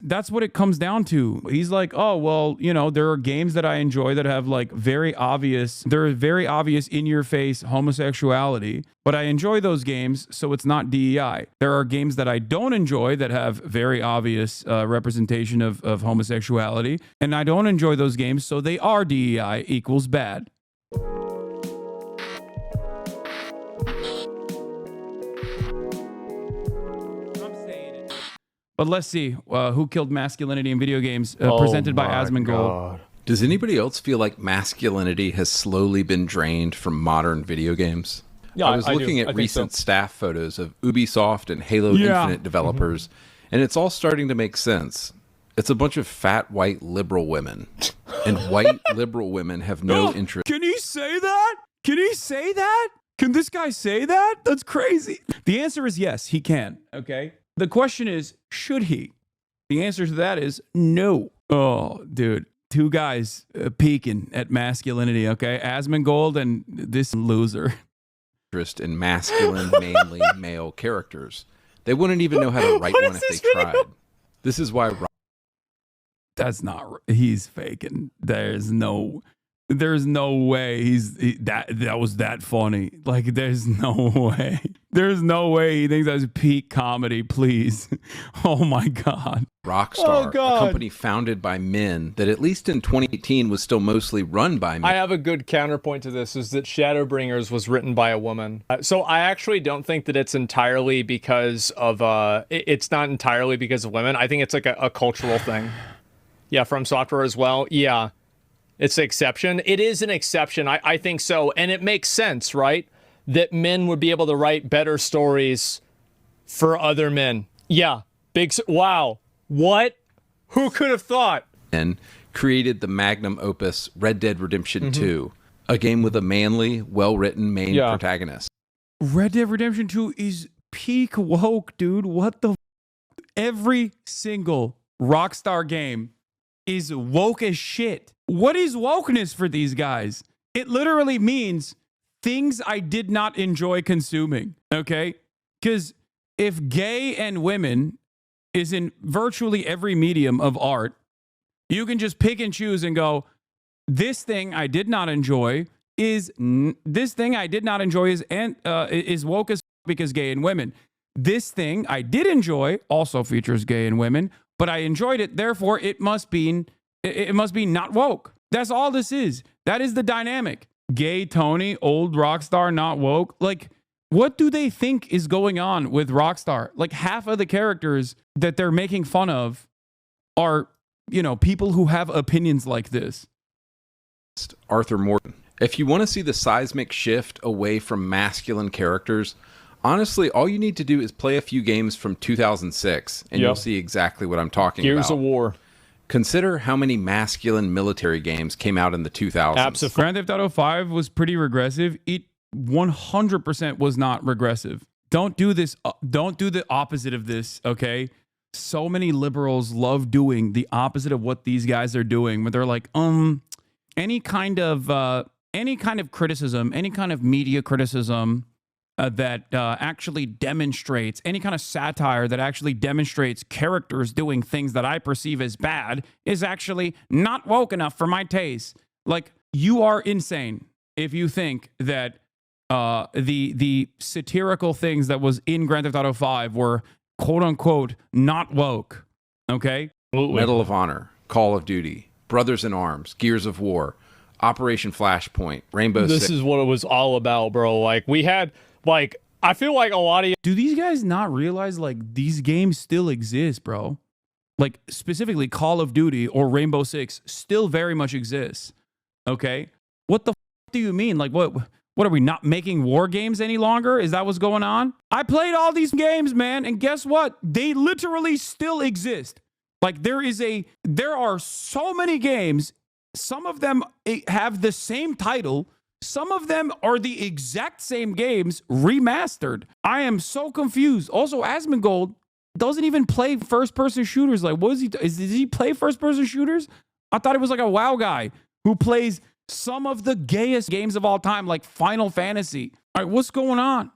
that's what it comes down to. He's like, oh, well, you know, there are games that I enjoy that have like very obvious in your face homosexuality, but I enjoy those games, so it's not DEI. There are games that I don't enjoy that have very obvious representation of homosexuality, and I don't enjoy those games, so they are DEI equals bad. But let's see, Who Killed Masculinity in Video Games, presented by Asmongold. Does anybody else feel like masculinity has slowly been drained from modern video games? Yeah, I was looking at recent staff photos of Ubisoft and Halo Infinite developers, and it's all starting to make sense. It's a bunch of fat, white, liberal women. And white, liberal women have no interest. Can he say that? Can he say that? Can this guy say that? That's crazy. The answer is yes, he can, okay? The question is, should he? The answer to that is no. Oh, dude. Two guys peeking at masculinity, okay? Asmongold and this loser. Interest in masculine, manly, male characters. They wouldn't even know how to write one if they tried. This is why... That's not... He's faking. There's no way that was that funny. Like, there's no way. There's no way he thinks that's peak comedy, please. Oh my God. Rockstar, a company founded by men that at least in 2018 was still mostly run by men. I have a good counterpoint to this, is that Shadowbringers was written by a woman. So I actually don't think that it's entirely because of, it's not entirely because of women. I think it's like a cultural thing. Yeah, From Software as well. Yeah. It's an exception. It is an exception. I think so. And it makes sense, right? That men would be able to write better stories for other men. Yeah. Wow. What? Who could have thought? And created the magnum opus Red Dead Redemption 2, a game with a manly, well-written main protagonist. Red Dead Redemption 2 is peak woke, dude. What the? Every single Rockstar game is woke as shit. What is wokeness for these guys? It literally means things I did not enjoy consuming, okay? Because if gay and women is in virtually every medium of art, you can just pick and choose and go, this thing I did not enjoy is woke as because gay and women. This thing I did enjoy also features gay and women, but I enjoyed it, therefore it must be not woke. That's all this is. That is the dynamic. Gay Tony, old Rockstar, not woke. Like, what do they think is going on with Rockstar? Like, half of the characters that they're making fun of are, you know, people who have opinions like this. Arthur Morgan. If you want to see the seismic shift away from masculine characters, honestly, all you need to do is play a few games from 2006, and you'll see exactly what I'm talking about. Gears of War. Consider how many masculine military games came out in the 2000s. Absolutely. Grand Theft Auto 5 was pretty regressive. It 100% was not regressive. Don't do this. Don't do the opposite of this, okay? So many liberals love doing the opposite of what these guys are doing, where they're like, any kind of criticism, any kind of media criticism that actually demonstrates, any kind of satire that actually demonstrates characters doing things that I perceive as bad is actually not woke enough for my taste. Like, you are insane if you think that the satirical things that was in Grand Theft Auto 5 were quote unquote not woke. Okay? Medal of Honor, Call of Duty, Brothers in Arms, Gears of War, Operation Flashpoint, Rainbow Six. This is what it was all about, bro. Like, we had... Like, I feel like a lot of... Do these guys not realize, like, these games still exist, bro? Like, specifically Call of Duty or Rainbow Six still very much exists, okay? What the do you mean? Like, what are we, not making war games any longer? Is that what's going on? I played all these games, man, and guess what? They literally still exist. Like, there are so many games. Some of them have the same title. Some of them are the exact same games remastered. I am so confused. Also, Asmongold doesn't even play first-person shooters. Like, what is he? Does he play first-person shooters? I thought he was like a WoW guy who plays some of the gayest games of all time, like Final Fantasy. All right, what's going on?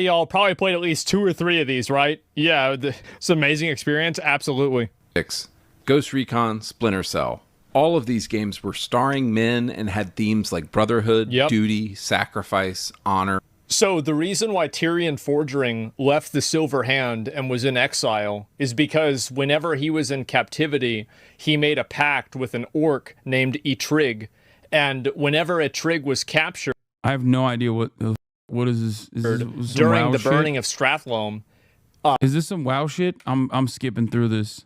Y'all probably played at least 2 or 3 of these, right? Yeah, it's an amazing experience. Absolutely. 6. Ghost Recon, Splinter Cell. All of these games were starring men and had themes like brotherhood, duty, sacrifice, honor. So the reason why Tyrion Fordring left the Silver Hand and was in exile is because whenever he was in captivity, he made a pact with an orc named Etrig. And whenever Etrig was captured... I have no idea what is this? Is this during WoW the shit? burning of Strathlome. Is this some WoW shit? I'm skipping through this.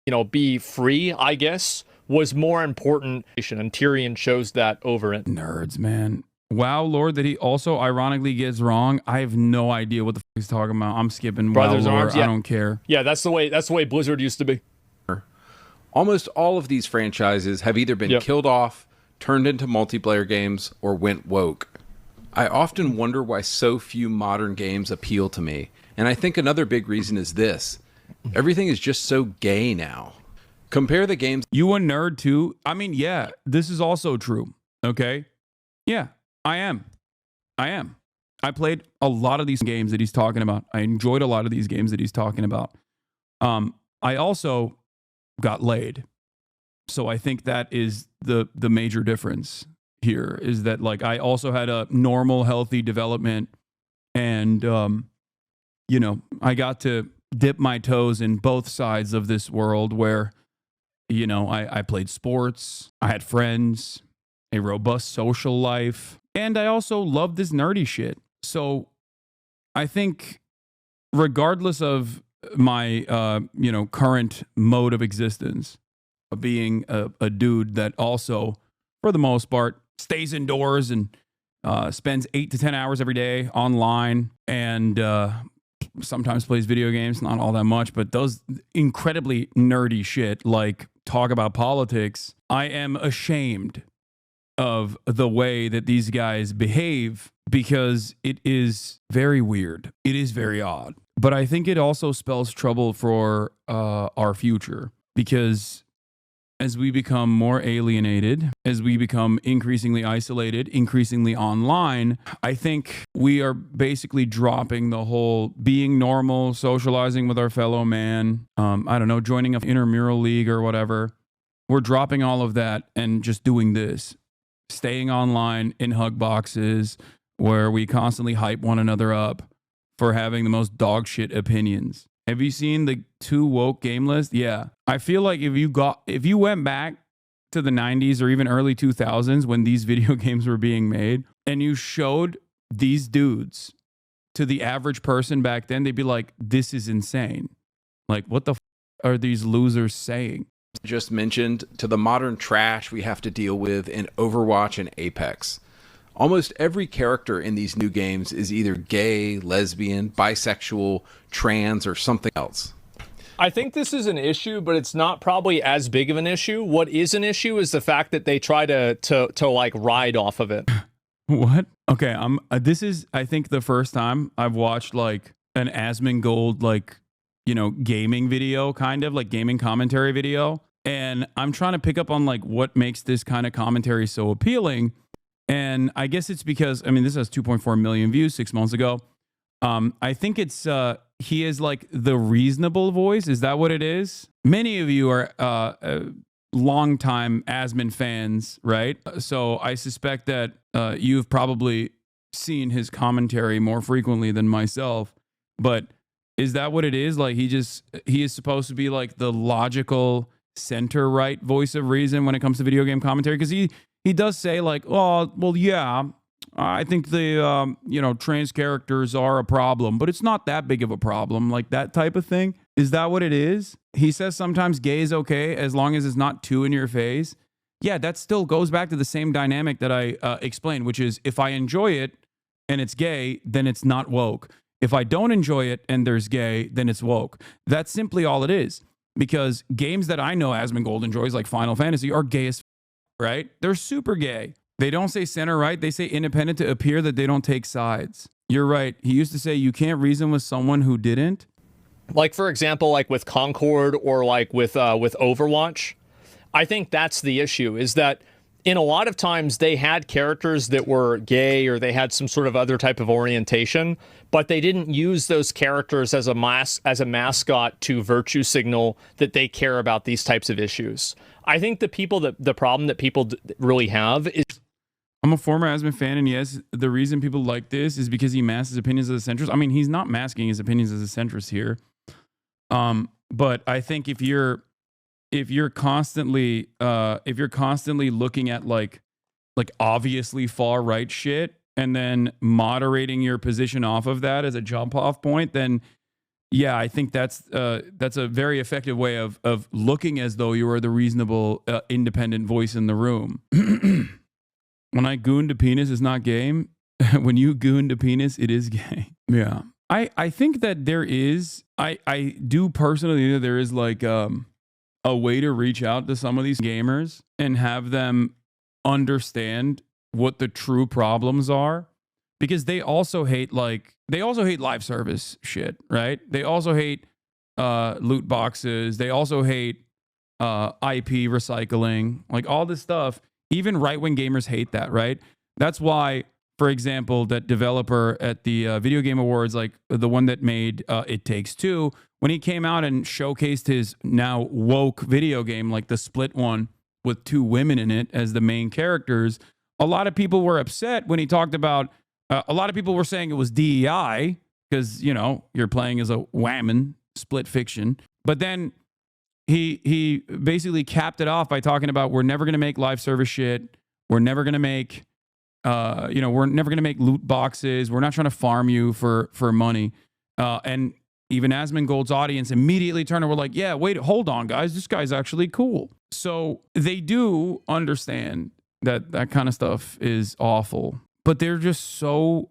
You know, be free, I guess, was more important. And Tyrion chose that over it. Nerds, man. WoW lore that he also ironically gets wrong. I have no idea what the fuck he's talking about. I'm skipping Brothers WoW lore. Arms, yeah. I don't care. Yeah, that's the way Blizzard used to be. Almost all of these franchises have either been killed off, turned into multiplayer games, or went woke. I often wonder why so few modern games appeal to me. And I think another big reason is this. Everything is just so gay now. Compare the games. You a nerd too? I mean, yeah, this is also true. Okay? Yeah, I am. I played a lot of these games that he's talking about. I enjoyed a lot of these games that he's talking about. I also got laid. So I think that is the major difference here, is that like I also had a normal, healthy development, and you know, I got to dip my toes in both sides of this world where, you know, I played sports, I had friends, a robust social life, and I also loved this nerdy shit. So I think regardless of my, you know, current mode of existence, of being a dude that also, for the most part, stays indoors and spends 8 to 10 hours every day online, and sometimes plays video games, not all that much, but does incredibly nerdy shit like talk about politics. I am ashamed of the way that these guys behave because it is very weird. It is very odd. But I think it also spells trouble for our future, because as we become more alienated, as we become increasingly isolated, increasingly online, I think we are basically dropping the whole being normal, socializing with our fellow man, I don't know, joining an intramural league or whatever. We're dropping all of that and just doing this. Staying online in hug boxes where we constantly hype one another up for having the most dog shit opinions. Have you seen the Too Woke game list? Yeah. I feel like if you went back to the 90s or even early 2000s when these video games were being made, and you showed these dudes to the average person back then, they'd be like, this is insane. Like, what the are these losers saying? Just mentioned, to the modern trash we have to deal with in Overwatch and Apex. Almost every character in these new games is either gay, lesbian, bisexual, trans, or something else. I think this is an issue, but it's not probably as big of an issue. What is an issue is the fact that they try to like ride off of it. What? Okay, this is, I think, the first time I've watched like an Asmongold, like, you know, gaming video, kind of like gaming commentary video. And I'm trying to pick up on like what makes this kind of commentary so appealing. And I guess it's because, I mean, this has 2.4 million views 6 months ago. I think it's, he is like the reasonable voice. Is that what it is? Many of you are longtime Asmon fans, right? So I suspect that you've probably seen his commentary more frequently than myself. But is that what it is? Like he is supposed to be like the logical center-right voice of reason when it comes to video game commentary? Because he does say like, oh, well, yeah, I think the, you know, trans characters are a problem, but it's not that big of a problem, like that type of thing. Is that what it is? He says sometimes gay is okay as long as it's not too in your face. Yeah, that still goes back to the same dynamic that I explained, which is if I enjoy it and it's gay, then it's not woke. If I don't enjoy it and there's gay, then it's woke. That's simply all it is. Because games that I know Asmongold enjoys, like Final Fantasy, are gay as right? They're super gay. They don't say center right. They say independent to appear that they don't take sides. You're right. He used to say you can't reason with someone who didn't. Like, for example, like with Concord or like with Overwatch, I think that's the issue, is that in a lot of times they had characters that were gay or they had some sort of other type of orientation, but they didn't use those characters as a mascot to virtue signal that they care about these types of issues. I think the problem that people really have is, I'm a former Asman fan, and yes, the reason people like this is because he masks his opinions as a centrist. I mean, he's not masking his opinions as a centrist here. But I think if you're constantly looking at like obviously far right shit and then moderating your position off of that as a jump off point, then yeah, I think that's a very effective way of looking as though you are the reasonable independent voice in the room. When I goon to penis is not gay. When you goon to penis, it is gay. Yeah. I think that there is, I do personally think there is like a way to reach out to some of these gamers and have them understand what the true problems are, because they also hate live service shit, right? They also hate loot boxes. They also hate IP recycling, like all this stuff. Even right-wing gamers hate that, right? That's why, for example, that developer at the Video Game Awards, like the one that made It Takes Two, when he came out and showcased his now woke video game, like the Split one with 2 women in it as the main characters, a lot of people were upset when he talked about, a lot of people were saying it was DEI because, you know, you're playing as a woman, split fiction. But then he basically capped it off by talking about, we're never going to make live service shit. We're never going to make, we're never going to make loot boxes. We're not trying to farm you for money. And even Asmongold's audience immediately turned and were like, yeah, wait, hold on, guys. This guy's actually cool. So they do understand that that kind of stuff is awful, but they're just so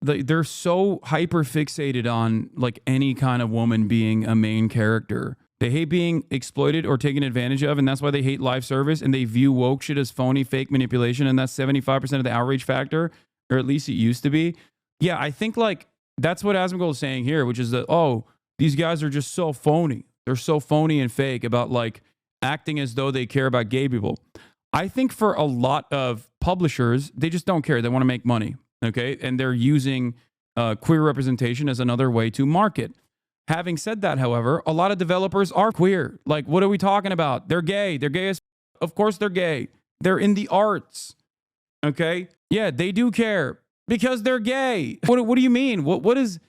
they're so hyper fixated on like any kind of woman being a main character. They hate being exploited or taken advantage of, and that's why they hate live service, and they view woke shit as phony, fake manipulation, and that's 75% of the outrage factor, or at least it used to be. Yeah, I think like that's what Asmongold is saying here, which is that, oh, these guys are just so phony. They're so phony and fake about like acting as though they care about gay people. I think for a lot of publishers, they just don't care. They want to make money, okay? And they're using queer representation as another way to market. Having said that, however, a lot of developers are queer. Like, what are we talking about? They're gay. They're gay as... Of course they're gay. They're in the arts, okay? Yeah, they do care because they're gay. What do you mean? What is...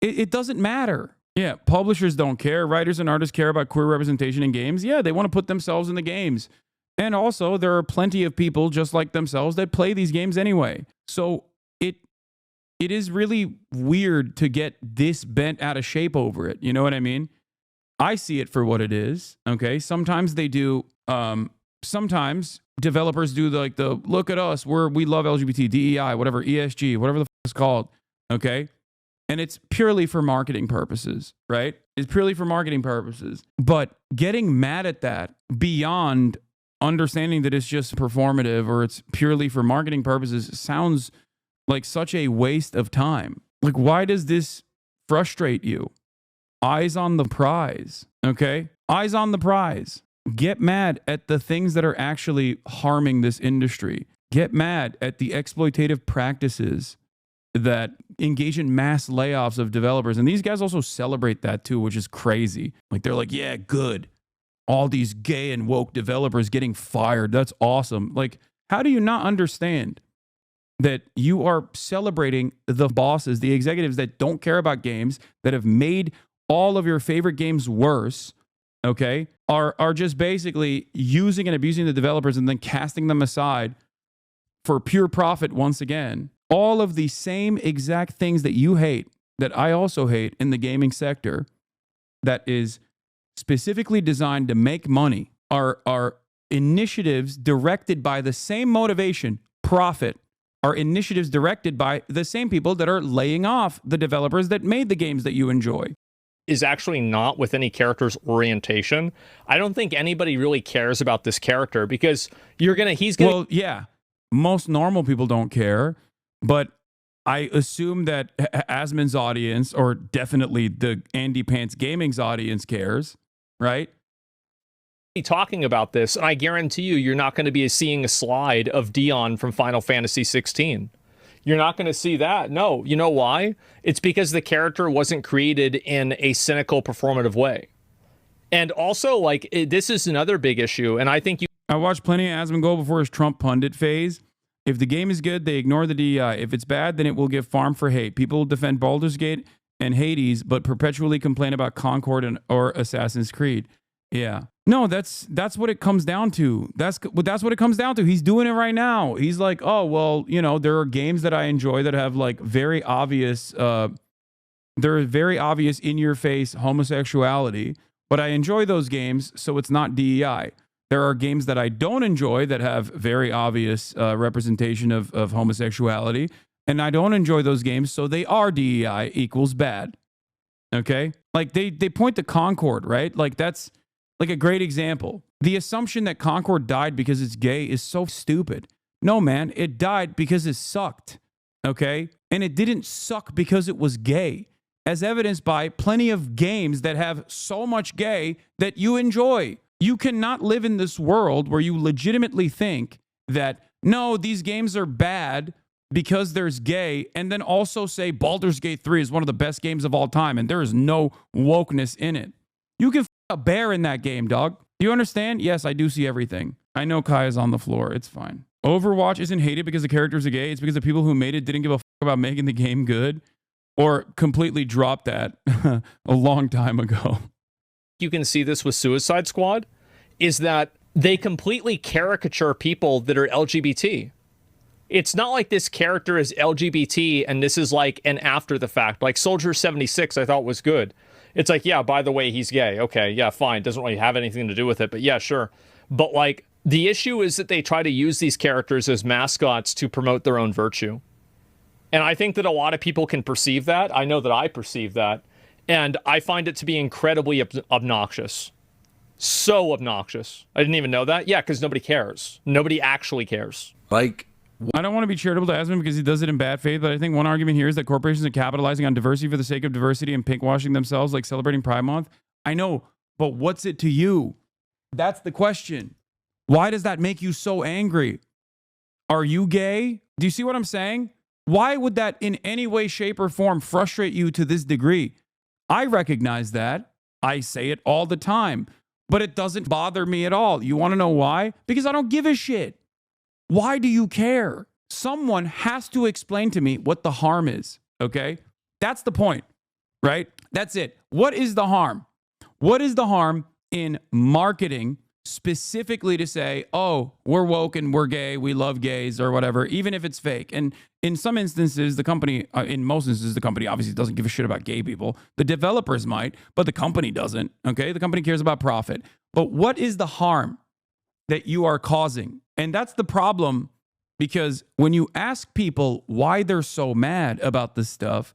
It doesn't matter. Yeah, publishers don't care. Writers and artists care about queer representation in games. Yeah, they want to put themselves in the games. And also, there are plenty of people just like themselves that play these games anyway. So it is really weird to get this bent out of shape over it. You know what I mean? I see it for what it is. Okay. Sometimes they do, sometimes developers do like the look at us, we love LGBT, DEI, whatever, ESG, whatever the f it's called. Okay. And it's purely for marketing purposes, right? It's purely for marketing purposes. But getting mad at that beyond understanding that it's just performative or it's purely for marketing purposes sounds like such a waste of time. Like, why does this frustrate you? Eyes on the prize, okay? Eyes on the prize. Get mad at the things that are actually harming this industry. Get mad at the exploitative practices that engage in mass layoffs of developers. And these guys also celebrate that too, which is crazy. Like, they're like, yeah, good. All these gay and woke developers getting fired. That's awesome. Like, how do you not understand that you are celebrating the bosses, the executives that don't care about games, that have made all of your favorite games worse, okay, are just basically using and abusing the developers and then casting them aside for pure profit once again? All of the same exact things that you hate, that I also hate in the gaming sector, that is specifically designed to make money, are initiatives directed by the same motivation, profit, are initiatives directed by the same people that are laying off the developers that made the games that you enjoy. Is actually not with any character's orientation. I don't think anybody really cares about this character because he's gonna. Well, yeah, most normal people don't care, but I assume that Asmon's audience, or definitely the Andy Pants Gaming's audience, cares, right? talking about this, and I guarantee you're not going to be seeing a slide of Dion from Final Fantasy 16. You're not going to see that. No, you know why? It's because the character wasn't created in a cynical, performative way. And also, like, this is another big issue, and I think I watched plenty of Asmongold before his Trump pundit phase. If the game is good, they ignore the DEI. If it's bad, then it will give farm for hate. People defend Baldur's Gate and Hades, but perpetually complain about Concord or Assassin's Creed. Yeah. No, that's what it comes down to. That's what it comes down to. He's doing it right now. He's like, oh, well, you know, there are games that I enjoy that have like very obvious, they're very obvious in your face homosexuality, but I enjoy those games, so it's not DEI. There are games that I don't enjoy that have very obvious representation of homosexuality, and I don't enjoy those games, so they are DEI equals bad. Okay? Like they point to Concord, right? Like that's like a great example. The assumption that Concord died because it's gay is so stupid. No, man, it died because it sucked. Okay? And it didn't suck because it was gay, as evidenced by plenty of games that have so much gay that you enjoy. You cannot live in this world where you legitimately think that, no, these games are bad because there's gay, and then also say Baldur's Gate 3 is one of the best games of all time, and there is no wokeness in it. You can f a bear in that game, dog. Do you understand? Yes, I do see everything. I know Kai is on the floor. It's fine. Overwatch isn't hated because the characters are gay. It's because the people who made it didn't give a f about making the game good, or completely dropped that a long time ago. You can see this with Suicide Squad, is that they completely caricature people that are LGBT. It's not like this character is LGBT and this is like an after the fact. Like Soldier 76 I thought was good. It's like, yeah, by the way, he's gay. Okay, yeah, fine. Doesn't really have anything to do with it, but yeah, sure. But like, the issue is that they try to use these characters as mascots to promote their own virtue. And I think that a lot of people can perceive that. I know that I perceive that. And I find it to be incredibly obnoxious. So obnoxious. I didn't even know that. Yeah, because nobody cares. Nobody actually cares. Like, I don't want to be charitable to Asmon because he does it in bad faith, but I think one argument here is that corporations are capitalizing on diversity for the sake of diversity and pinkwashing themselves, like celebrating Pride Month. I know, but what's it to you? That's the question. Why does that make you so angry? Are you gay? Do you see what I'm saying? Why would that in any way, shape, or form frustrate you to this degree? I recognize that. I say it all the time, but it doesn't bother me at all. You want to know why? Because I don't give a shit. Why do you care? Someone has to explain to me what the harm is, okay? That's the point, right? That's it. What is the harm? What is the harm in marketing specifically to say, oh, we're woke and we're gay, we love gays or whatever, even if it's fake? And in some instances, the company, in most instances, the company obviously doesn't give a shit about gay people. The developers might, but the company doesn't, okay? The company cares about profit. But what is the harm that you are causing? And that's the problem, because when you ask people why they're so mad about this stuff,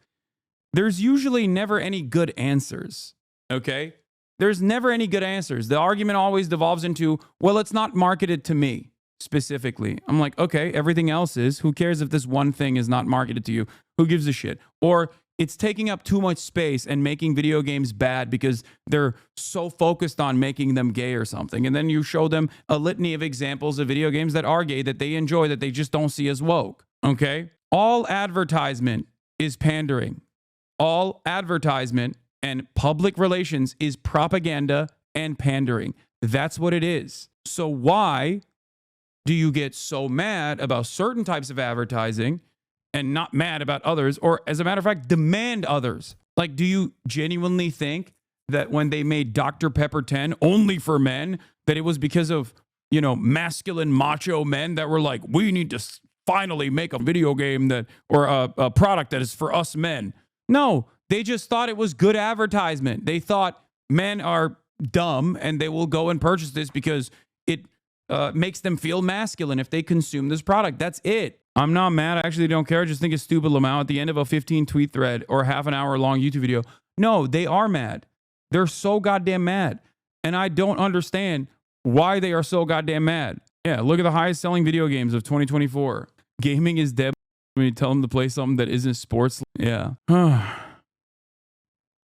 there's usually never any good answers, okay? There's never any good answers. The argument always devolves into, well, it's not marketed to me specifically. I'm like, okay, everything else is. Who cares if this one thing is not marketed to you? Who gives a shit? Or it's taking up too much space and making video games bad because they're so focused on making them gay or something. And then you show them a litany of examples of video games that are gay that they enjoy that they just don't see as woke. Okay? All advertisement is pandering. All advertisement and public relations is propaganda and pandering. That's what it is. So why do you get so mad about certain types of advertising and not mad about others, or as a matter of fact, demand others? Like, do you genuinely think that when they made Dr. Pepper 10 only for men, that it was because of, you know, masculine macho men that were like, we need to finally make a video game that, or a product that is for us men? No, they just thought it was good advertisement. They thought men are dumb and they will go and purchase this because it makes them feel masculine if they consume this product. That's it. I'm not mad. I actually don't care. I just think it's stupid, Lamau, at the end of a 15 tweet thread or half an hour long YouTube video. No, they are mad. They're so goddamn mad. And I don't understand why they are so goddamn mad. Yeah, look at the highest selling video games of 2024. Gaming is dead when you tell them to play something that isn't sports. Yeah.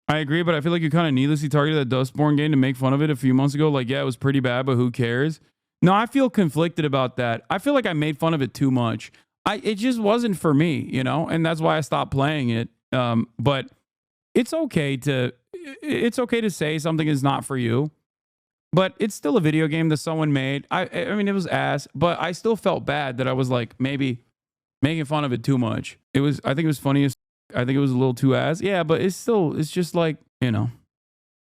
I agree, but I feel like you kind of needlessly targeted that Dustborn game to make fun of it a few months ago. Like, yeah, it was pretty bad, but who cares? No, I feel conflicted about that. I feel like I made fun of it too much. It just wasn't for me, you know, and that's why I stopped playing it. But it's okay to say something is not for you. But it's still a video game that someone made. I mean, it was ass, but I still felt bad that I was like maybe making fun of it too much. I think it was funniest. I think it was a little too ass. Yeah, but it's just like, you know.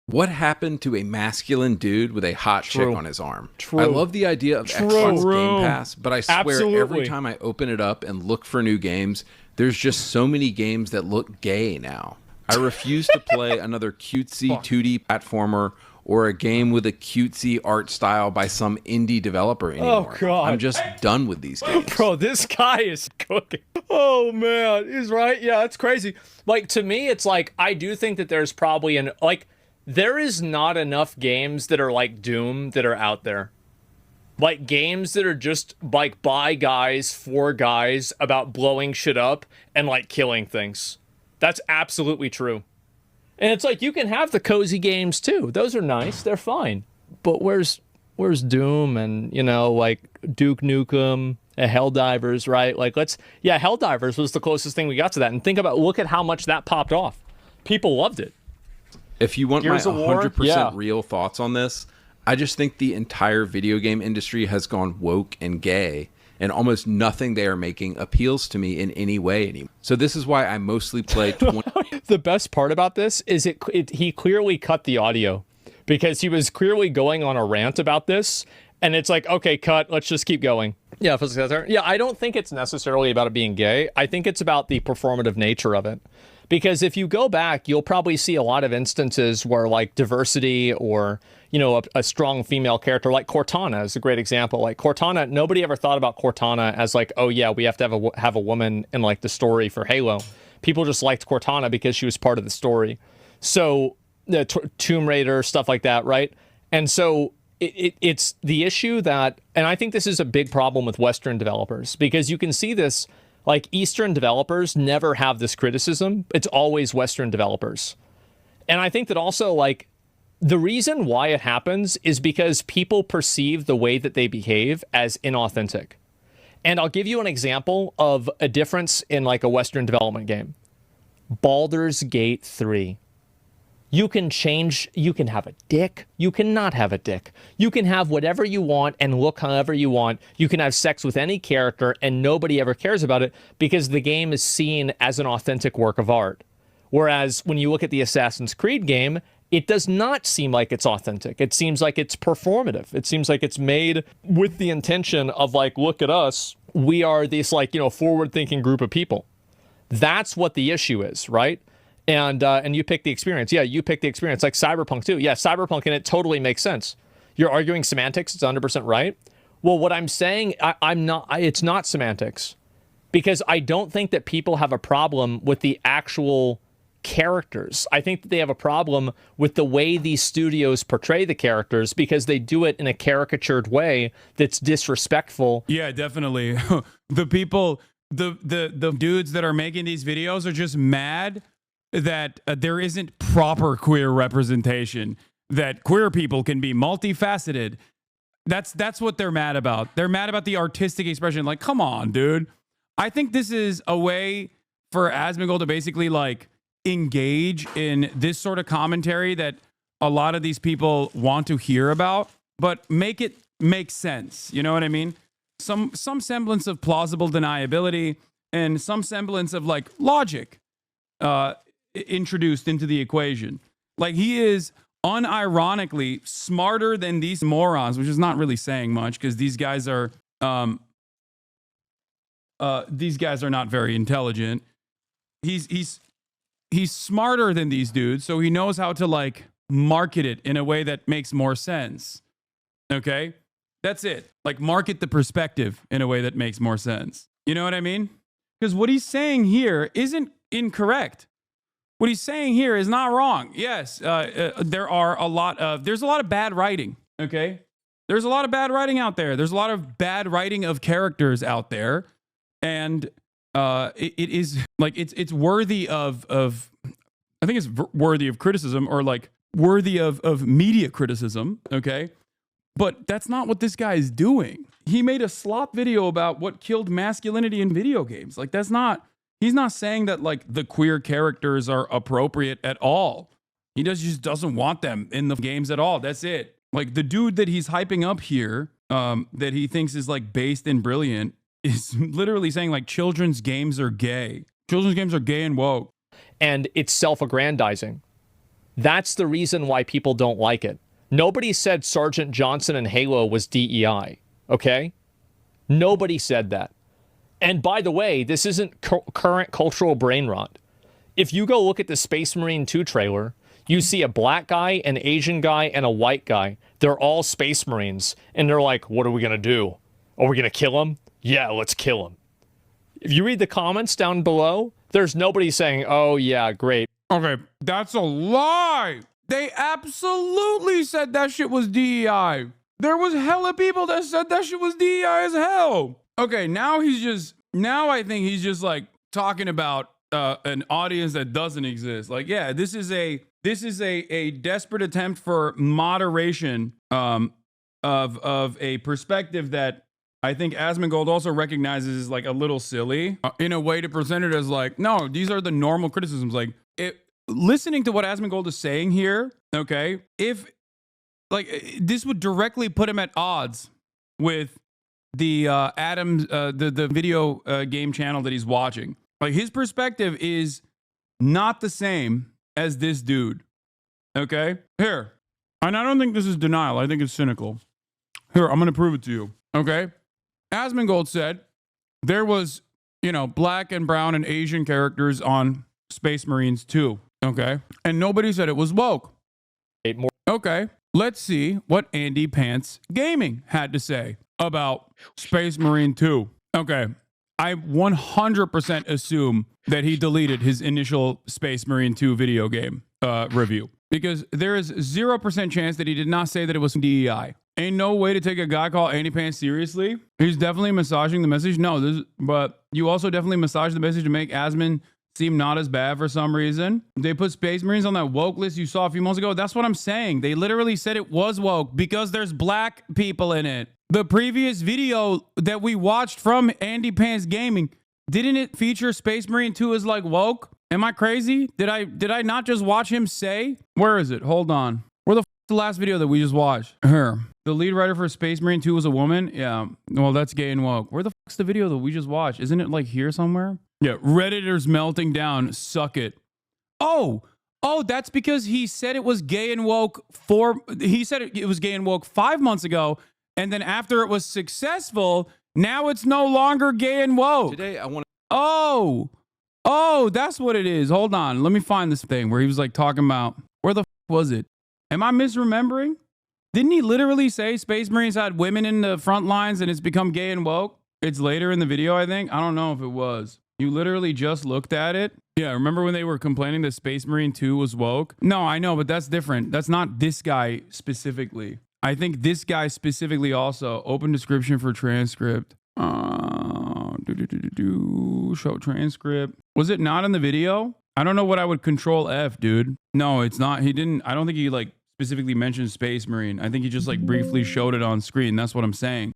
What happened to a masculine dude with a hot chick on his arm? True. I love the idea of Xbox Game Pass, but I swear Absolutely. every time I open it up and look for new games, there's just so many games that look gay now. I refuse to play another cutesy 2D platformer or a game with a cutesy art style by some indie developer anymore. Oh, God. I'm just done with these games. Bro, this guy is cooking. Oh, man. He's right. Yeah, that's crazy. Like, to me, it's like, I do think that there's probably there is not enough games that are like Doom that are out there. Like, games that are just, like, by guys, for guys, about blowing shit up and, like, killing things. That's absolutely true. And it's like, you can have the cozy games too. Those are nice. They're fine. But where's Doom and, you know, like Duke Nukem and Helldivers, right? Like, Helldivers was the closest thing we got to that. And look at how much that popped off. People loved it. If you want Gears my of War? 100% Yeah. real thoughts on this, I just think the entire video game industry has gone woke and gay, and almost nothing they are making appeals to me in any way anymore. So this is why I mostly play 20. The best part about this is he clearly cut the audio because he was clearly going on a rant about this. And it's like, okay, cut. Let's just keep going. Yeah, I don't think it's necessarily about it being gay. I think it's about the performative nature of it. Because if you go back, you'll probably see a lot of instances where like diversity or, you know, a strong female character like Cortana is a great example. Like Cortana, nobody ever thought about Cortana as like, oh yeah, we have to have a woman in like the story for Halo. People just liked Cortana because she was part of the story. So the Tomb Raider, stuff like that, right? And so it's the issue that, and I think this is a big problem with Western developers because you can see this. Like, Eastern developers never have this criticism. It's always Western developers. And I think that also, like, the reason why it happens is because people perceive the way that they behave as inauthentic. And I'll give you an example of a difference in, like, a Western development game. Baldur's Gate 3. You can have a dick, you cannot have a dick. You can have whatever you want and look however you want. You can have sex with any character and nobody ever cares about it because the game is seen as an authentic work of art. Whereas when you look at the Assassin's Creed game, it does not seem like it's authentic. It seems like it's performative. It seems like it's made with the intention of like, look at us. We are this like, you know, forward-thinking group of people. That's what the issue is, right? And you pick the experience. Yeah, you pick the experience. Like Cyberpunk too. Yeah, Cyberpunk, and it totally makes sense. You're arguing semantics. It's 100% right. Well, what I'm saying, I'm not. It's not semantics, because I don't think that people have a problem with the actual characters. I think that they have a problem with the way these studios portray the characters because they do it in a caricatured way that's disrespectful. Yeah, definitely. The people, the dudes that are making these videos are just mad that there isn't proper queer representation, that queer people can be multifaceted. That's what they're mad about. They're mad about the artistic expression. Like, come on, dude. I think this is a way for Asmongold to basically like engage in this sort of commentary that a lot of these people want to hear about, but make it make sense. You know what I mean? Some semblance of plausible deniability and some semblance of like logic introduced into the equation. Like, he is unironically smarter than these morons, which is not really saying much because these guys are not very intelligent. He's smarter than these dudes, so he knows how to like market it in a way that makes more sense. Okay? That's it. Like, market the perspective in a way that makes more sense. You know what I mean? Because what he's saying here isn't incorrect. What he's saying here is not wrong. Yes, there's a lot of bad writing, okay? There's a lot of bad writing out there. There's a lot of bad writing of characters out there. And it is like, it's worthy of I think it's worthy of criticism, or like worthy of media criticism, okay? But that's not what this guy is doing. He made a slop video about what killed masculinity in video games. Like, that's not, he's not saying that like the queer characters are appropriate at all. He just doesn't want them in the games at all. That's it. Like, the dude that he's hyping up here, that he thinks is like based and brilliant, is literally saying like children's games are gay. Children's games are gay and woke. And it's self-aggrandizing. That's the reason why people don't like it. Nobody said Sergeant Johnson in Halo was DEI, okay? Nobody said that. And by the way, this isn't current cultural brain rot. If you go look at the Space Marine 2 trailer, you see a black guy, an Asian guy, and a white guy. They're all Space Marines. And they're like, what are we going to do? Are we going to kill him? Yeah, let's kill him. If you read the comments down below, there's nobody saying, oh yeah, great. Okay, that's a lie. They absolutely said that shit was DEI. There was hella people that said that shit was DEI as hell. Okay, now I think he's just like talking about an audience that doesn't exist. Like, yeah, this is a desperate attempt for moderation of a perspective that I think Asmongold also recognizes is like a little silly in a way to present it as like, no, these are the normal criticisms. Like, listening to what Asmongold is saying here, okay, if like this would directly put him at odds with the the video game channel that he's watching. Like, his perspective is not the same as this dude. Okay, here, and I don't think this is denial. I think it's cynical. Here, I'm gonna prove it to you. Okay, Asmongold said there was, black and brown and Asian characters on Space Marines 2. Okay. And nobody said it was woke. Okay. Let's see what Andy Pants Gaming had to say about Space Marine 2. Okay. I 100% assume that he deleted his initial Space Marine 2 video game review, because there is 0% chance that he did not say that it was DEI. Ain't no way to take a guy called Andy Pants seriously. He's definitely massaging the message. No, but you also definitely massage the message to make Asmon seem not as bad for some reason. They put Space Marines on that woke list you saw a few months ago. That's what I'm saying. They literally said it was woke because there's black people in it. The previous video that we watched from Andy Pants Gaming, didn't it feature Space Marine 2 as like woke? Am I crazy? Did I not just watch him say? Where is it? Hold on. Where the f is the last video that we just watched? Here. The lead writer for Space Marine 2 was a woman? Yeah. Well, that's gay and woke. Where the f is the video that we just watched? Isn't it like here somewhere? Yeah, Redditors melting down. Suck it. Oh, that's because he said it was gay and woke he said it was gay and woke 5 months ago, and then after it was successful, now it's no longer gay and woke. Today I want to that's what it is. Hold on. Let me find this thing where he was like talking about, where the f was it? Am I misremembering? Didn't he literally say Space Marines had women in the front lines and it's become gay and woke? It's later in the video, I think. I don't know if it was. You literally just looked at it? Yeah, remember when they were complaining that Space Marine 2 was woke? No, I know, but that's different. That's not this guy specifically. I think this guy specifically also. Open description for transcript. Show transcript. Was it not in the video? I don't know what I would control F, dude. No, it's not. He didn't. I don't think he like specifically mentioned Space Marine. I think he just like briefly showed it on screen. That's what I'm saying.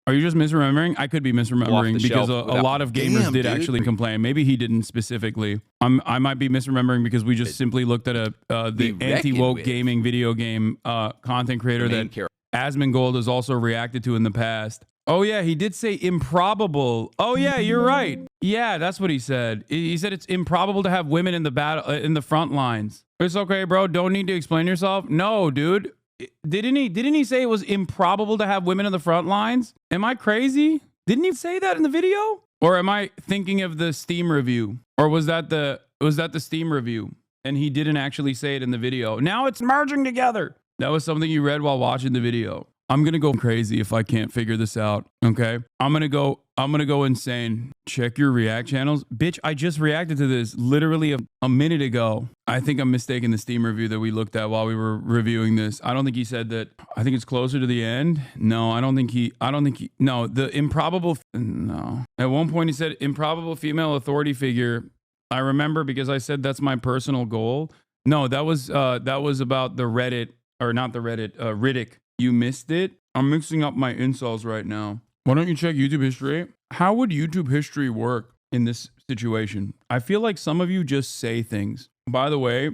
Are you just misremembering? I could be misremembering because a lot of gamers did actually complain. Maybe he didn't specifically. I might be misremembering because we just simply looked at the anti-woke gaming video game content creator that Asmongold has also reacted to in the past. Oh yeah, he did say improbable. Oh yeah, you're right. Yeah, that's what he said. He said it's improbable to have women in the battle in the front lines. It's okay, bro. Don't need to explain yourself. No, dude. Didn't he say it was improbable to have women in the front lines? Am I crazy? Didn't he say that in the video? Or am I thinking of the Steam review? Or was that the Steam review and he didn't actually say it in the video? Now it's merging together. That was something you read while watching the video. I'm going to go crazy if I can't figure this out, okay? I'm going to go insane. Check your react channels. Bitch, I just reacted to this literally a minute ago. I think I'm mistaken the Steam review that we looked at while we were reviewing this. I don't think he said that. I think it's closer to the end. No, no, the improbable, no. At one point he said improbable female authority figure I remember because I said that's my personal goal. No, that was about the Reddit, or not the Reddit, Riddick. You missed it. I'm mixing up my insults right now. Why don't you check YouTube history? How would YouTube history work in this situation? I feel like some of you just say things. By the way,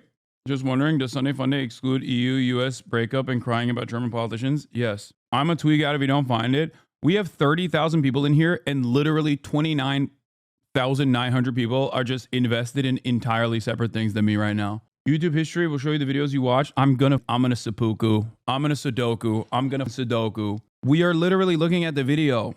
just wondering, does Sunday Funday exclude EU-US breakup and crying about German politicians? Yes. I'm a tweak out if you don't find it. We have 30,000 people in here, and literally 29,900 people are just invested in entirely separate things than me right now. YouTube history will show you the videos you watch. I'm gonna seppuku. I'm gonna Sudoku. I'm gonna Sudoku. We are literally looking at the video.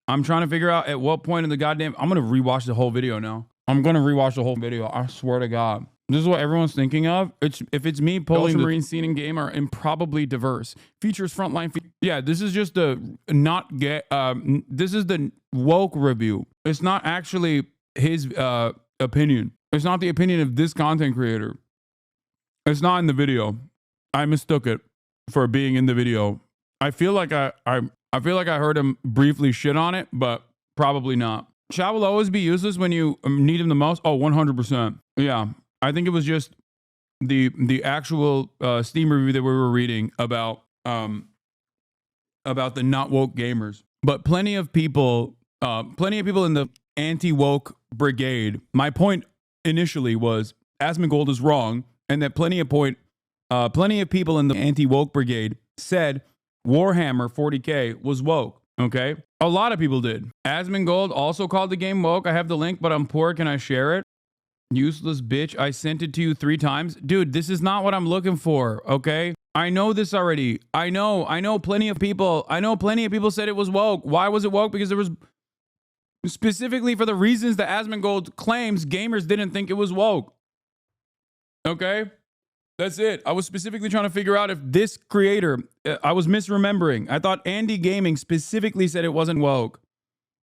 I'm trying to figure out at what point in the goddamn... I'm gonna rewatch the whole video now. I'm gonna rewatch the whole video. I swear to God. This is what everyone's thinking of. If it's me pulling the marine scene in game are improbably diverse. Features frontline. Yeah, this is just a not get. This is the woke review. It's not actually his opinion. It's not the opinion of this content creator. It's not in the video. I mistook it for being in the video. I feel like I feel like I heard him briefly shit on it, but probably not. Chat will always be useless when you need him the most. Oh, 100%. Yeah. I think it was just the actual Steam review that we were reading about the not woke gamers. But plenty of people in the anti-woke brigade. My point initially was Asmongold is wrong, and that plenty of people in the anti-woke brigade said Warhammer 40K was woke. Okay, a lot of people did. Asmongold also called the game woke. I have the link, but I'm poor. Can I share it? Useless bitch. I sent it to you 3 times. Dude, this is not what I'm looking for, okay? I know this already. I know plenty of people said it was woke. Why was it woke? Because there was specifically for the reasons that Asmongold claims gamers didn't think it was woke. Okay? That's it. I was specifically trying to figure out if this creator, I was misremembering. I thought Andy Gaming specifically said it wasn't woke.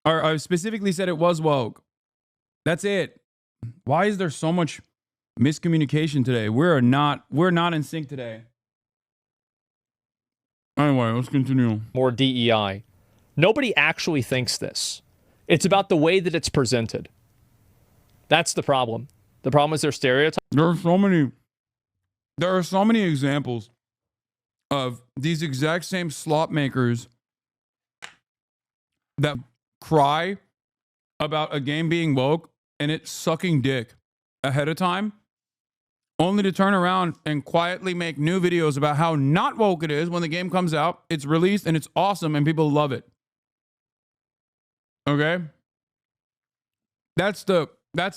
Or I specifically said it was woke. That's it. Why is there so much miscommunication today? We're not in sync today. Anyway, let's continue. More DEI. Nobody actually thinks this. It's about the way that it's presented. That's the problem. The problem is their stereotypes. There are so many examples of these exact same slop makers that cry about a game being woke and it's sucking dick ahead of time, only to turn around and quietly make new videos about how not woke it is when the game comes out, it's released, and it's awesome, and people love it. Okay? That's the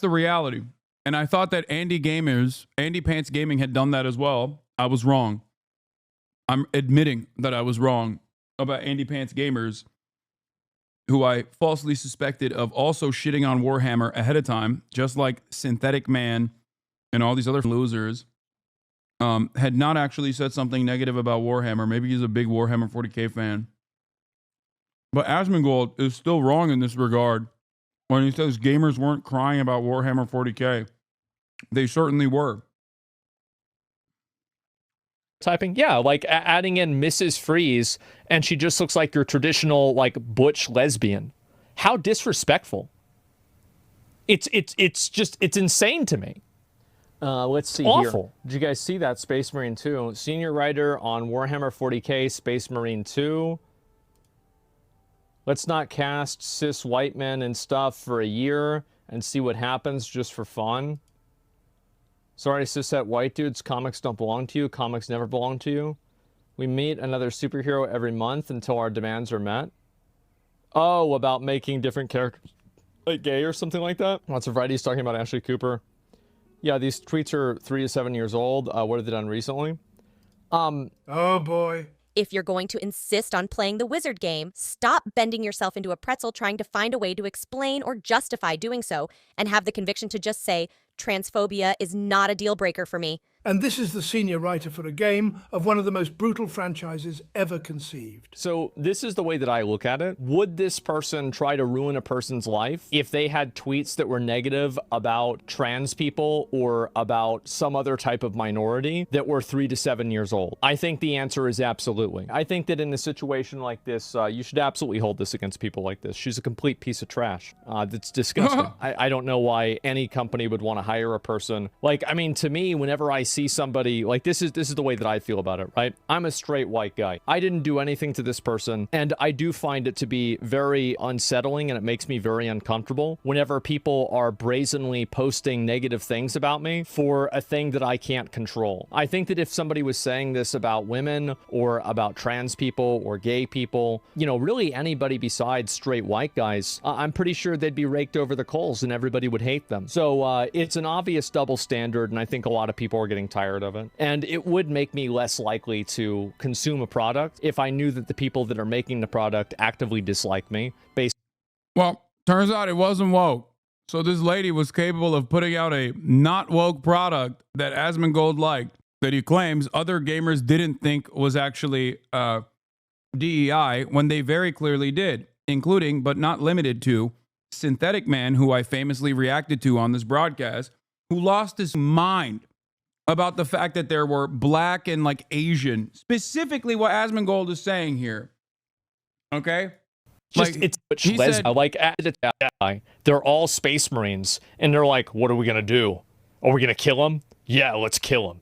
reality. And I thought that Andy Pants Gaming had done that as well. I was wrong. I'm admitting that I was wrong about Andy Pants Gamers, who I falsely suspected of also shitting on Warhammer ahead of time, just like Synthetic Man and all these other losers, had not actually said something negative about Warhammer. Maybe he's a big Warhammer 40K fan. But Asmongold is still wrong in this regard when he says gamers weren't crying about Warhammer 40K. They certainly were. Typing, yeah, like adding in Mrs. Freeze, and she just looks like your traditional, like, butch lesbian. How disrespectful. It's insane to me. Let's see Awful. here. Did you guys see that? Space Marine 2. Senior writer on Warhammer 40K, Space Marine 2. Let's not cast cis white men and stuff for a year and see what happens just for fun. Sorry, cishet white dudes, comics don't belong to you. Comics never belong to you. We meet another superhero every month until our demands are met. Oh, about making different characters like gay or something like that? Lots of varieties talking about Ashley Cooper. Yeah, these tweets are 3 to 7 years old. What have they done recently? Oh boy. If you're going to insist on playing the wizard game, stop bending yourself into a pretzel trying to find a way to explain or justify doing so, and have the conviction to just say, transphobia is not a deal breaker for me. And this is the senior writer for a game of one of the most brutal franchises ever conceived. So this is the way that I look at it. Would this person try to ruin a person's life if they had tweets that were negative about trans people or about some other type of minority that were 3 to 7 years old? I think the answer is absolutely. I think that in a situation like this, you should absolutely hold this against people like this. She's a complete piece of trash. That's disgusting. I don't know why any company would want to hire a person. Like, I mean, to me, whenever I see somebody like this is the way that I feel about it, right? I'm a straight white guy. I didn't do anything to this person, and I do find it to be very unsettling, and it makes me very uncomfortable whenever people are brazenly posting negative things about me for a thing that I can't control. I think that if somebody was saying this about women or about trans people or gay people, you know, really anybody besides straight white guys, I'm pretty sure they'd be raked over the coals and everybody would hate them. So it's an obvious double standard, and I think a lot of people are getting tired of it. And it would make me less likely to consume a product if I knew that the people that are making the product actively dislike me. Well, turns out it wasn't woke. So this lady was capable of putting out a not woke product that Asmongold liked, that he claims other gamers didn't think was actually DEI when they very clearly did, including but not limited to Synthetic Man, who I famously reacted to on this broadcast, who lost his mind about the fact that there were black and like Asian, specifically what Asmongold is saying here. Okay? Just, like, it's he said, like they're all space marines, and they're like, what are we gonna do? Are we gonna kill them? Yeah, let's kill them.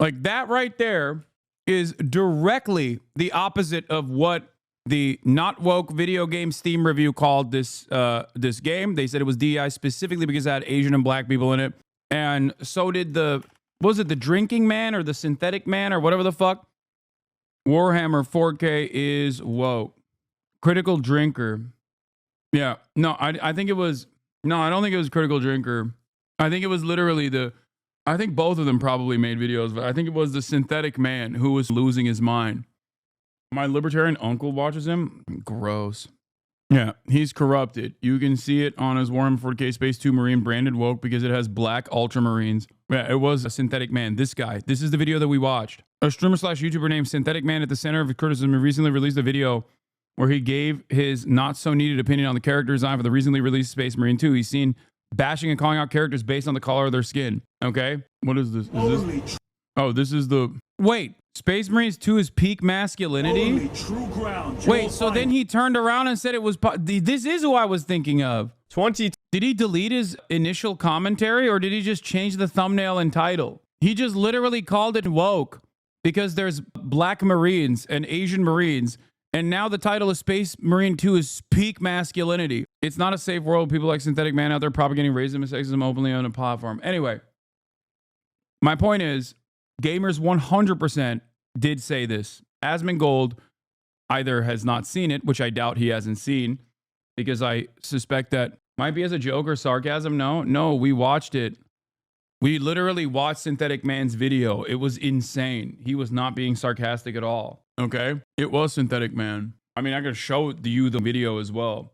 Like that right there is directly the opposite of what the not woke video game Steam review called this this game. They said it was DEI specifically because it had Asian and black people in it, and so did the was it the Drinking Man or the Synthetic Man or whatever the fuck? Warhammer 4K is woke. Critical Drinker. Yeah. No, I think it was... No, I don't think it was Critical Drinker. I think it was literally the... I think both of them probably made videos, but I think it was the Synthetic Man who was losing his mind. My libertarian uncle watches him. Gross. Yeah, he's corrupted. You can see it on his Warhammer 40k Space 2 Marine branded woke because it has black Ultramarines. Yeah, it was a Synthetic Man. This guy. This is the video that we watched. A streamer slash YouTuber named Synthetic Man at the center of criticism recently released a video where he gave his not so needed opinion on the character design for the recently released Space Marine 2. He's seen bashing and calling out characters based on the color of their skin. Okay? What is this? Is this? Oh, this is the... Wait. Space Marines 2 is peak masculinity? True ground. Wait, so then he turned around and said it was... This is who I was thinking of. 20. Did he delete his initial commentary or did he just change the thumbnail and title? He just literally called it woke because there's black Marines and Asian Marines. And now the title of Space Marine 2 is peak masculinity. It's not a safe world. People like Synthetic Man out there propagating racism and sexism openly on a platform. Anyway, my point is, gamers 100% did say this. Asmongold either has not seen it, which I doubt he hasn't seen, because I suspect that might be as a joke or sarcasm. No, we watched it. We literally watched Synthetic Man's video. It was insane. He was not being sarcastic at all. Okay? It was Synthetic Man. I mean, I could show you the video as well.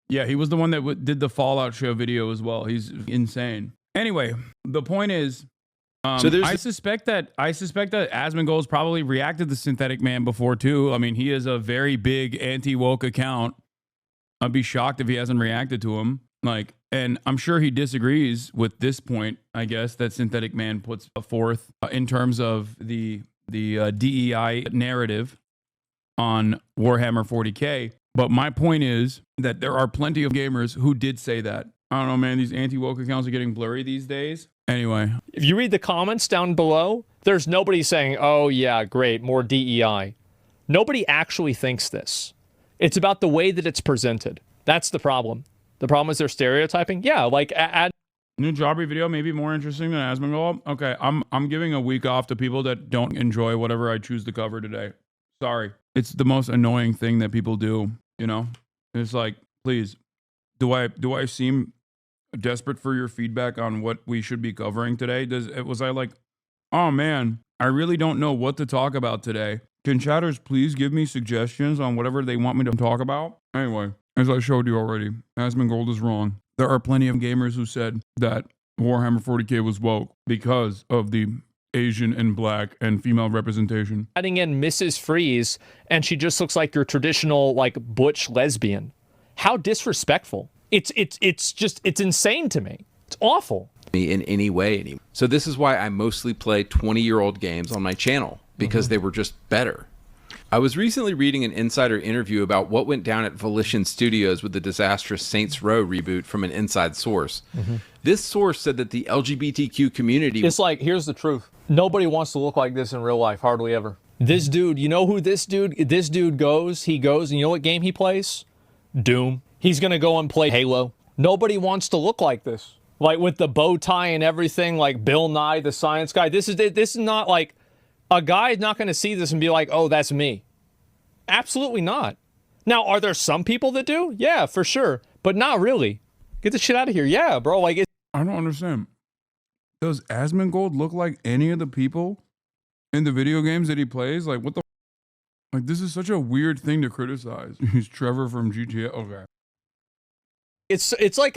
Yeah, he was the one that did the Fallout show video as well. He's insane. Anyway, the point is, I suspect that Asmongold's probably reacted to Synthetic Man before too. I mean, he is a very big anti-woke account. I'd be shocked if he hasn't reacted to him. Like, and I'm sure he disagrees with this point, I guess, that Synthetic Man puts forth in terms of the DEI narrative on Warhammer 40k. But my point is that there are plenty of gamers who did say that. I don't know, man. These anti-woke accounts are getting blurry these days. Anyway. If you read the comments down below, there's nobody saying, oh yeah, great, more DEI. Nobody actually thinks this. It's about the way that it's presented. That's the problem. The problem is they're stereotyping. Yeah, like new Jobbery video may be more interesting than Asmongold. Okay, I'm giving a week off to people that don't enjoy whatever I choose to cover today. Sorry. It's the most annoying thing that people do, you know? It's like, please, do I seem desperate for your feedback on what we should be covering today? Was I like, oh man, I really don't know what to talk about today. Can chatters please give me suggestions on whatever they want me to talk about? Anyway, as I showed you already, Asmongold is wrong. There are plenty of gamers who said that Warhammer 40k was woke because of the Asian and black and female representation. Adding in Mrs. Freeze, and she just looks like your traditional like butch lesbian. How disrespectful! It's insane to me. It's awful. In any way anymore. So this is why I mostly play 20-year-old games on my channel, because they were just better. I was recently reading an insider interview about what went down at Volition Studios with the disastrous Saints Row reboot from an inside source. This source said that the LGBTQ community... It's like, here's the truth. Nobody wants to look like this in real life, hardly ever. This dude, you know who this dude goes? He goes, and you know what game he plays? Doom. He's going to go and play Halo. Nobody wants to look like this. Like with the bow tie and everything, like Bill Nye, the science guy. This is not like, a guy's not going to see this and be like, oh, that's me. Absolutely not. Now, are there some people that do? Yeah, for sure. But not really. Get the shit out of here. Yeah, bro. Like, I don't understand. Does Asmongold look like any of the people in the video games that he plays? Like, what the? Like, this is such a weird thing to criticize. He's Trevor from GTA. Okay. It's like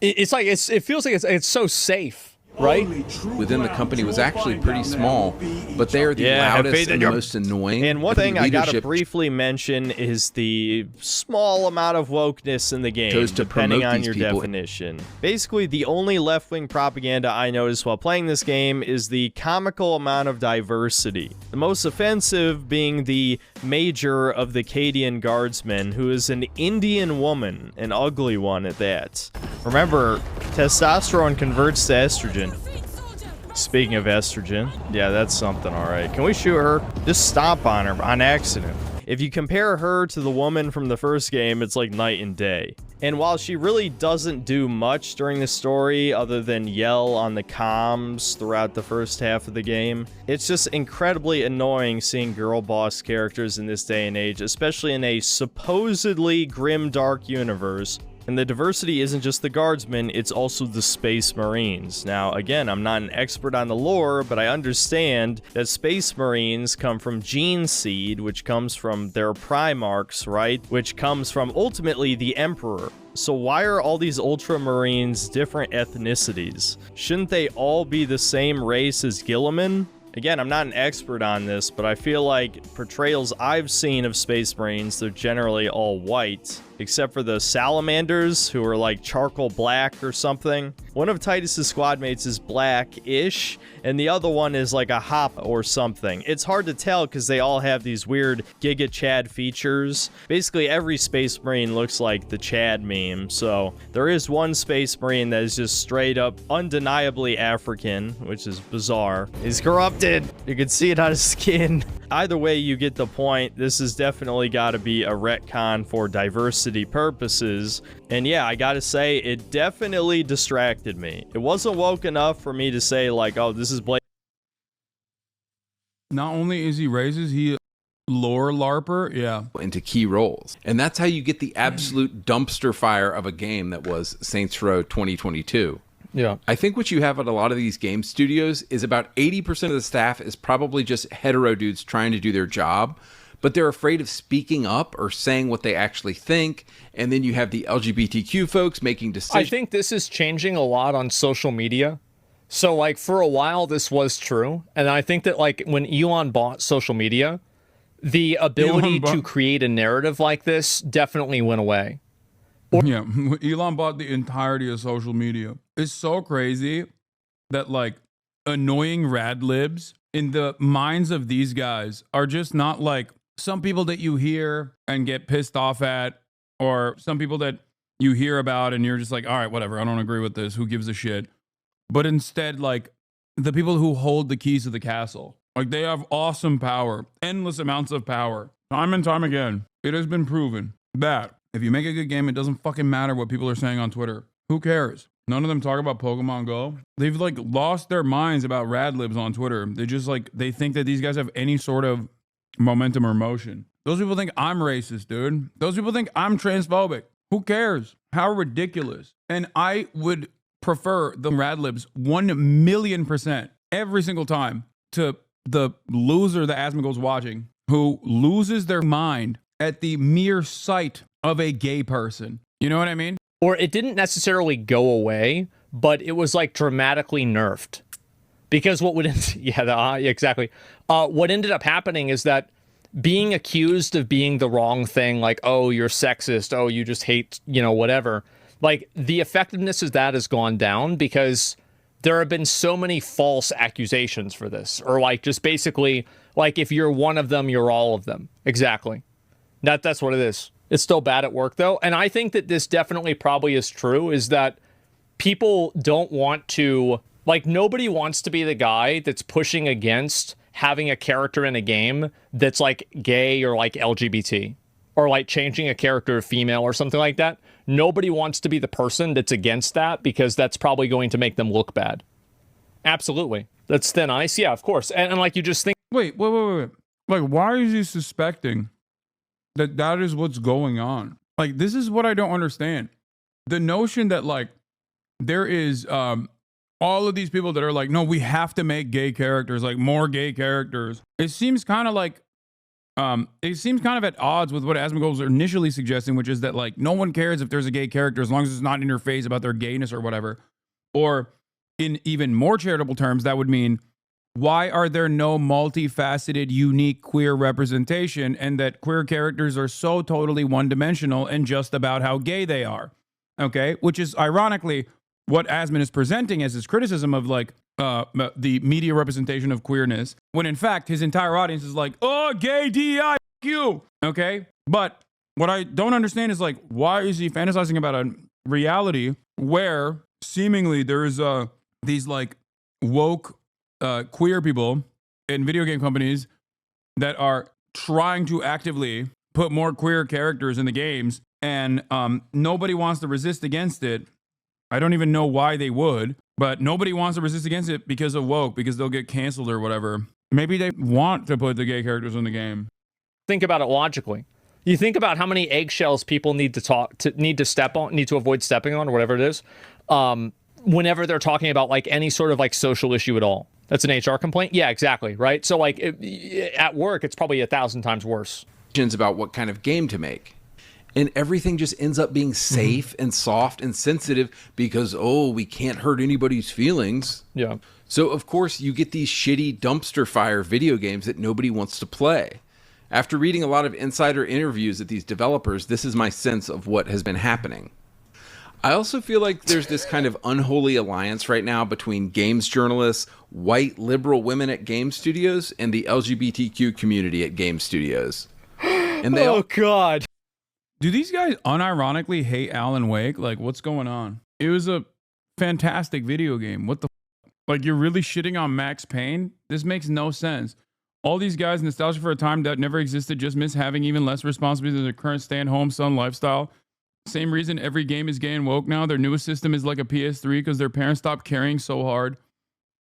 it feels like it's so safe, right? Within the company was actually pretty small, but they are the loudest and the most annoying. And one thing I gotta briefly mention is the small amount of wokeness in the game, depending on your definition. Basically, the only left-wing propaganda I noticed while playing this game is the comical amount of diversity. The most offensive being the major of the Cadian guardsmen, who is an Indian woman, an ugly one at that. Remember, testosterone converts to estrogen. Speaking of estrogen, yeah, that's something, alright. Can we shoot her? Just stomp on her on accident. If you compare her to the woman from the first game, it's like night and day. And while she really doesn't do much during the story other than yell on the comms throughout the first half of the game, it's just incredibly annoying seeing girl boss characters in this day and age, especially in a supposedly grim dark universe. And the diversity isn't just the guardsmen, it's also the space marines. Now, again, I'm not an expert on the lore, but I understand that space marines come from gene seed, which comes from their primarchs, right? Which comes from, ultimately, the emperor. So why are all these ultramarines different ethnicities? Shouldn't they all be the same race as Gilliman? Again, I'm not an expert on this, but I feel like portrayals I've seen of Space Marines, they're generally all white, except for the salamanders, who are like charcoal black or something. One of Titus's squad mates is black-ish, and the other one is like a hop or something. It's hard to tell because they all have these weird Giga Chad features. Basically, every Space Marine looks like the Chad meme, so there is one Space Marine that is just straight up undeniably African, which is bizarre. He's corrupted! You can see it on his skin. Either way, you get the point. This has definitely got to be a retcon for diversity purposes. And yeah, I gotta say, it definitely distracted me. It wasn't woke enough for me to say, like, oh, this is blatant. Not only is he racist, he lore larper, yeah. Into key roles. And that's how you get the absolute dumpster fire of a game that was Saints Row 2022. Yeah. I think what you have at a lot of these game studios is about 80% of the staff is probably just hetero dudes trying to do their job, but they're afraid of speaking up or saying what they actually think. And then you have the LGBTQ folks making decisions. I think this is changing a lot on social media. So like for a while, this was true. And I think that like when Elon bought social media, the ability to create a narrative like this definitely went away. Yeah, Elon bought the entirety of social media. It's so crazy that like annoying rad libs in the minds of these guys are just not like some people that you hear and get pissed off at, or some people that you hear about and you're just like, all right, whatever, I don't agree with this, who gives a shit? But instead, like the people who hold the keys to the castle, like they have awesome power, endless amounts of power. Time and time again, it has been proven that if you make a good game, it doesn't fucking matter what people are saying on Twitter. Who cares? None of them talk about Pokemon Go. They've like lost their minds about rad libs on Twitter. They just like, they think that these guys have any sort of momentum or motion. Those people think I'm racist, dude. Those people think I'm transphobic. Who cares? How ridiculous. And I would prefer the rad libs 1,000,000% every single time to the loser that Asmongold's watching, who loses their mind at the mere sight of a gay person. You know what I mean? Or it didn't necessarily go away, but it was like dramatically nerfed. Because what would exactly. What ended up happening is that being accused of being the wrong thing, like, oh, you're sexist, oh, you just hate, whatever, like the effectiveness of that has gone down because there have been so many false accusations for this, or like just basically like if you're one of them, you're all of them. Exactly. That's what it is. It's still bad at work though. And I think that this definitely probably is true, is that people don't want to, like, nobody wants to be the guy that's pushing against having a character in a game that's like gay or like LGBT, or like changing a character to female or something like that. Nobody wants to be the person that's against that because that's probably going to make them look bad. Absolutely. That's thin ice. Yeah, of course. And like you just think. Wait. Like, why is he suspecting that is what's going on? Like, this is what I don't understand. The notion that like there is all of these people that are like, no, we have to make gay characters, like more gay characters. It seems kind of like at odds with what Asmongold was initially suggesting, which is that like no one cares if there's a gay character as long as it's not in your face about their gayness or whatever. Or in even more charitable terms, that would mean, why are there no multifaceted, unique queer representation, and that queer characters are so totally one-dimensional and just about how gay they are? Okay, which is ironically what Asmon is presenting as his criticism of like the media representation of queerness, when in fact his entire audience is like, oh, gay DEI, f you. Okay, but what I don't understand is like, why is he fantasizing about a reality where seemingly there is these like woke queer people in video game companies that are trying to actively put more queer characters in the games, and nobody wants to resist against it. I don't even know why they would, but nobody wants to resist against it because of woke, because they'll get canceled or whatever. Maybe they want to put the gay characters in the game. Think about it logically. You think about how many eggshells people need to avoid stepping on, or whatever it is, whenever they're talking about like any sort of like social issue at all. That's an HR complaint? Yeah, exactly, right? So like at work, it's probably 1,000 times worse. About what kind of game to make. And everything just ends up being safe and soft and sensitive because, oh, we can't hurt anybody's feelings. Yeah. So, of course, you get these shitty dumpster fire video games that nobody wants to play. After reading a lot of insider interviews at these developers, this is my sense of what has been happening. I also feel like there's this kind of unholy alliance right now between games journalists, white liberal women at game studios, and the LGBTQ community at game studios. And they God. Do these guys unironically hate Alan Wake? Like, what's going on? It was a fantastic video game. What the like, you're really shitting on Max Payne? This makes no sense. All these guys nostalgic for a time that never existed, just miss having even less responsibility than their current stay-at-home son lifestyle. Same reason every game is gay and woke now. Their newest system is like a PS3 because their parents stopped caring so hard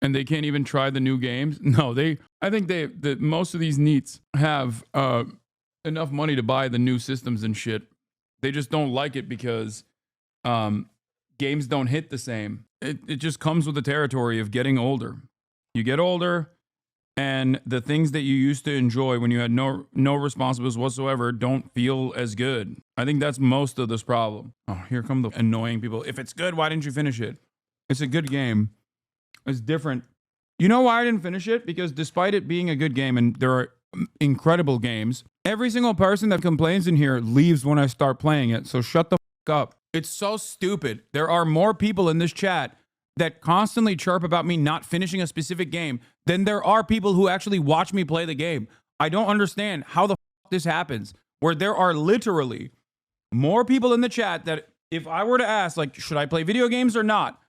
and they can't even try the new games. No, I think that most of these NEETs have enough money to buy the new systems and shit. They just don't like it because games don't hit the same. It just comes with the territory of getting older. You get older, and the things that you used to enjoy when you had no responsibilities whatsoever don't feel as good. I think that's most of this problem. Oh, here come the annoying people. If it's good, why didn't you finish it? It's a good game. It's different. You know why I didn't finish it? Because despite it being a good game, and there are incredible games, every single person that complains in here leaves when I start playing it. So shut the fuck up. It's so stupid. There are more people in this chat that constantly chirp about me not finishing a specific game than there are people who actually watch me play the game. I don't understand how the fuck this happens, where there are literally more people in the chat that if I were to ask, like, should I play video games or not?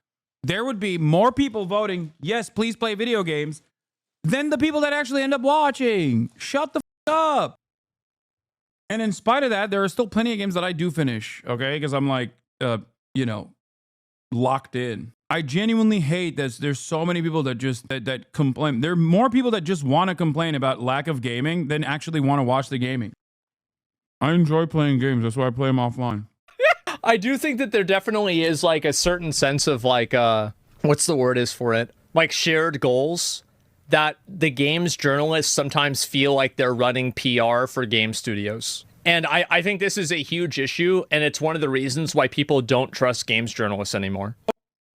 There would be more people voting, yes, please play video games, than the people that actually end up watching. Shut the fuck up. And in spite of that, there are still plenty of games that I do finish, okay? Because I'm like, locked in. I genuinely hate that there's so many people that just that complain. There are more people that just want to complain about lack of gaming than actually want to watch the gaming. I enjoy playing games. That's why I play them offline. I do think that there definitely is like a certain sense of like, what's the word is for it? Like shared goals that the games journalists sometimes feel like they're running PR for game studios. And I think this is a huge issue, and it's one of the reasons why people don't trust games journalists anymore.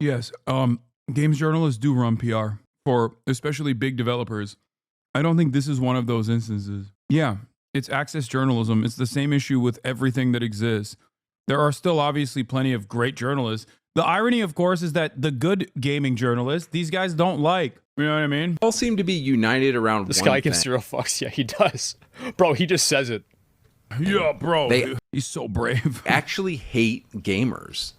Yes, games journalists do run PR for especially big developers. I don't think this is one of those instances. Yeah, it's access journalism. It's the same issue with everything that exists. There are still obviously plenty of great journalists. The irony, of course, is that the good gaming journalists, these guys don't like. You know what I mean? All seem to be united around this one guy gives thing. 0 fucks. Yeah, he does. Bro, he just says it. Yeah, bro. He's so brave. Actually hate gamers.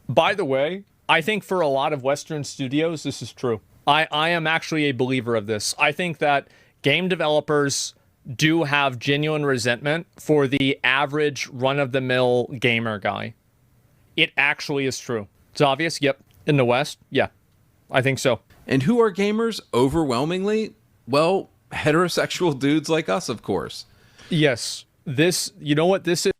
By the way, I think for a lot of Western studios, this is true. I am actually a believer of this. I think that game developers do have genuine resentment for the average run-of-the-mill gamer guy. It actually is true. It's obvious. Yep. In the West, yeah, I think so. And who are gamers? Overwhelmingly, well, heterosexual dudes like us, of course. Yes. This, you know what this is?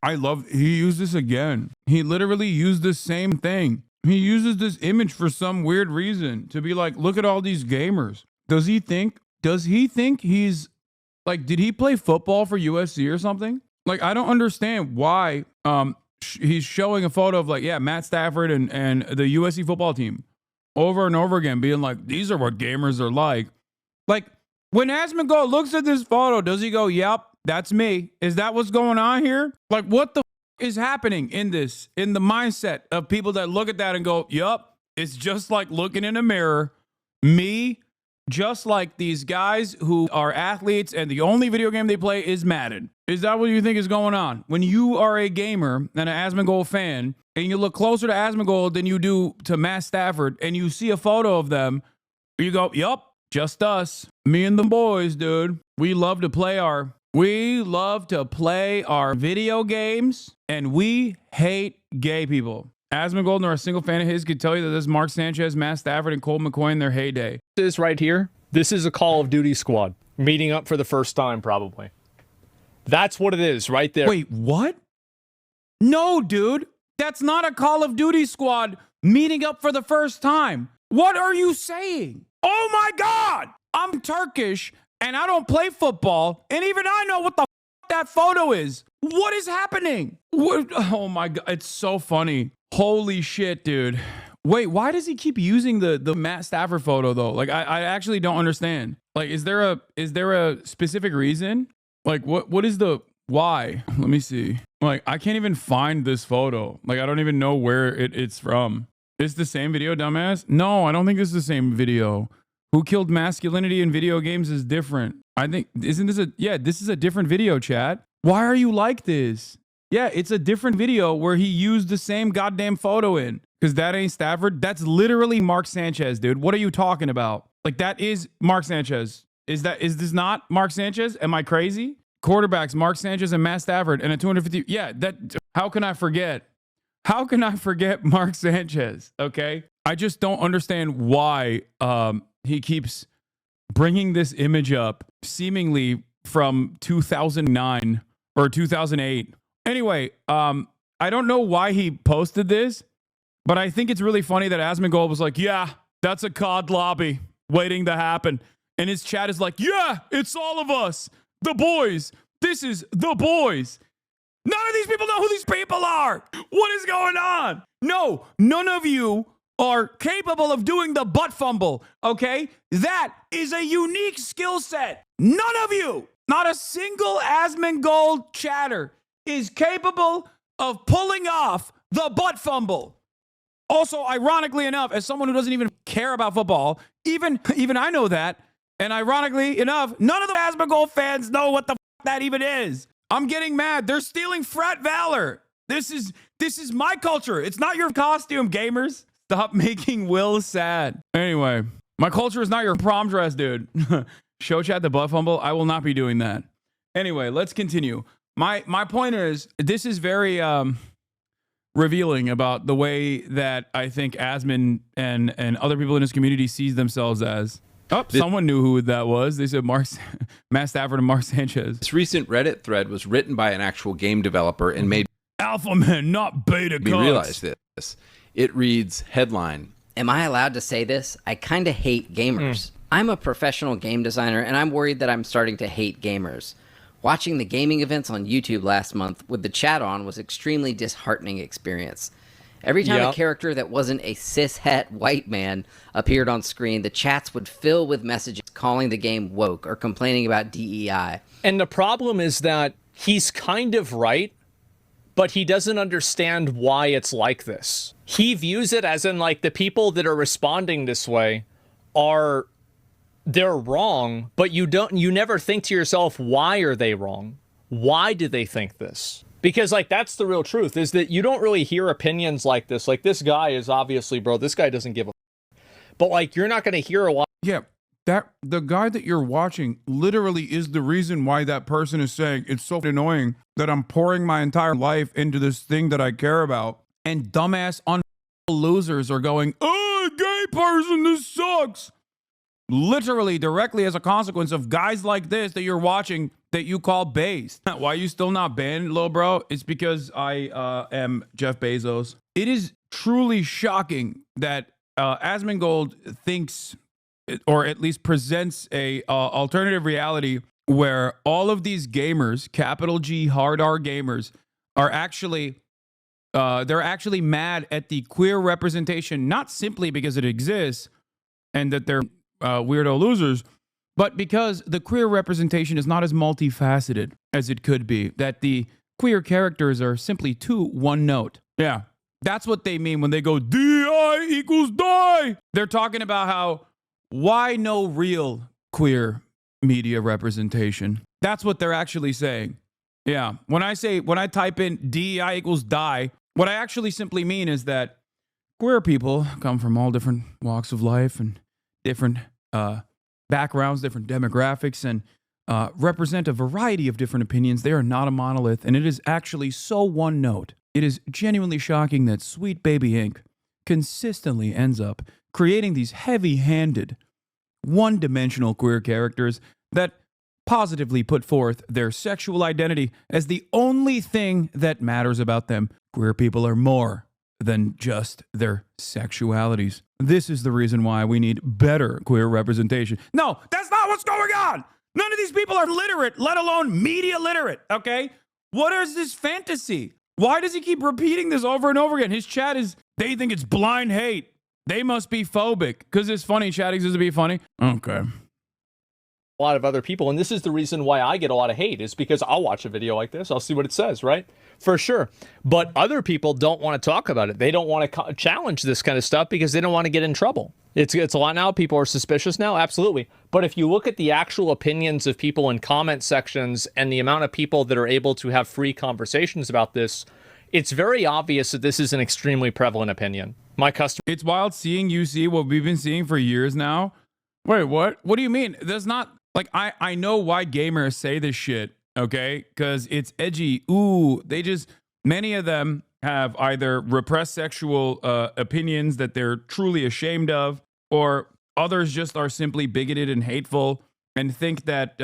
He used this again. He literally used the same thing. He uses this image for some weird reason to be like, look at all these gamers. Does he think he's like, did he play football for USC or something? Like, I don't understand why he's showing a photo of like, yeah, Matt Stafford and the USC football team over and over again, being like, these are what gamers are like. Like, when Asmongold looks at this photo, does he go, yep, that's me? Is that what's going on here? Like, what the is happening in the mindset of people that look at that and go, yup, it's just like looking in a mirror. Me, just like these guys who are athletes and the only video game they play is Madden. Is that what you think is going on? When you are a gamer and an Asmongold fan and you look closer to Asmongold than you do to Matt Stafford and you see a photo of them, you go, yup, just us. Me and the boys, dude. We love to play our video games, and we hate gay people. Asmongold nor a single fan of his could tell you that this is Mark Sanchez, Matt Stafford, and Colt McCoy in their heyday. This right here, this is a Call of Duty squad meeting up for the first time, probably. That's what it is right there. Wait, what? No, dude. That's not a Call of Duty squad meeting up for the first time. What are you saying? Oh my God! I'm Turkish and I don't play football, and even I know what the that photo is. What is happening? Oh my God, it's so funny. Holy shit, dude. Wait, why does he keep using the Matt Stafford photo though? Like, I actually don't understand. Like, is there a specific reason? Like, what is the why? Let me see. Like, I can't even find this photo. Like, I don't even know where it's from. It's the same video, dumbass? No, I don't think it's the same video. Who Killed Masculinity in Video Games is different. I think, this is a different video, chat. Why are you like this? Yeah, it's a different video where he used the same goddamn photo in. Because that ain't Stafford. That's literally Mark Sanchez, dude. What are you talking about? Like, that is Mark Sanchez. Is this not Mark Sanchez? Am I crazy? Quarterbacks, Mark Sanchez and Matt Stafford, and a 250. Yeah, how can I forget? How can I forget Mark Sanchez? Okay. I just don't understand why he keeps bringing this image up, seemingly from 2009 or 2008. Anyway, I don't know why he posted this, but I think it's really funny that Asmongold was like, yeah, that's a COD lobby waiting to happen. And his chat is like, yeah, it's all of us. The boys. This is the boys. None of these people know who these people are. What is going on? No, none of you are capable of doing the butt fumble, okay? That is a unique skill set. None of you, not a single Asmongold chatter is capable of pulling off the butt fumble. Also, ironically enough, as someone who doesn't even care about football, even I know that. And ironically enough, none of the Asmongold fans know what the that even is. I'm getting mad. They're stealing frat valor. This is my culture. It's not your costume, gamers. Stop making Will sad. Anyway, my culture is not your prom dress, dude. Show chat the butt fumble. I will not be doing that. Anyway, let's continue. My point is, this is very revealing about the way that I think Asmon and other people in his community sees themselves as. Oh, someone knew who that was. They said Matt Stafford and Mark Sanchez. This recent Reddit thread was written by an actual game developer and made alpha men, not beta me realize this. It reads, headline. Am I allowed to say this? I kind of hate gamers. I'm a professional game designer, and I'm worried that I'm starting to hate gamers. Watching the gaming events on YouTube last month with the chat on was extremely disheartening experience. Every time a character that wasn't a cishet white man appeared on screen, the chats would fill with messages calling the game woke or complaining about DEI. And the problem is that he's kind of right, but he doesn't understand why it's like this. He views it as in like the people that are responding this way they're wrong, but you never think to yourself, why are they wrong? Why do they think this? Because like that's the real truth, is that you don't really hear opinions like this. Like this guy is obviously, bro, this guy doesn't give a but like you're not going to hear a lot. Yeah, that the guy that you're watching literally is the reason why that person is saying it's so annoying that I'm pouring my entire life into this thing that I care about, and dumbass losers are going, oh, gay person, this sucks. Literally, directly as a consequence of guys like this that you're watching that you call based. Why are you still not banned, little bro? It's because I am Jeff Bezos. It is truly shocking that Asmongold thinks, or at least presents a alternative reality where all of these gamers, capital G, hard R gamers, are actually they're actually mad at the queer representation, not simply because it exists and that they're weirdo losers, but because the queer representation is not as multifaceted as it could be, that the queer characters are simply too one note. Yeah, that's what they mean when they go DI equals die. They're talking about how, why no real queer media representation? That's what they're actually saying. Yeah, when I type in DEI equals die, what I actually simply mean is that queer people come from all different walks of life and different backgrounds, different demographics, and represent a variety of different opinions. They are not a monolith, and it is actually so one note. It is genuinely shocking that Sweet Baby Inc. consistently ends up creating these heavy-handed, one-dimensional queer characters that positively put forth their sexual identity as the only thing that matters about them. Queer people are more than just their sexualities. This is the reason why we need better queer representation. No, that's not what's going on. None of these people are literate, let alone media literate, okay? What is this fantasy? Why does he keep repeating this over and over again? His chat is, they think it's blind hate. They must be phobic because it's funny. Chat exists to be funny. Okay. A lot of other people, and this is the reason why I get a lot of hate, is because I'll watch a video like this, I'll see what it says, right? For sure. But other people don't want to talk about it. They don't want to challenge this kind of stuff because they don't want to get in trouble. It's a lot now. People are suspicious now, absolutely. But if you look at the actual opinions of people in comment sections and the amount of people that are able to have free conversations about this, it's very obvious that this is an extremely prevalent opinion. My customer. It's wild seeing you see what we've been seeing for years now. Wait, what? What do you mean? There's not, like, I know why gamers say this shit, okay? Because it's edgy. Ooh, many of them have either repressed sexual opinions that they're truly ashamed of, or others just are simply bigoted and hateful and think that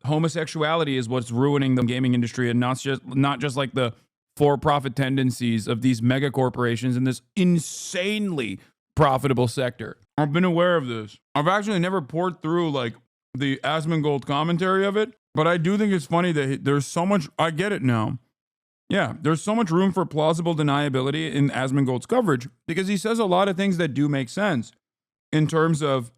homosexuality is what's ruining the gaming industry, and not just like the for-profit tendencies of these mega corporations in this insanely profitable sector. I've been aware of this. I've actually never poured through like the Asmongold commentary of it, but I do think it's funny that there's so much. I get it now. Yeah, there's so much room for plausible deniability in Asmongold's coverage because he says a lot of things that do make sense in terms of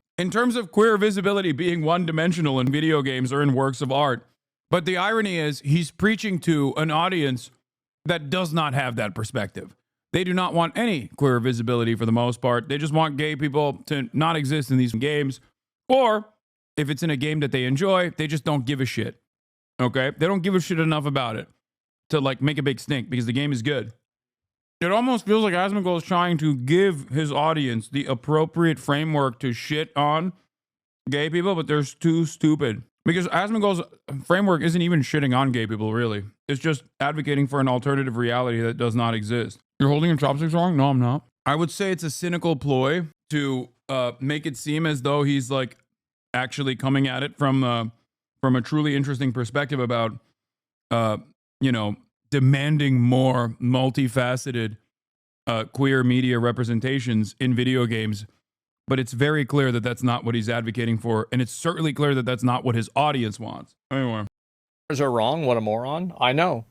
queer visibility being one-dimensional in video games or in works of art. But the irony is he's preaching to an audience that does not have that perspective. They do not want any queer visibility for the most part. They just want gay people to not exist in these games. Or if it's in a game that they enjoy, they just don't give a shit. Okay? They don't give a shit enough about it to like make a big stink because the game is good. It almost feels like Asmongold is trying to give his audience the appropriate framework to shit on gay people, but they're too stupid. Because Asmongold's framework isn't even shitting on gay people, really. It's just advocating for an alternative reality that does not exist. You're holding your chopsticks wrong? No, I'm not. I would say it's a cynical ploy to make it seem as though he's like actually coming at it from a truly interesting perspective about, demanding more multifaceted queer media representations in video games. But it's very clear that that's not what he's advocating for. And it's certainly clear that that's not what his audience wants. Anyway. Are wrong. What a moron. I know.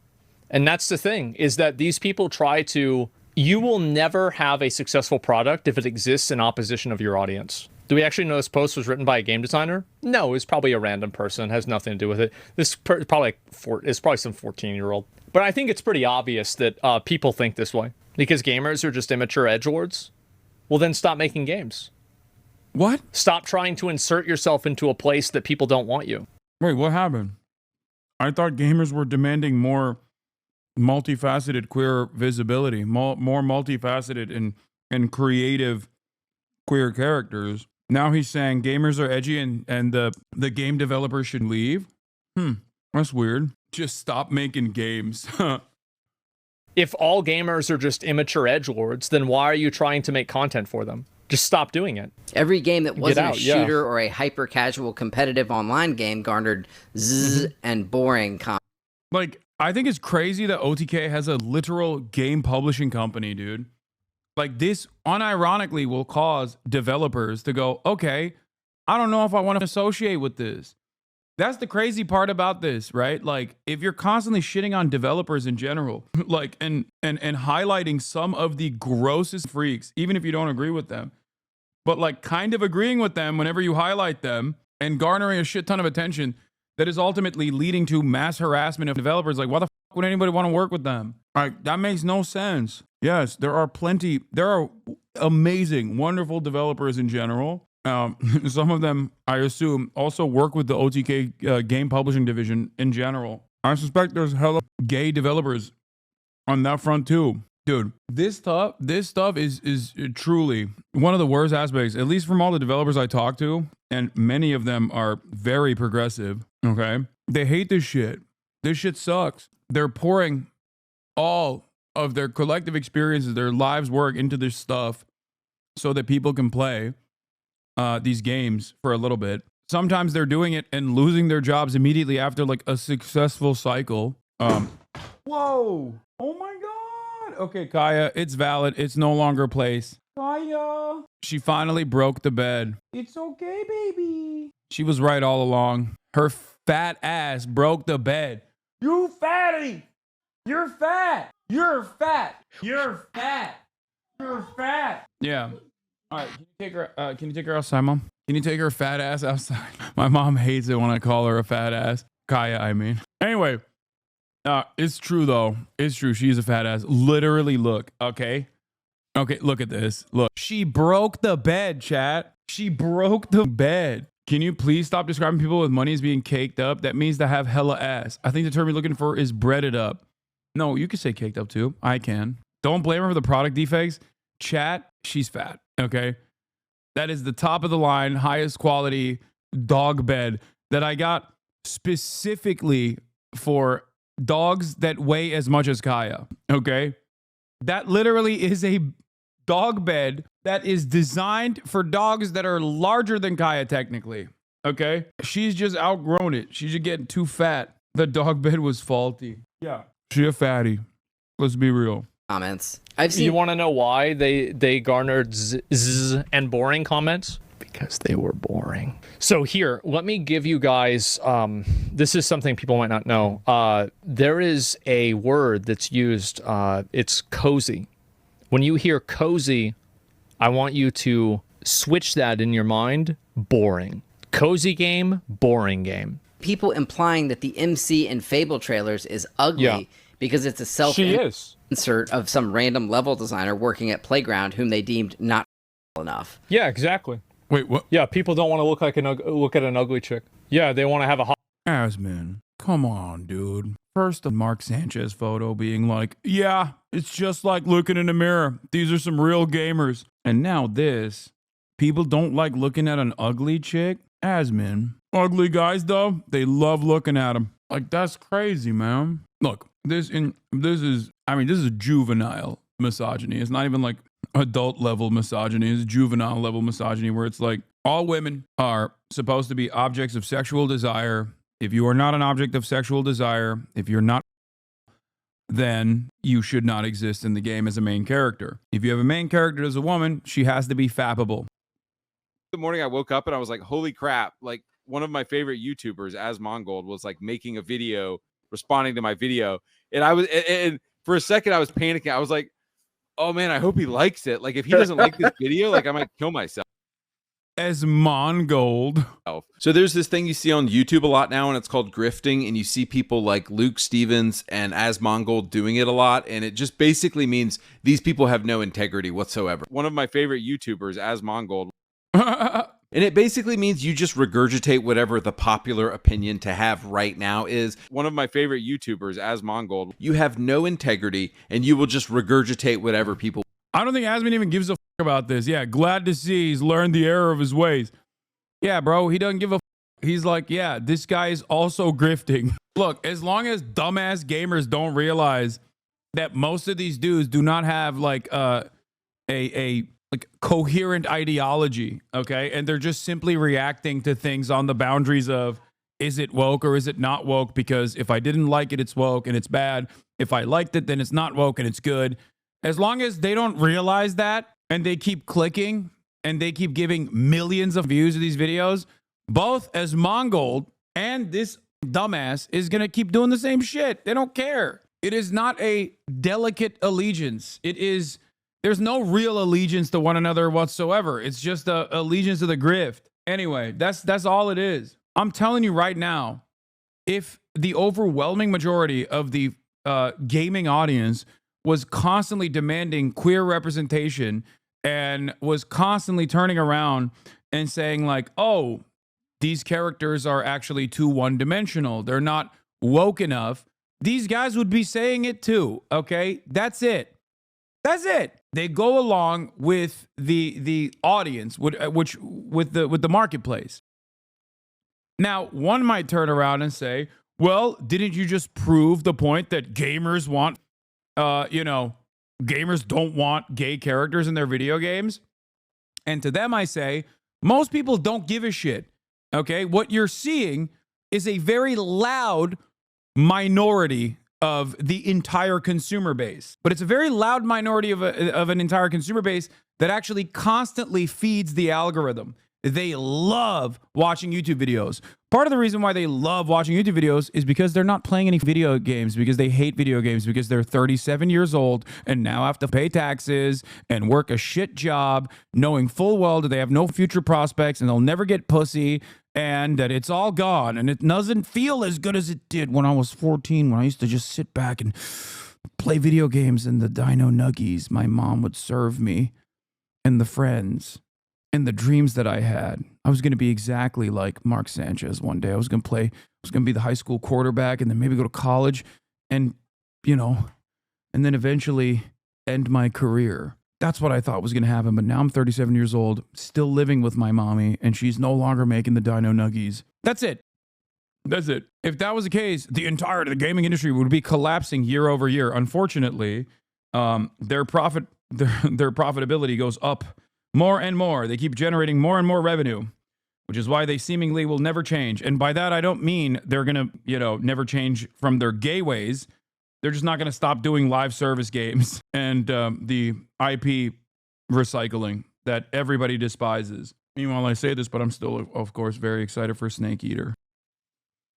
And that's the thing, is that these people try to You will never have a successful product if it exists in opposition of your audience. Do we actually know this post was written by a game designer? No, it's probably a random person. It has nothing to do with it. This probably it's probably some 14-year-old. But I think it's pretty obvious that people think this way because gamers are just immature edgelords. Well, then stop making games. What? Stop trying to insert yourself into a place that people don't want you. Wait, what happened? I thought gamers were demanding more multifaceted queer visibility, more multifaceted and creative queer characters. Now he's saying gamers are edgy and the game developers should leave. That's weird. Just stop making games. If all gamers are just immature edgelords, then why are you trying to make content for them? Just stop doing it. Every game that wasn't a shooter or a hyper-casual competitive online game garnered and boring comments. Like, I think it's crazy that OTK has a literal game publishing company, dude. Like, this unironically will cause developers to go, okay, I don't know if I want to associate with this. That's the crazy part about this, right? Like, if you're constantly shitting on developers in general, like, and highlighting some of the grossest freaks, even if you don't agree with them, but like kind of agreeing with them whenever you highlight them and garnering a shit ton of attention that is ultimately leading to mass harassment of developers. Like, why the fuck would anybody want to work with them? Like, that makes no sense. Yes, there are amazing, wonderful developers in general. Some of them, I assume, also work with the OTK game publishing division in general. I suspect there's hella gay developers on that front too. Dude, this stuff is truly one of the worst aspects, at least from all the developers I talk to, and many of them are very progressive, okay? They hate this shit. This shit sucks. They're pouring all of their collective experiences, their lives' work into this stuff so that people can play these games for a little bit. Sometimes they're doing it and losing their jobs immediately after like a successful cycle. Whoa! Oh my god! Okay, Kaya, it's valid. It's no longer a place. Kaya! She finally broke the bed. It's okay, baby. She was right all along. Her fat ass broke the bed. You fatty! You're fat! You're fat! You're fat! You're fat! Yeah. All right, can you take her outside, Mom? Can you take her fat ass outside? My mom hates it when I call her a fat ass. Kaya, I mean. Anyway, it's true, though. It's true. She's a fat ass. Literally, look, okay? Okay, look at this. Look. She broke the bed, chat. She broke the bed. Can you please stop describing people with money as being caked up? That means to have hella ass. I think the term you're looking for is breaded up. No, you can say caked up, too. I can. Don't blame her for the product defects. Chat, she's fat. Okay, that is the top of the line, highest quality dog bed that I got specifically for dogs that weigh as much as Kaya. Okay, that literally is a dog bed that is designed for dogs that are larger than Kaya technically. Okay, she's just outgrown it. She's just getting too fat. The dog bed was faulty. Yeah, she a fatty. Let's be real. Comments. You want to know why they garnered and boring comments? Because they were boring. So here, let me give you guys, this is something people might not know. There is a word that's used, it's cozy. When you hear cozy, I want you to switch that in your mind, boring. Cozy game, boring game. People implying that the MC in Fable trailers is ugly because it's a self-insert of some random level designer working at Playground whom they deemed not enough. Yeah, exactly. Wait, what? Yeah, people don't want to look at an ugly chick. Yeah, they want to have a hot. Asman, come on, dude. First, the Mark Sanchez photo being like, yeah, it's just like looking in a mirror. These are some real gamers. And now this. People don't like looking at an ugly chick. Asman. Ugly guys, though, they love looking at them. Like, that's crazy, man. Look, this is juvenile misogyny. It's not even like adult level misogyny. It's juvenile level misogyny where it's like all women are supposed to be objects of sexual desire. If you are not an object of sexual desire, if you're not, then you should not exist in the game as a main character. If you have a main character as a woman, she has to be fappable. The morning I woke up and I was like, holy crap. Like one of my favorite YouTubers, Asmongold, was like making a video responding to my video. And and for a second I was panicking. I was like, oh man, I hope he likes it. Like if he doesn't like this video, like I might kill myself. Asmongold. So there's this thing you see on YouTube a lot now, and it's called grifting, and you see people like Luke Stevens and Asmongold doing it a lot, and it just basically means these people have no integrity whatsoever. One of my favorite YouTubers, Asmongold, and it basically means you just regurgitate whatever the popular opinion to have right now is. One of my favorite YouTubers, Asmongold, you have no integrity, and you will just regurgitate whatever people. I don't think Asmon even gives a about this. Yeah, glad to see he's learned the error of his ways. Yeah, bro, he doesn't give a he's like, yeah, this guy is also grifting. Look, as long as dumbass gamers don't realize that most of these dudes do not have like a like coherent ideology, okay? And they're just simply reacting to things on the boundaries of, is it woke or is it not woke? Because if I didn't like it, it's woke and it's bad. If I liked it, then it's not woke and it's good. As long as they don't realize that, and they keep clicking, and they keep giving millions of views of these videos, both Asmongold and this dumbass is going to keep doing the same shit. They don't care. It is not a delicate allegiance. It is, there's no real allegiance to one another whatsoever. It's just a allegiance to the grift. Anyway, that's all it is. I'm telling you right now, if the overwhelming majority of the gaming audience was constantly demanding queer representation and was constantly turning around and saying like, oh, these characters are actually too one-dimensional. They're not woke enough. These guys would be saying it too, okay? That's it. That's it. They go along with the audience, with the marketplace. Now, one might turn around and say, well, didn't you just prove the point that gamers want, gamers don't want gay characters in their video games? And to them, I say, most people don't give a shit. Okay? What you're seeing is a very loud minority of the entire consumer base. But it's a very loud minority of an entire consumer base that actually constantly feeds the algorithm. They love watching YouTube videos. Part of the reason why they love watching YouTube videos is because they're not playing any video games, because they hate video games, because they're 37 years old and now have to pay taxes and work a shit job, knowing full well that they have no future prospects and they'll never get pussy and that it's all gone and it doesn't feel as good as it did when I was 14, when I used to just sit back and play video games and the Dino Nuggies my mom would serve me and the friends. And the dreams that I had, I was going to be exactly like Mark Sanchez one day. I was going to be the high school quarterback and then maybe go to college and, and then eventually end my career. That's what I thought was going to happen. But now I'm 37 years old, still living with my mommy, and she's no longer making the Dino Nuggies. That's it. That's it. If that was the case, the gaming industry would be collapsing year over year. Unfortunately, their profitability goes up more and more. They keep generating more and more revenue, which is why they seemingly will never change. And by that, I don't mean they're going to, never change from their gay ways. They're just not going to stop doing live service games and the IP recycling that everybody despises. Meanwhile, I say this, but I'm still, of course, very excited for Snake Eater.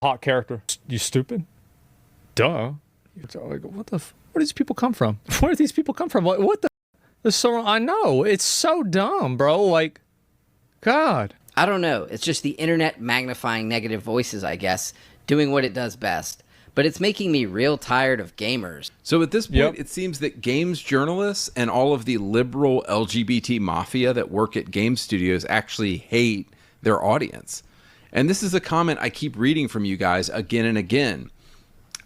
Hot character. You stupid? Duh. Like, where do these people come from? Where do these people come from? What the? I know, it's so dumb, bro. Like, God. I don't know. It's just the internet magnifying negative voices, I guess, doing what it does best. But it's making me real tired of gamers. So at this point, It seems that games journalists and all of the liberal LGBT mafia that work at game studios actually hate their audience. And this is a comment I keep reading from you guys again and again.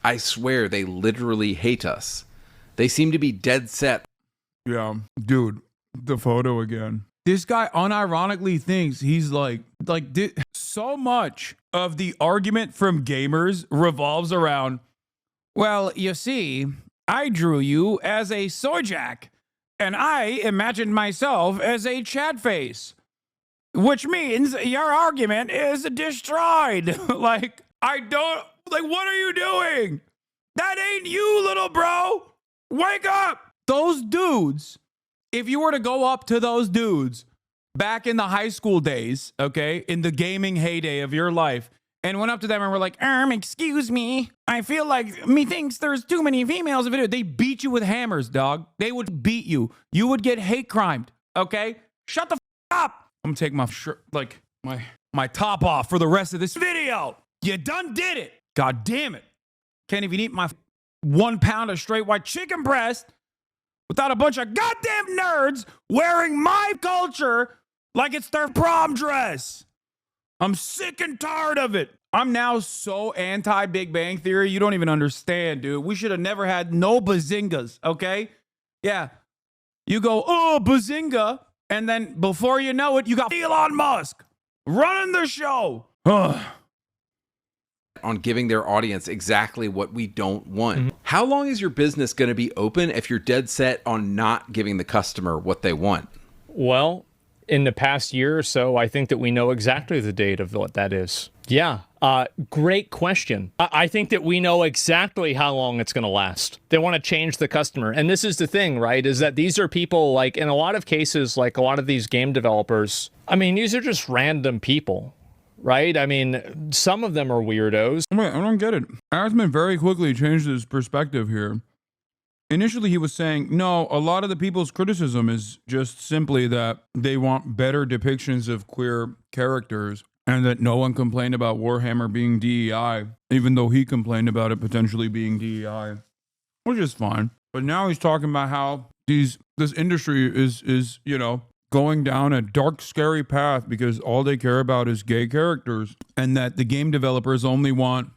I swear they literally hate us. They seem to be dead set. Yeah, dude, the photo again. This guy unironically thinks he's so much of the argument from gamers revolves around, well, you see, I drew you as a Sojak, and I imagined myself as a Chad face, which means your argument is destroyed. What are you doing? That ain't you, little bro. Wake up. Those dudes, if you were to go up to those dudes back in the high school days, okay, in the gaming heyday of your life, and went up to them and were like, excuse me, I feel like thinks there's too many females in video. They beat you with hammers, dog. They would beat you. You would get hate crimed, okay? Shut the up. I'm gonna take my shirt, like my top off for the rest of this video. You done did it. God damn it. Can't even eat my 1 pound of straight white chicken breast without a bunch of goddamn nerds wearing my culture like it's their prom dress. I'm sick and tired of it. I'm now so anti Big Bang Theory, you don't even understand, dude. We should have never had no bazingas, okay? Yeah. You go, oh, bazinga, and then before you know it, you got Elon Musk running the show. On giving their audience exactly what we don't want. How long is your business going to be open if you're dead set on not giving the customer what they want? Well, in the past year or so, I think that we know exactly the date of what that is. Yeah. Great question. I think that we know exactly how long it's going to last. They want to change the customer. And this is the thing, right? Is that these are people, like, in a lot of cases, like a lot of these game developers, I mean, these are just random people. Right? I mean, some of them are weirdos. Wait, I don't get it. Asman very quickly changed his perspective here. Initially, he was saying, no, a lot of the people's criticism is just simply that they want better depictions of queer characters and that no one complained about Warhammer being DEI, even though he complained about it potentially being DEI, which is fine. But now he's talking about how this industry is, you know, going down a dark, scary path because all they care about is gay characters, and that the game developers only want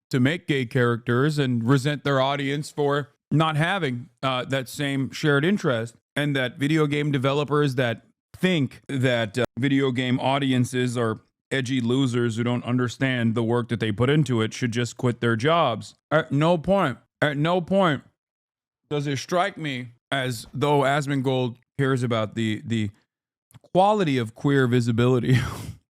to make gay characters and resent their audience for not having that same shared interest, and that video game developers that think that video game audiences are edgy losers who don't understand the work that they put into it should just quit their jobs. At no point does it strike me as though Asmongold cares about the quality of queer visibility.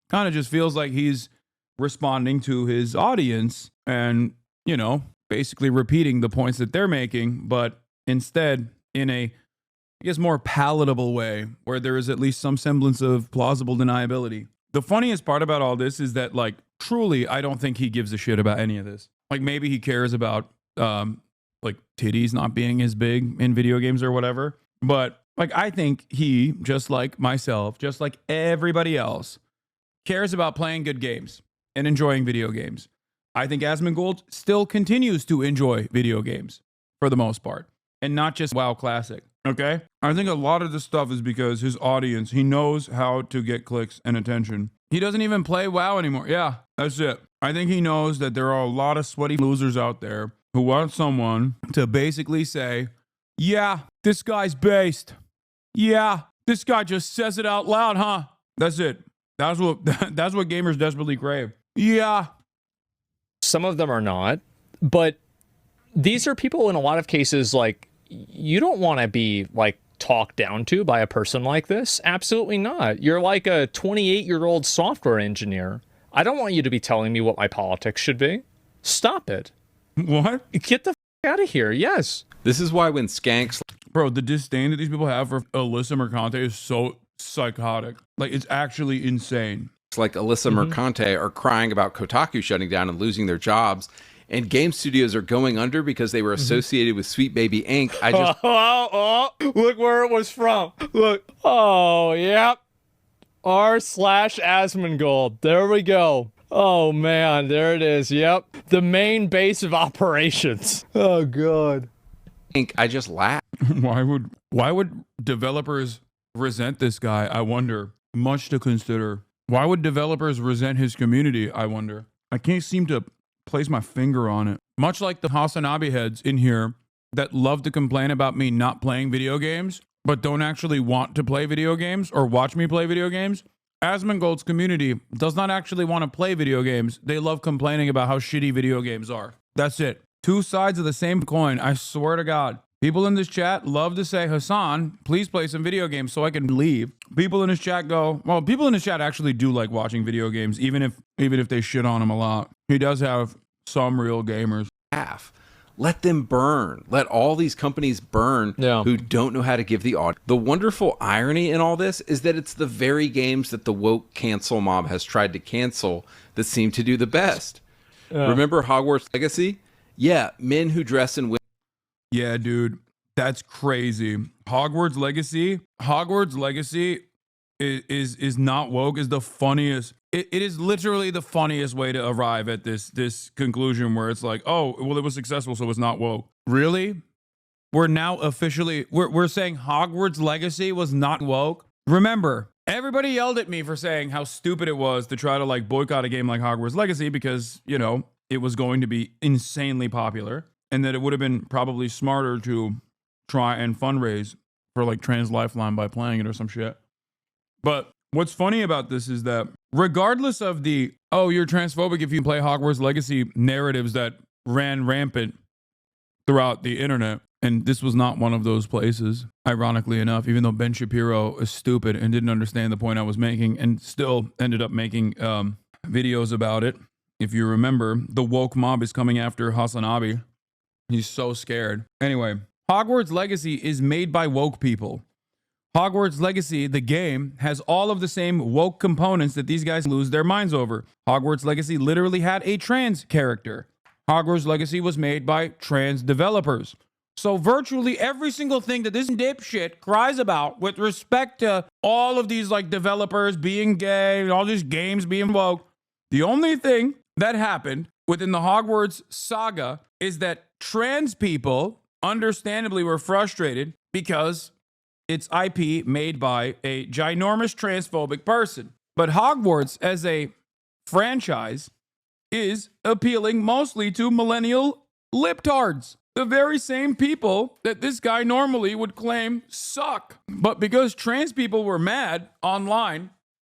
Kind of just feels like he's responding to his audience and, you know, basically repeating the points that they're making, but instead in a, I guess, more palatable way where there is at least some semblance of plausible deniability. The funniest part about all this is that, like, truly, I don't think he gives a shit about any of this. Like, maybe he cares about, like, titties not being as big in video games or whatever, but like, I think he, just like myself, just like everybody else, cares about playing good games and enjoying video games. I think Asmongold still continues to enjoy video games for the most part, and not just WoW Classic, okay? I think a lot of this stuff is because his audience, he knows how to get clicks and attention. He doesn't even play WoW anymore. Yeah, that's it. I think he knows that there are a lot of sweaty losers out there who want someone to basically say, yeah, this guy's based. Yeah, this guy just says it out loud, huh? That's it. That's what gamers desperately crave. Yeah. Some of them are not, but these are people in a lot of cases, like, you don't want to be, like, talked down to by a person like this. Absolutely not. You're like a 28-year-old software engineer. I don't want you to be telling me what my politics should be. Stop it. What? Get the f out of here. Yes. This is why when skanks... Bro, the disdain that these people have for Alyssa Mercante is so psychotic. Like, it's actually insane. Like Alyssa Mercante are crying about Kotaku shutting down and losing their jobs, and game studios are going under because they were associated with Sweet Baby Inc. I just... Look where it was from. Look. Oh, yep. r/Asmongold. There we go. Oh, man. There it is. Yep. The main base of operations. Oh, God. I just laugh. Why would developers resent this guy? I wonder. Much to consider. Why would developers resent his community? I wonder. I can't seem to place my finger on it. Much like the Hasanabi heads in here that love to complain about me not playing video games, but don't actually want to play video games or watch me play video games. Asmongold's community does not actually want to play video games. They love complaining about how shitty video games are. That's it. Two sides of the same coin, I swear to God. People in this chat love to say, Hasan, please play some video games so I can leave. People in this chat go, well, people in this chat actually do like watching video games, even if they shit on him a lot. He does have some real gamers. Let them burn. Let all these companies burn who don't know how to give the audience. The wonderful irony in all this is that it's the very games that the woke cancel mob has tried to cancel that seem to do the best. Remember Hogwarts Legacy? Yeah, men who dress in women. Yeah, dude, that's crazy. Hogwarts Legacy is not woke, is the funniest. It is literally the funniest way to arrive at this conclusion where it's like, oh, well, it was successful, so it's not woke. Really? We're now officially, we're saying Hogwarts Legacy was not woke? Remember, everybody yelled at me for saying how stupid it was to try to like boycott a game like Hogwarts Legacy because, you know, it was going to be insanely popular and that it would have been probably smarter to try and fundraise for like Trans Lifeline by playing it or some shit. But what's funny about this is that regardless of the, oh, you're transphobic if you play Hogwarts Legacy narratives that ran rampant throughout the internet, and this was not one of those places, ironically enough, even though Ben Shapiro is stupid and didn't understand the point I was making and still ended up making videos about it. If you remember, the woke mob is coming after Hasanabi. He's so scared. Anyway, Hogwarts Legacy is made by woke people. Hogwarts Legacy, the game, has all of the same woke components that these guys lose their minds over. Hogwarts Legacy literally had a trans character. Hogwarts Legacy was made by trans developers. So virtually every single thing that this dipshit cries about with respect to all of these like developers being gay and all these games being woke, the only thing that happened within the Hogwarts saga is that trans people understandably were frustrated because it's IP made by a ginormous transphobic person. But Hogwarts as a franchise is appealing mostly to millennial libtards. The very same people that this guy normally would claim suck. But because trans people were mad online,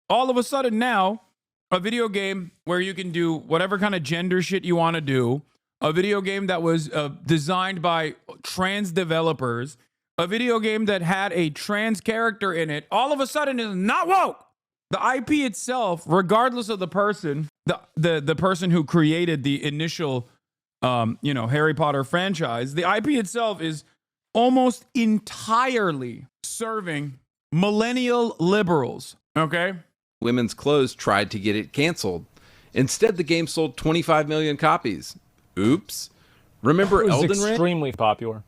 all of a sudden now, a video game where you can do whatever kind of gender shit you want to do, a video game that was designed by trans developers, a video game that had a trans character in it, all of a sudden is not woke. The IP itself, regardless of the person, the person who created the initial Harry Potter franchise, the IP itself is almost entirely serving millennial liberals, okay? Women's Clothes tried to get it canceled. Instead, the game sold 25 million copies. Oops. Remember Elden Ring? It was extremely popular.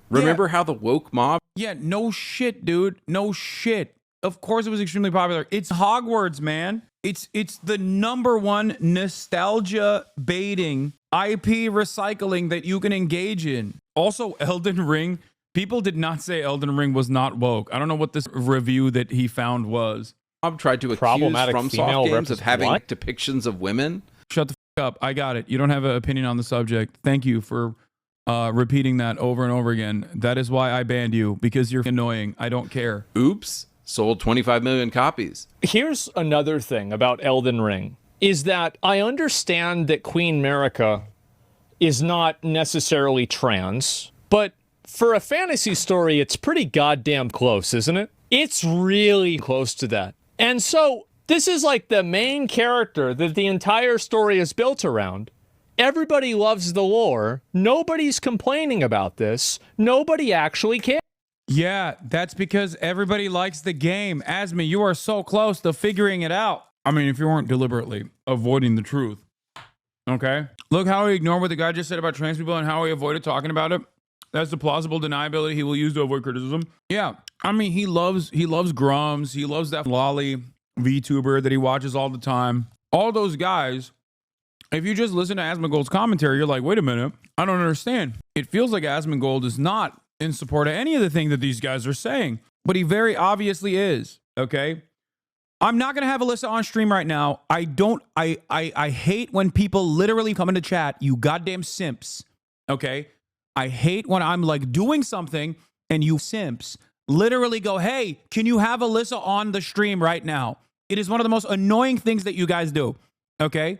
Remember how the woke mob? Yeah, no shit, dude. No shit. Of course it was extremely popular. It's Hogwarts, man. It's the number one nostalgia baiting IP recycling that you can engage in. Also, Elden Ring. People did not say Elden Ring was not woke. I don't know what this review that he found was. Mob tried to accuse FromSoft games of having depictions of women. Shut the f up. I got it. You don't have an opinion on the subject. Thank you for repeating that over and over again. That is why I banned you, because you're annoying. I don't care. Oops. Sold 25 million copies. Here's another thing about Elden Ring, is that I understand that Queen Marika is not necessarily trans, but for a fantasy story, it's pretty goddamn close, isn't it? It's really close to that. And so this is like the main character that the entire story is built around. Everybody loves the lore. Nobody's complaining about this. Nobody actually cares. Yeah, that's because everybody likes the game. Asmi, you are so close to figuring it out. I mean, if you weren't deliberately avoiding the truth. Okay? Look how he ignored what the guy just said about trans people and how he avoided talking about it. That's the plausible deniability he will use to avoid criticism. Yeah. I mean, he loves Grums. He loves that lolly VTuber that he watches all the time. All those guys, if you just listen to Asmongold's commentary, you're like, wait a minute. I don't understand. It feels like Asmongold is not in support of any of the things that these guys are saying, but he very obviously is. Okay. I'm not going to have Alyssa on stream right now. I hate when people literally come into chat, you goddamn simps. Okay. I hate when I'm like doing something and you simps literally go, hey, can you have Alyssa on the stream right now? It is one of the most annoying things that you guys do. Okay.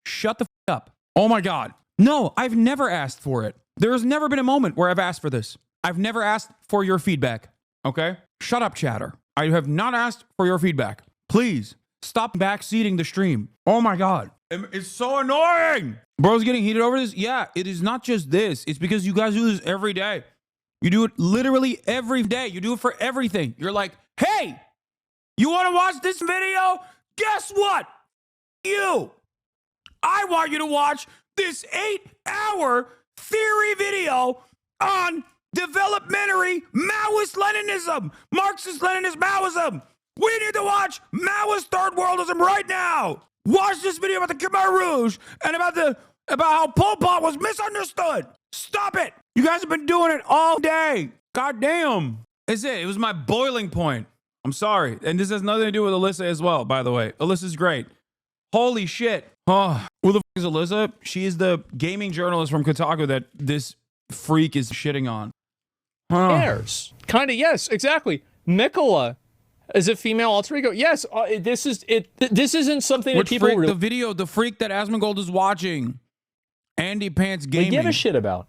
Shut the f up. Oh my God. No, I've never asked for it. There has never been a moment where I've asked for this. I've never asked for your feedback. Okay. Shut up, chatter. I have not asked for your feedback. Please Stop backseating the stream. Oh my God. It's so annoying. Bro's getting heated over this. Yeah, it is not just this. It's because you guys do this every day. You do it literally every day. You do it for everything. You're like, hey, you want to watch this video? Guess what? I want you to watch this 8-hour theory video on developmentary Maoist Leninism, Marxist Leninist Maoism. We need to watch Maoist third worldism right now. Watch this video about the Khmer Rouge and about how Pol Pot was misunderstood. Stop it. You guys have been doing it all day. God damn. That's it. It was my boiling point. I'm sorry. And this has nothing to do with Alyssa as well, by the way. Alyssa's great. Holy shit. Oh, who the fuck is Alyssa? She is the gaming journalist from Kotaku that this freak is shitting on. Cares. Kind of, yes, exactly. Mikola is a female alter ego. Yes, this isn't something that people freak? The freak that Asmongold is watching. Andy Pants Gaming. They give a shit about.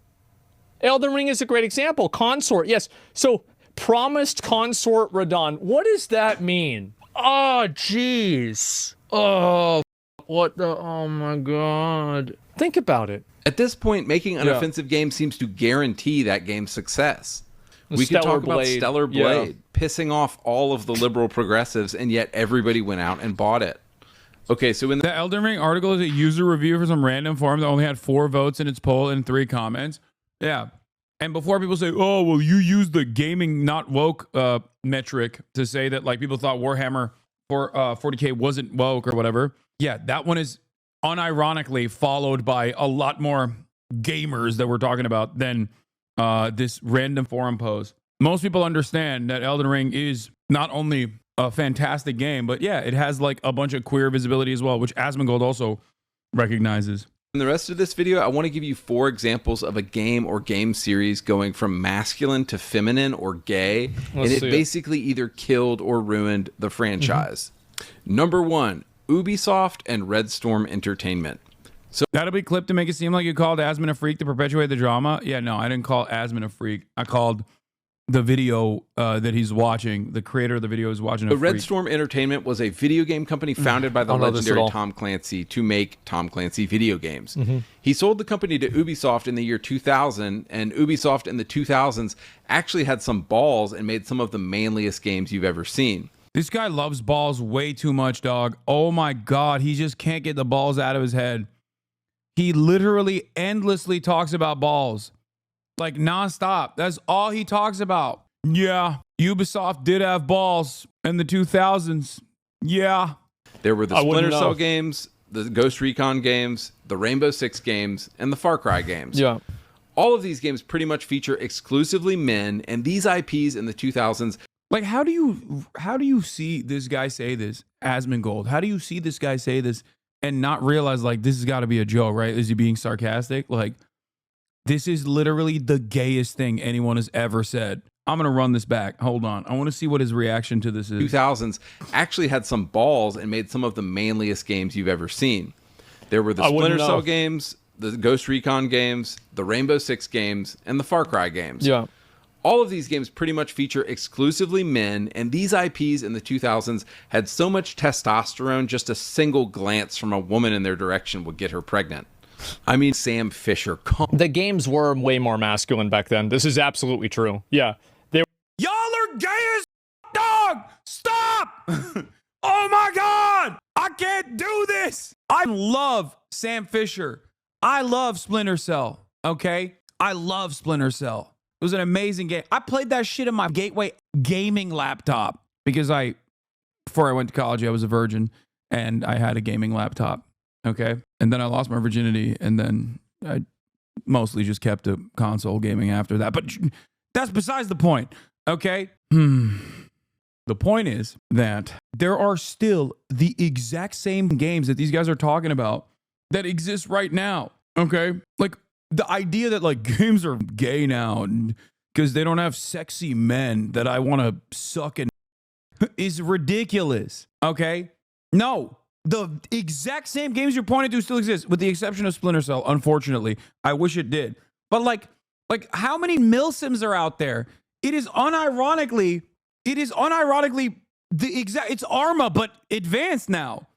Elden Ring is a great example. Consort, yes. So, promised consort Radon. What does that mean? Oh, jeez. Oh, what the, oh my God. Think about it. At this point, making an offensive game seems to guarantee that game's success. We could talk about Stellar Blade, pissing off all of the liberal progressives, and yet everybody went out and bought it. Okay, so in the Elden Ring article is a user review for some random forum that only had 4 votes in its poll and 3 comments. Yeah. And before people say, oh, well, you used the gaming not woke metric to say that like people thought Warhammer 40K wasn't woke or whatever. Yeah, that one is unironically followed by a lot more gamers that we're talking about than this random forum post. Most people understand that Elden Ring is not only a fantastic game, but yeah, it has like a bunch of queer visibility as well, which Asmongold also recognizes. In the rest of this video, I want to give you 4 examples of a game or game series going from masculine to feminine or gay, and it basically either killed or ruined the franchise. Number 1, Ubisoft and Red Storm Entertainment. So that'll be clipped to make it seem like you called Asmon a freak to perpetuate the drama. Yeah, no, I didn't call Asmon a freak. I called the video that he's watching, the creator of the video is watching a freak. Red Storm Entertainment was a video game company founded by the legendary Tom Clancy to make Tom Clancy video games. He sold the company to Ubisoft in the year 2000, and Ubisoft in the 2000s actually had some balls and made some of the manliest games you've ever seen. This guy loves balls way too much, dog. Oh my God, he just can't get the balls out of his head. He literally endlessly talks about balls. Like nonstop. That's all he talks about. Yeah, Ubisoft did have balls in the 2000s. Yeah. There were the Splinter Cell games, the Ghost Recon games, the Rainbow Six games, and the Far Cry games. Yeah. All of these games pretty much feature exclusively men, and these IPs in the 2000s. Like, how do you see this guy say this, Asmongold? How do you see this guy say this and not realize, like, this has got to be a joke, right? Is he being sarcastic? Like, this is literally the gayest thing anyone has ever said. I'm going to run this back. Hold on. I want to see what his reaction to this is. 2000s actually had some balls and made some of the manliest games you've ever seen. There were the Splinter Cell games, the Ghost Recon games, the Rainbow Six games, and the Far Cry games. Yeah. All of these games pretty much feature exclusively men, and these IPs in the 2000s had so much testosterone, just a single glance from a woman in their direction would get her pregnant. I mean, Sam Fisher. The games were way more masculine back then. This is absolutely true. Yeah. Y'all are gay as dog! Stop! Oh my God! I can't do this! I love Sam Fisher. I love Splinter Cell, okay? I love Splinter Cell. It was an amazing game. I played that shit in my Gateway gaming laptop because before I went to college, I was a virgin and I had a gaming laptop. Okay. And then I lost my virginity and then I mostly just kept a console gaming after that. But that's besides the point. Okay. The point is that there are still the exact same games that these guys are talking about that exist right now. Okay. Like the idea that like games are gay now because they don't have sexy men that I want to suck and is ridiculous. Okay. No. The exact same games you're pointing to still exist, with the exception of Splinter Cell, unfortunately. I wish it did. But like how many milsims are out there? It is unironically it's Arma, but advanced now.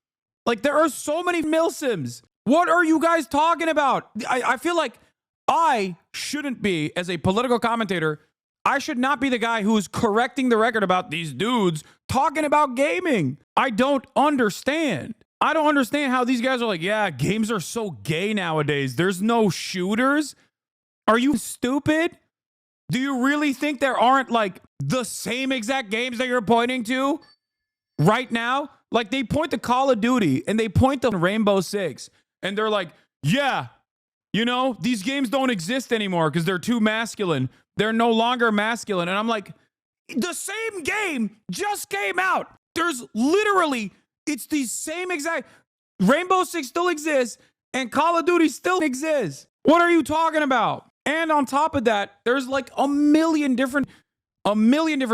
Like, there are so many milsims. What are you guys talking about? I feel like I shouldn't be, as a political commentator, I should not be the guy who's correcting the record about these dudes talking about gaming. I don't understand. I don't understand how these guys are like, yeah, games are so gay nowadays. There's no shooters. Are you stupid? Do you really think there aren't like the same exact games that you're pointing to right now? Like, they point to Call of Duty and they point to Rainbow Six and they're like, yeah, you know, these games don't exist anymore because they're too masculine. They're no longer masculine. And I'm like, the same game just came out. There's literally, it's the same exact, Rainbow Six still exists and Call of Duty still exists. What are you talking about? And on top of that, there's like a million different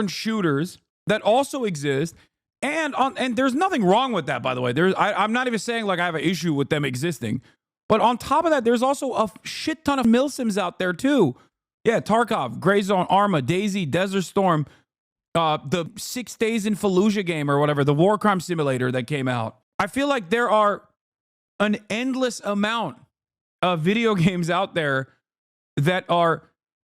shooters that also exist. And there's nothing wrong with that, by the way. I'm not even saying like I have an issue with them existing. But on top of that, there's also a shit ton of milsims out there too. Yeah, Tarkov, Gray Zone, Arma, DayZ, Desert Storm, the 6 Days in Fallujah game or whatever, the war crime simulator that came out. I feel like there are an endless amount of video games out there that are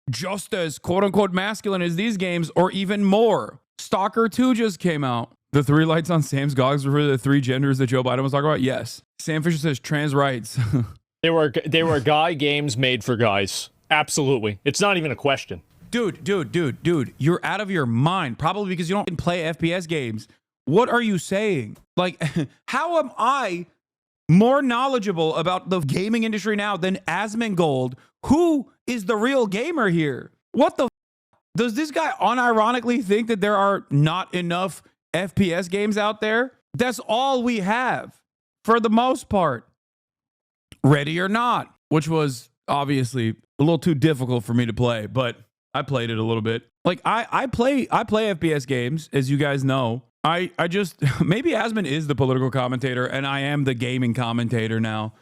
just as quote-unquote masculine as these games or even more. Stalker 2 just came out. The 3 lights on Sam's goggles were the 3 genders that Joe Biden was talking about? Yes. Sam Fisher says trans rights. They were guy games made for guys. Absolutely. It's not even a question. Dude, you're out of your mind. Probably because you don't play FPS games. What are you saying? Like, how am I more knowledgeable about the gaming industry now than Asmongold? Who is the real gamer here? What the does this guy unironically think that there are not enough FPS games out there? That's all we have for the most part. Ready or Not, which was obviously a little too difficult for me to play, but I played it a little bit. Like I play FPS games, as you guys know. I just maybe Asmon is the political commentator and I am the gaming commentator now.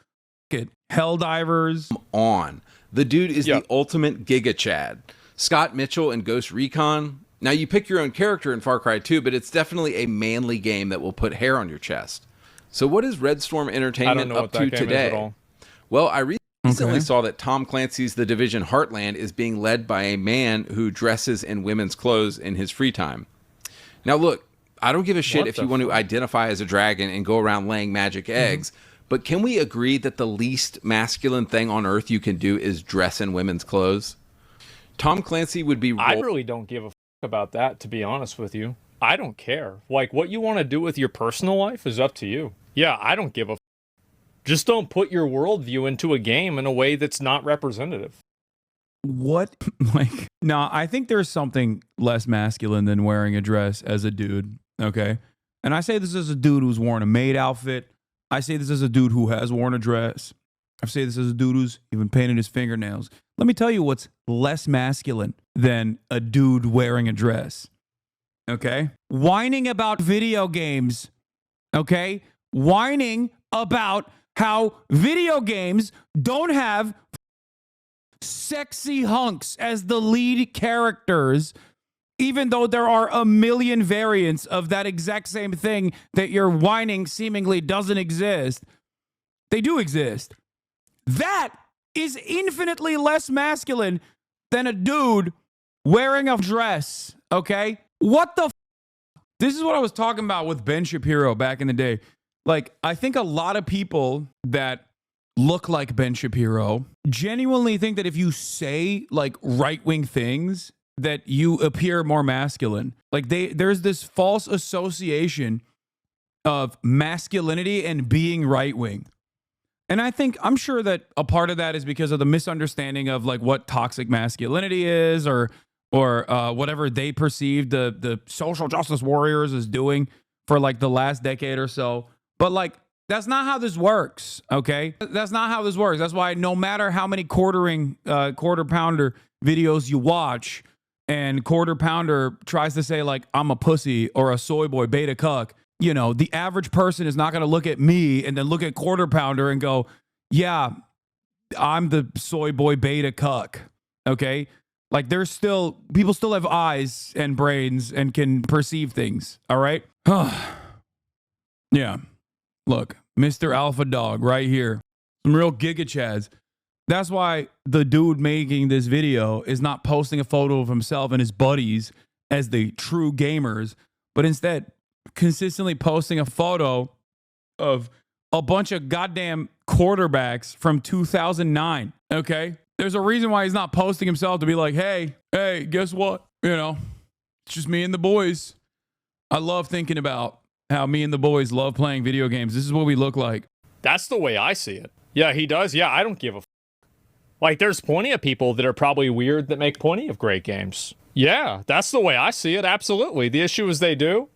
Get Helldivers on. The dude is the ultimate Giga Chad. Scott Mitchell and Ghost Recon. Now, you pick your own character in Far Cry 2, but it's definitely a manly game that will put hair on your chest. So what is Red Storm Entertainment up to today? Well, I recently saw that Tom Clancy's The Division Heartland is being led by a man who dresses in women's clothes in his free time. Now, look, I don't give a shit if you want to identify as a dragon and go around laying magic eggs, but can we agree that the least masculine thing on earth you can do is dress in women's clothes? Tom Clancy would be... I really don't give a about that, to be honest with you. I don't care. Like, what you want to do with your personal life is up to you. Yeah, I don't give a just don't put your worldview into a game in a way that's not representative. What? Like, no, I think there's something less masculine than wearing a dress as a dude, okay? And I say this as a dude who's worn a maid outfit. I say this as a dude who has worn a dress. I say this as a dude who's even painted his fingernails. Let me tell you what's less masculine than a dude wearing a dress. Okay? Whining about video games. Okay? Whining about how video games don't have sexy hunks as the lead characters, even though there are a million variants of that exact same thing that you're whining seemingly doesn't exist. They do exist. That is infinitely less masculine than a dude wearing a dress, okay? What the This is what I was talking about with Ben Shapiro back in the day. Like, I think a lot of people that look like Ben Shapiro genuinely think that if you say, like, right-wing things, that you appear more masculine. Like, there's this false association of masculinity and being right-wing. And I'm sure that a part of that is because of the misunderstanding of like what toxic masculinity is or whatever they perceive the social justice warriors is doing for like the last decade or so. But like, that's not how this works. Okay. That's not how this works. That's why no matter how many quarter pounder videos you watch and quarter pounder tries to say like, I'm a pussy or a soy boy beta cuck, you know, the average person is not going to look at me and then look at quarter pounder and go, yeah, I'm the soy boy beta cuck. Okay. Like there's still, people still have eyes and brains and can perceive things. All right. Yeah. Look, Mr. Alpha Dog right here. Some real Giga Chads. That's why the dude making this video is not posting a photo of himself and his buddies as the true gamers, but instead consistently posting a photo of a bunch of goddamn quarterbacks from 2009. Okay. There's a reason why he's not posting himself to be like, hey, guess what? You know, it's just me and the boys. I love thinking about how me and the boys love playing video games. This is what we look like. That's the way I see it. Yeah, he does. Yeah, I don't give a like, there's plenty of people that are probably weird that make plenty of great games. Yeah, that's the way I see it. Absolutely. The issue is they do.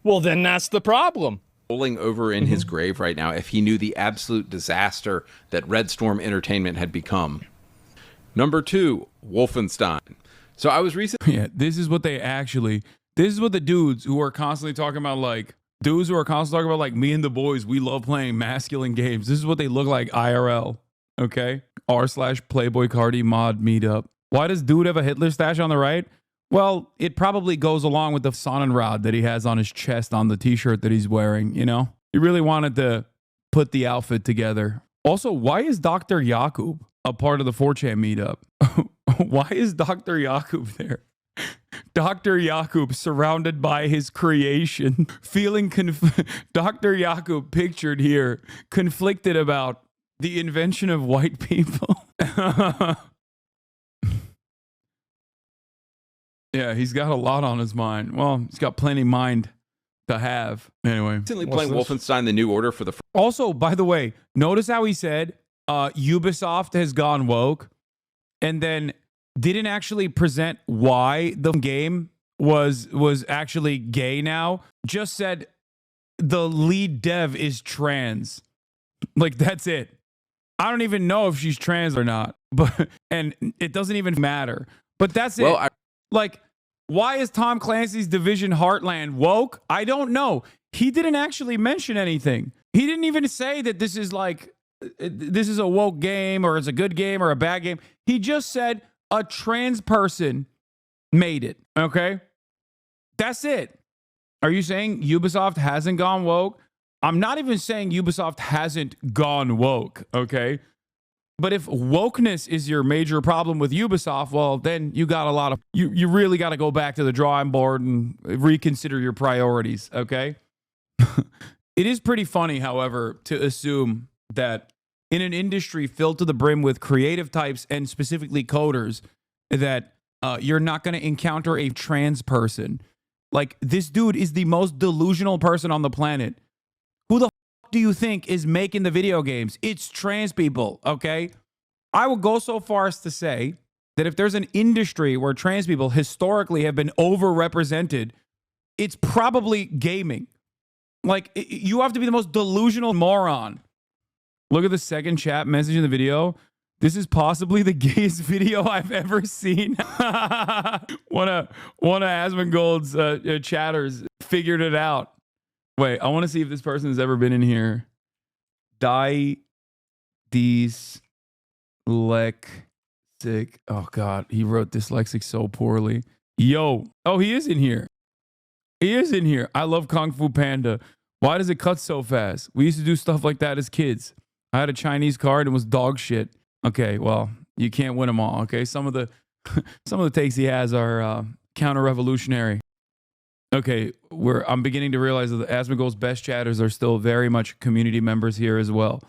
Well, then that's the problem. Rolling over in his grave right now if he knew the absolute disaster that Red Storm Entertainment had become. Number 2, Wolfenstein. So I was recently... Yeah, this is what the dudes who are constantly talking about, like, me and the boys, we love playing masculine games. This is what they look like IRL, okay? r/Playboy Cardi mod meetup. Why does dude have a Hitler stash on the right? Well, it probably goes along with the Sonnenrad that he has on his chest on the t-shirt that he's wearing, you know? He really wanted to put the outfit together. Also, why is Dr. Yakub a part of the 4chan meetup? Why is Dr. Yakub there? Dr. Yakub surrounded by his creation, feeling Dr. Yakub pictured here, conflicted about the invention of white people. Yeah, he's got a lot on his mind. Well, he's got plenty mind to have. Anyway. Recently playing Wolfenstein The New Order for the... Also, by the way, notice how he said Ubisoft has gone woke and then didn't actually present why the game was actually gay now. Just said the lead dev is trans. Like, that's it. I don't even know if she's trans or not, but and it doesn't even matter. But that's it. Like, why is Tom Clancy's Division Heartland woke? I don't know. He didn't actually mention anything. He didn't even say that this is like, this is a woke game or it's a good game or a bad game. He just said a trans person made it. Okay? That's it. Are you saying Ubisoft hasn't gone woke? I'm not even saying Ubisoft hasn't gone woke. Okay? But if wokeness is your major problem with Ubisoft, well, then you got a lot of... You really got to go back to the drawing board and reconsider your priorities, okay? It is pretty funny, however, to assume that in an industry filled to the brim with creative types and specifically coders, that you're not going to encounter a trans person. Like, this dude is the most delusional person on the planet. Who the do you think is making the video games? It's trans people, okay? I will go so far as to say that if there's an industry where trans people historically have been overrepresented, it's probably gaming. Like, you have to be the most delusional moron. Look at the second chat message in the video. This is possibly the gayest video I've ever seen. One of Asmongold's chatters figured it out. Wait, I want to see if this person has ever been in here. Dyslexic. Oh, God. He wrote dyslexic so poorly. Yo. Oh, he is in here. He is in here. I love Kung Fu Panda. Why does it cut so fast? We used to do stuff like that as kids. I had a Chinese card and was dog shit. Okay, well, you can't win them all, okay? Some of the takes he has are counter-revolutionary. Okay, I'm beginning to realize that the Asmongold's best chatters are still very much community members here as well.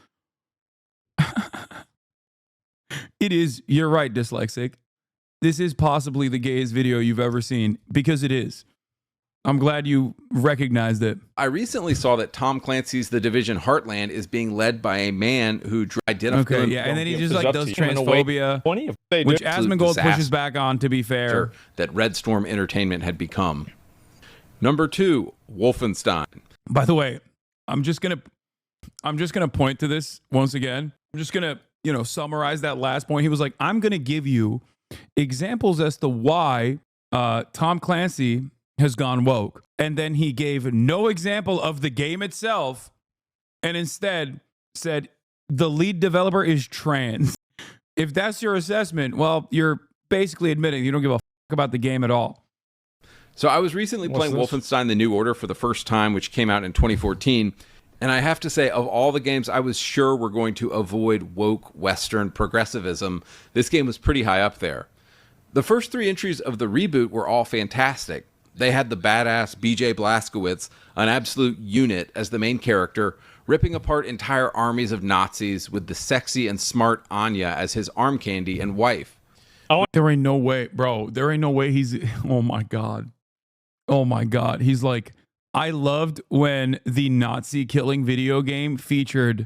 It is, you're right, dyslexic. This is possibly the gayest video you've ever seen, because it is. I'm glad you recognized it. I recently saw that Tom Clancy's The Division Heartland is being led by a man who identifies... Okay, yeah, and then he just like does transphobia, which Asmongold pushes back on, to be fair. That Red Storm Entertainment had become. Number 2, Wolfenstein. By the way, I'm just gonna point to this once again. I'm just gonna, summarize that last point. He was like, I'm gonna give you examples as to why Tom Clancy has gone woke. And then he gave no example of the game itself and instead said the lead developer is trans. If that's your assessment, well, you're basically admitting you don't give a fuck about the game at all. So I was recently playing Wolfenstein: The New Order for the first time, which came out in 2014. And I have to say, of all the games I was sure were going to avoid woke Western progressivism, this game was pretty high up there. The first 3 entries of the reboot were all fantastic. They had the badass BJ Blazkowicz, an absolute unit, as the main character, ripping apart entire armies of Nazis with the sexy and smart Anya as his arm candy and wife. There ain't no way, bro. There ain't no way he's... Oh, my God. Oh, my God. He's like... I loved when the Nazi killing video game featured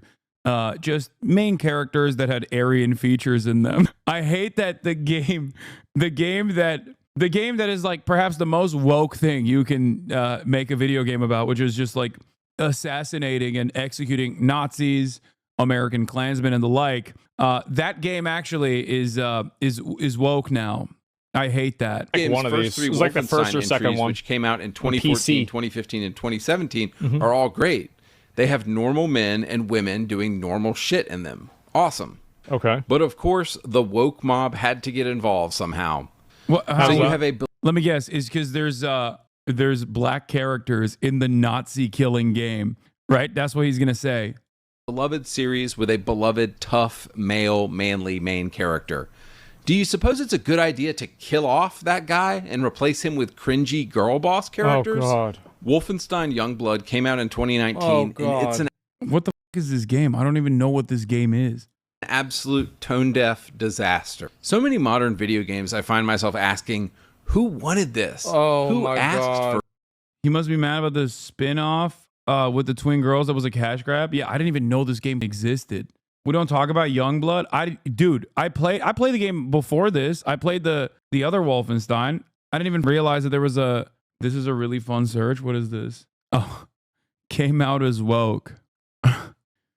just main characters that had Aryan features in them. I hate that the game that is like perhaps the most woke thing you can make a video game about, which is just like assassinating and executing Nazis, American Klansmen, and the like. That game actually is woke now. I hate that. Like one of these. It was like the first or second one, which came out in 2014, 2015, and 2017, are all great. They have normal men and women doing normal shit in them. Awesome. Okay. But of course, the woke mob had to get involved somehow. Well, so you have a... Let me guess. Is because there's black characters in the Nazi killing game, right? That's what he's gonna say. Beloved series with a beloved, tough, male, manly main character. Do you suppose it's a good idea to kill off that guy and replace him with cringy girl boss characters? Oh, God. Wolfenstein Youngblood came out in 2019, and it's an... What the fuck is this game? I don't even know what this game is. Absolute tone-deaf disaster. So many modern video games, I find myself asking, who wanted this? Oh, who my asked God. for... He must be mad about the spin-off with the twin girls that was a cash grab. Yeah, I didn't even know this game existed. We don't talk about Youngblood. I played the game before this. I played the other Wolfenstein. I didn't even realize that there was a... This is a really fun search. What is this? Oh, came out as woke.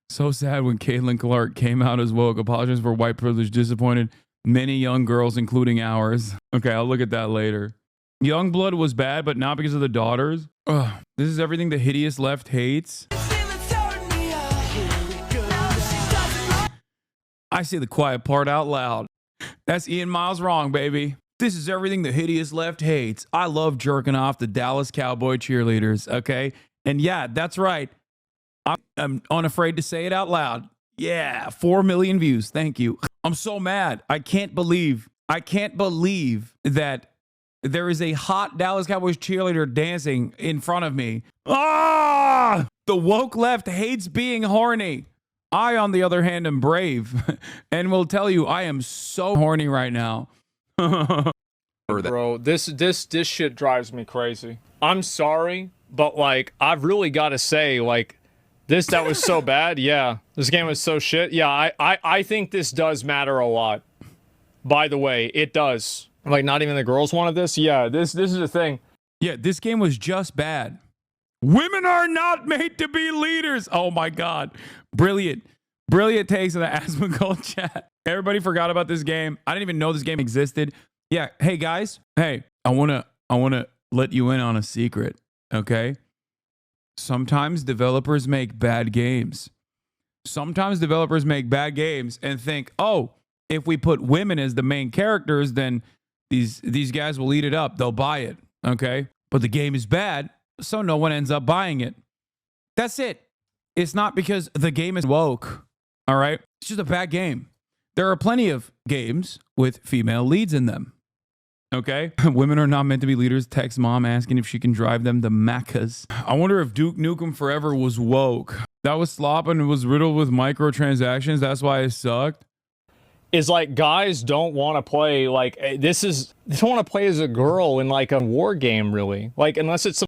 So sad when Caitlin Clark came out as woke. Apologies for white privilege. Disappointed many young girls, including ours. Okay, I'll look at that later. Youngblood was bad, but not because of the daughters. Ugh, this is everything the hideous left hates. I say the quiet part out loud. That's Ian Miles wrong, baby. This is everything the hideous left hates. I love jerking off the Dallas Cowboy cheerleaders, okay? And yeah, that's right. I'm unafraid to say it out loud. Yeah, 4 million views. Thank you. I'm so mad. I can't believe that there is a hot Dallas Cowboys cheerleader dancing in front of me. Ah! The woke left hates being horny. I, on the other hand, am brave and will tell you I am so horny right now. Bro, this shit drives me crazy. I'm sorry, but like I've really got to say, like that was so bad. Yeah, this game was so shit. Yeah, I think this does matter a lot. By the way, it does. Like not even the girls wanted this. Yeah, this is the thing. Yeah, this game was just bad. Women are not made to be leaders. Oh my God. Brilliant takes in the Asmongold chat. Everybody forgot about this game. I didn't even know this game existed. Yeah. Hey guys. Hey, I want to let you in on a secret. Okay. Sometimes developers make bad games. Sometimes developers make bad games and think, oh, if we put women as the main characters, then these guys will eat it up. They'll buy it. Okay. But the game is bad, so no one ends up buying it. That's it. It's not because the game is woke. All right. It's just a bad game. There are plenty of games with female leads in them. Okay. Women are not meant to be leaders. Text mom asking if she can drive them to Maccas. I wonder if Duke Nukem Forever was woke. That was slop and it was riddled with microtransactions. That's why it sucked. Is like guys don't want to play like they don't want to play as a girl in like a war game really. Like unless it's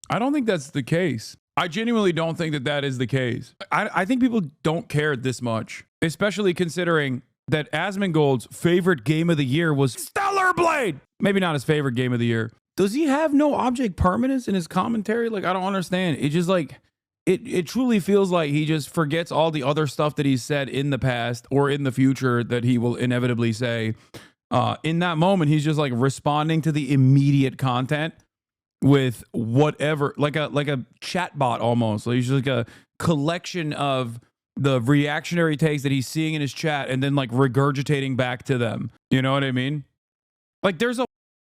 I don't think that's the case. I genuinely don't think that is the case. I think people don't care this much, especially considering that Asmongold's favorite game of the year was Stellar Blade. Maybe not his favorite game of the year. Does he have no object permanence in his commentary? Like, I don't understand. It just like, it truly feels like he just forgets all the other stuff that he's said in the past or in the future that he will inevitably say. In that moment, he's just like responding to the immediate content with whatever, like a chat bot almost. Like he's just like a collection of the reactionary takes that he's seeing in his chat and then like regurgitating back to them. You know what I mean? Like, there's a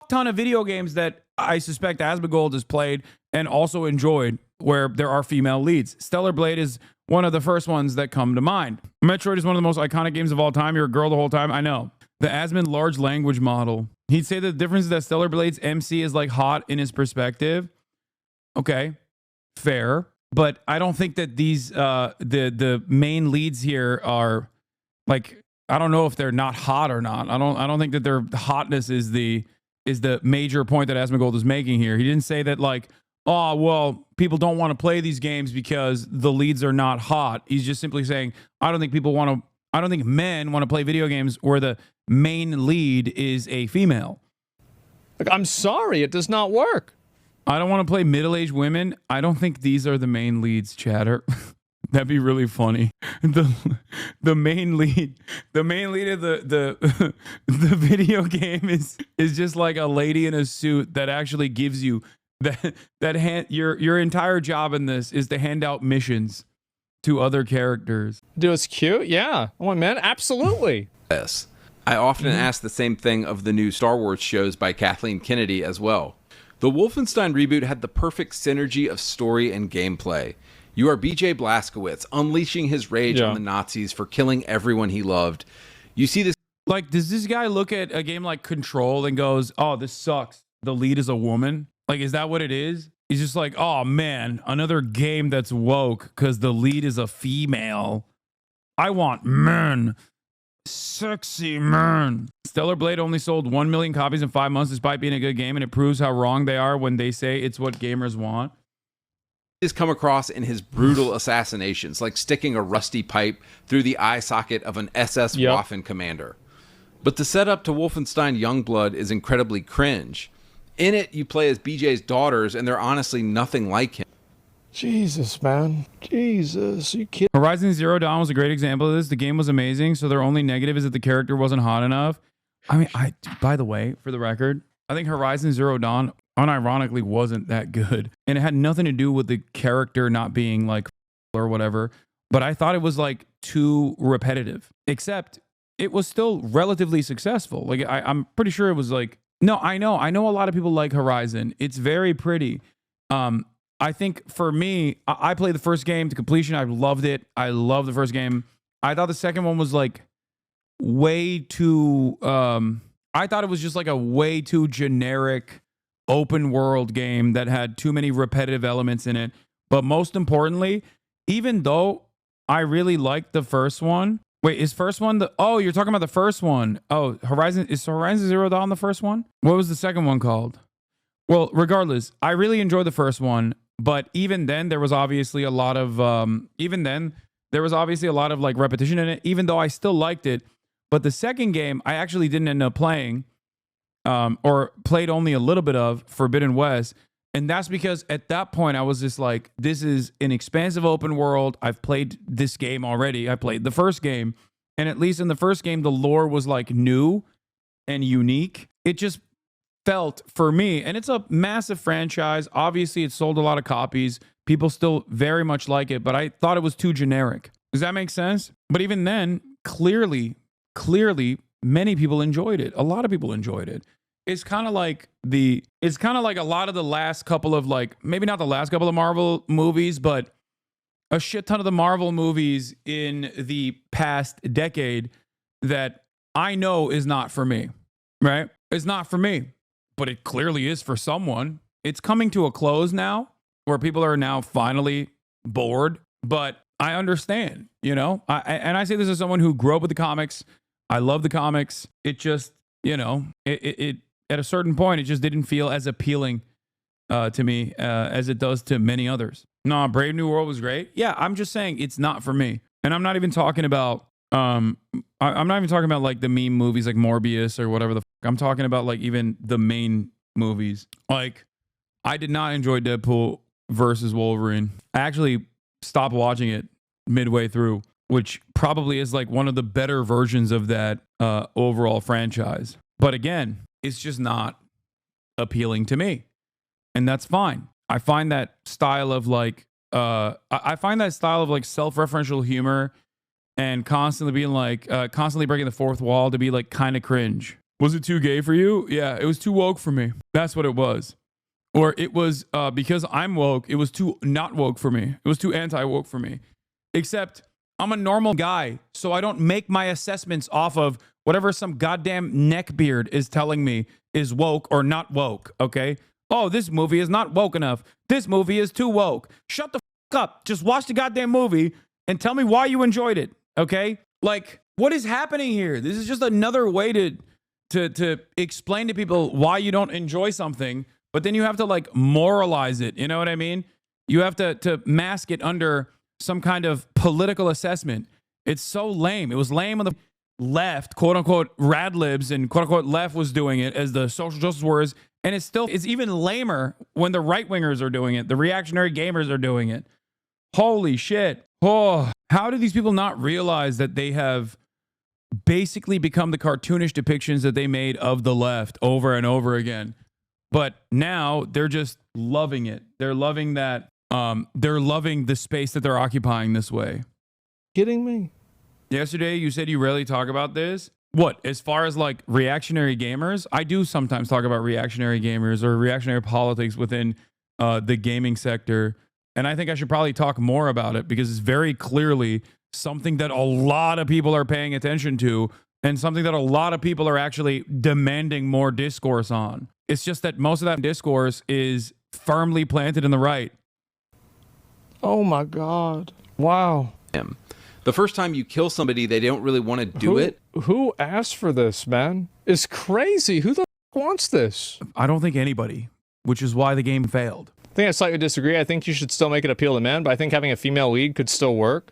ton of video games that I suspect Asmongold has played and also enjoyed where there are female leads. Stellar Blade is one of the first ones that come to mind. Metroid is one of the most iconic games of all time. You're a girl the whole time. I know. The Asmon large language model. He'd say the difference is that Stellar Blade's MC is like hot in his perspective. Okay, fair. But I don't think that these the main leads here are like, I don't know if they're not hot or not. I don't think that their hotness is the major point that Asmongold is making here. He didn't say that like, oh, well, people don't want to play these games because the leads are not hot. He's just simply saying, I don't think men want to play video games where the main lead is a female. Like, I'm sorry, it does not work. I don't want to play middle-aged women. I don't think these are the main leads, chatter. That'd be really funny. The main lead of the the video game is just like a lady in a suit that actually gives you your entire job in this is to hand out missions to other characters. Dude, it's cute. Yeah. Oh man, absolutely. Yes. I often ask the same thing of the new Star Wars shows by Kathleen Kennedy as well. The Wolfenstein reboot had the perfect synergy of story and gameplay. You are BJ Blazkowicz unleashing his rage on the Nazis for killing everyone he loved. You see this. Like, does this guy look at a game like Control and goes, oh, this sucks. The lead is a woman? Like, is that what it is? He's just like, oh, man, another game that's woke because the lead is a female. I want men. Sexy men. Stellar Blade only sold 1 million copies in 5 months despite being a good game, and it proves how wrong they are when they say it's what gamers want. Is come across in his brutal assassinations, like sticking a rusty pipe through the eye socket of an SS Waffen commander. But the setup to Wolfenstein Youngblood is incredibly cringe. In it, you play as BJ's daughters, and they're honestly nothing like him. Jesus, man. Jesus. You kidding? Horizon Zero Dawn was a great example of this. The game was amazing, so their only negative is that the character wasn't hot enough. I mean, by the way, for the record, I think Horizon Zero Dawn unironically wasn't that good. And it had nothing to do with the character not being like or whatever. But I thought it was like too repetitive. Except it was still relatively successful. Like I'm pretty sure it was like, no, I know a lot of people like Horizon. It's very pretty. I think for me, I played the first game to completion. I loved it. I loved the first game. I thought the second one was like way too, I thought it was just like a way too generic open world game that had too many repetitive elements in it. But most importantly, even though I really liked the first one, wait, is first one oh, you're talking about the first one. Oh, is Horizon Zero Dawn the first one? What was the second one called? Well, regardless, I really enjoyed the first one, but even then there was obviously a lot of like repetition in it, even though I still liked it. But the second game I actually didn't end up playing, or played only a little bit of, Forbidden West. And that's because at that point I was just like, this is an expansive open world. I've played this game already. I played the first game. And at least in the first game, the lore was like new and unique. It just felt for me, and it's a massive franchise. Obviously, it sold a lot of copies. People still very much like it, but I thought it was too generic. Does that make sense? But even then, clearly, many people enjoyed it. A lot of people enjoyed it. It's kind of like a lot of the last couple of, like, maybe not the last couple of Marvel movies, but a shit ton of the Marvel movies in the past decade that I know is not for me, right? It's not for me, but it clearly is for someone. It's coming to a close now where people are now finally bored, but I understand, you know? I say this as someone who grew up with the comics. I love the comics. It just, you know, it at a certain point, it just didn't feel as appealing to me as it does to many others. No, Brave New World was great. Yeah, I'm just saying it's not for me. And I'm not even talking about, I'm not even talking about like the meme movies like Morbius or whatever the fuck. I'm talking about like even the main movies. Like, I did not enjoy Deadpool versus Wolverine. I actually stopped watching it midway through, which probably is like one of the better versions of that overall franchise. But again, it's just not appealing to me. And that's fine. I find that style of like, self-referential humor and constantly being like, constantly breaking the fourth wall to be like kind of cringe. Was it too gay for you? Yeah, it was too woke for me. That's what it was. Or it was because I'm woke, it was too not woke for me. It was too anti-woke for me. Except I'm a normal guy, so I don't make my assessments off of whatever some goddamn neckbeard is telling me is woke or not woke, okay? Oh, this movie is not woke enough. This movie is too woke. Shut the fuck up. Just watch the goddamn movie and tell me why you enjoyed it, okay? Like, what is happening here? This is just another way to explain to people why you don't enjoy something, but then you have to like moralize it. You know what I mean? You have to mask it under some kind of political assessment. It's so lame. It was lame when the left, quote unquote, rad libs and quote unquote left was doing it as the social justice warriors. And it's even lamer when the right wingers are doing it. The reactionary gamers are doing it. Holy shit. Oh, how do these people not realize that they have basically become the cartoonish depictions that they made of the left over and over again? But now they're just loving it. They're loving that. They're loving the space that they're occupying this way. Kidding me? Yesterday, you said you rarely talk about this. What? As far as like reactionary gamers, I do sometimes talk about reactionary gamers or reactionary politics within the gaming sector. And I think I should probably talk more about it because it's very clearly something that a lot of people are paying attention to and something that a lot of people are actually demanding more discourse on. It's just that most of that discourse is firmly planted in the right. Oh my God. Wow. The first time you kill somebody, they don't really want to do it. Who asked for this, man? It's crazy. Who the wants this? I don't think anybody, which is why the game failed. I think I slightly disagree. I think you should still make it appeal to men, but I think having a female lead could still work.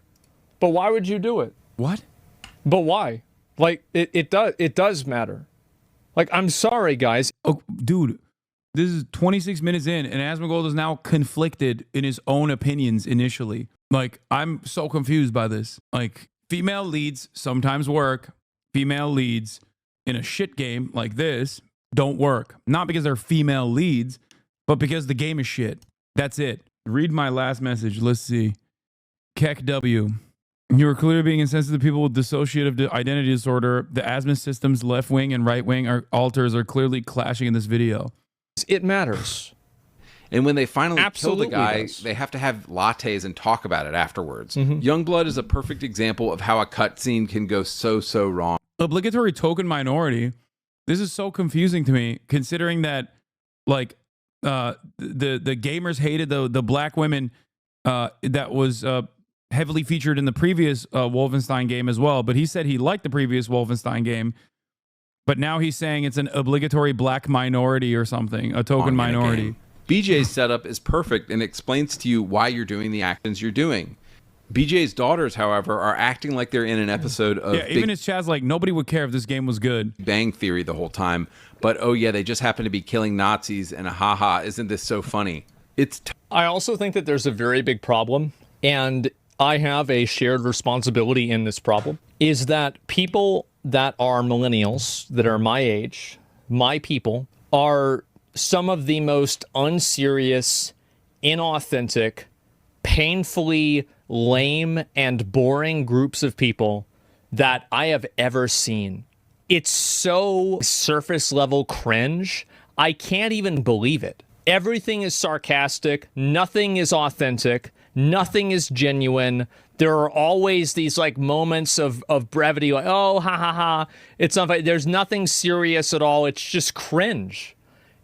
But why would you do it? What? But why? Like, it does matter. Like, I'm sorry, guys. Oh, dude, this is 26 minutes in, and Asmongold is now conflicted in his own opinions initially. Like, I'm so confused by this. Like, female leads sometimes work. Female leads in a shit game like this don't work. Not because they're female leads, but because the game is shit. That's it. Read my last message. Let's see. Keck W. You are clearly being insensitive to people with dissociative identity disorder. The asthma system's left wing and right wing alters are clearly clashing in this video. It matters. And when they finally kill the guy, they have to have lattes and talk about it afterwards. Youngblood is a perfect example of how a cutscene can go so wrong. Obligatory token minority. This is so confusing to me, considering that like the gamers hated the black women that was heavily featured in the previous Wolfenstein game as well. But he said he liked the previous Wolfenstein game. But now he's saying it's an obligatory black minority or something, a token minority. BJ's setup is perfect and explains to you why you're doing the actions you're doing. BJ's daughters, however, are acting like they're in an episode of even as Chad's like, nobody would care if this game was good. Bang Theory the whole time. But oh yeah, they just happen to be killing Nazis and haha, isn't this so funny? I also think that there's a very big problem, and I have a shared responsibility in this problem, is that people that are millennials, that are my age, my people, are some of the most unserious, inauthentic, painfully lame and boring groups of people that I have ever seen. It's so surface level cringe. I can't even believe it. Everything is sarcastic. Nothing is authentic. Nothing is genuine. There are always these like moments of brevity, like, oh, ha ha ha. It's not, there's nothing serious at all. It's just cringe.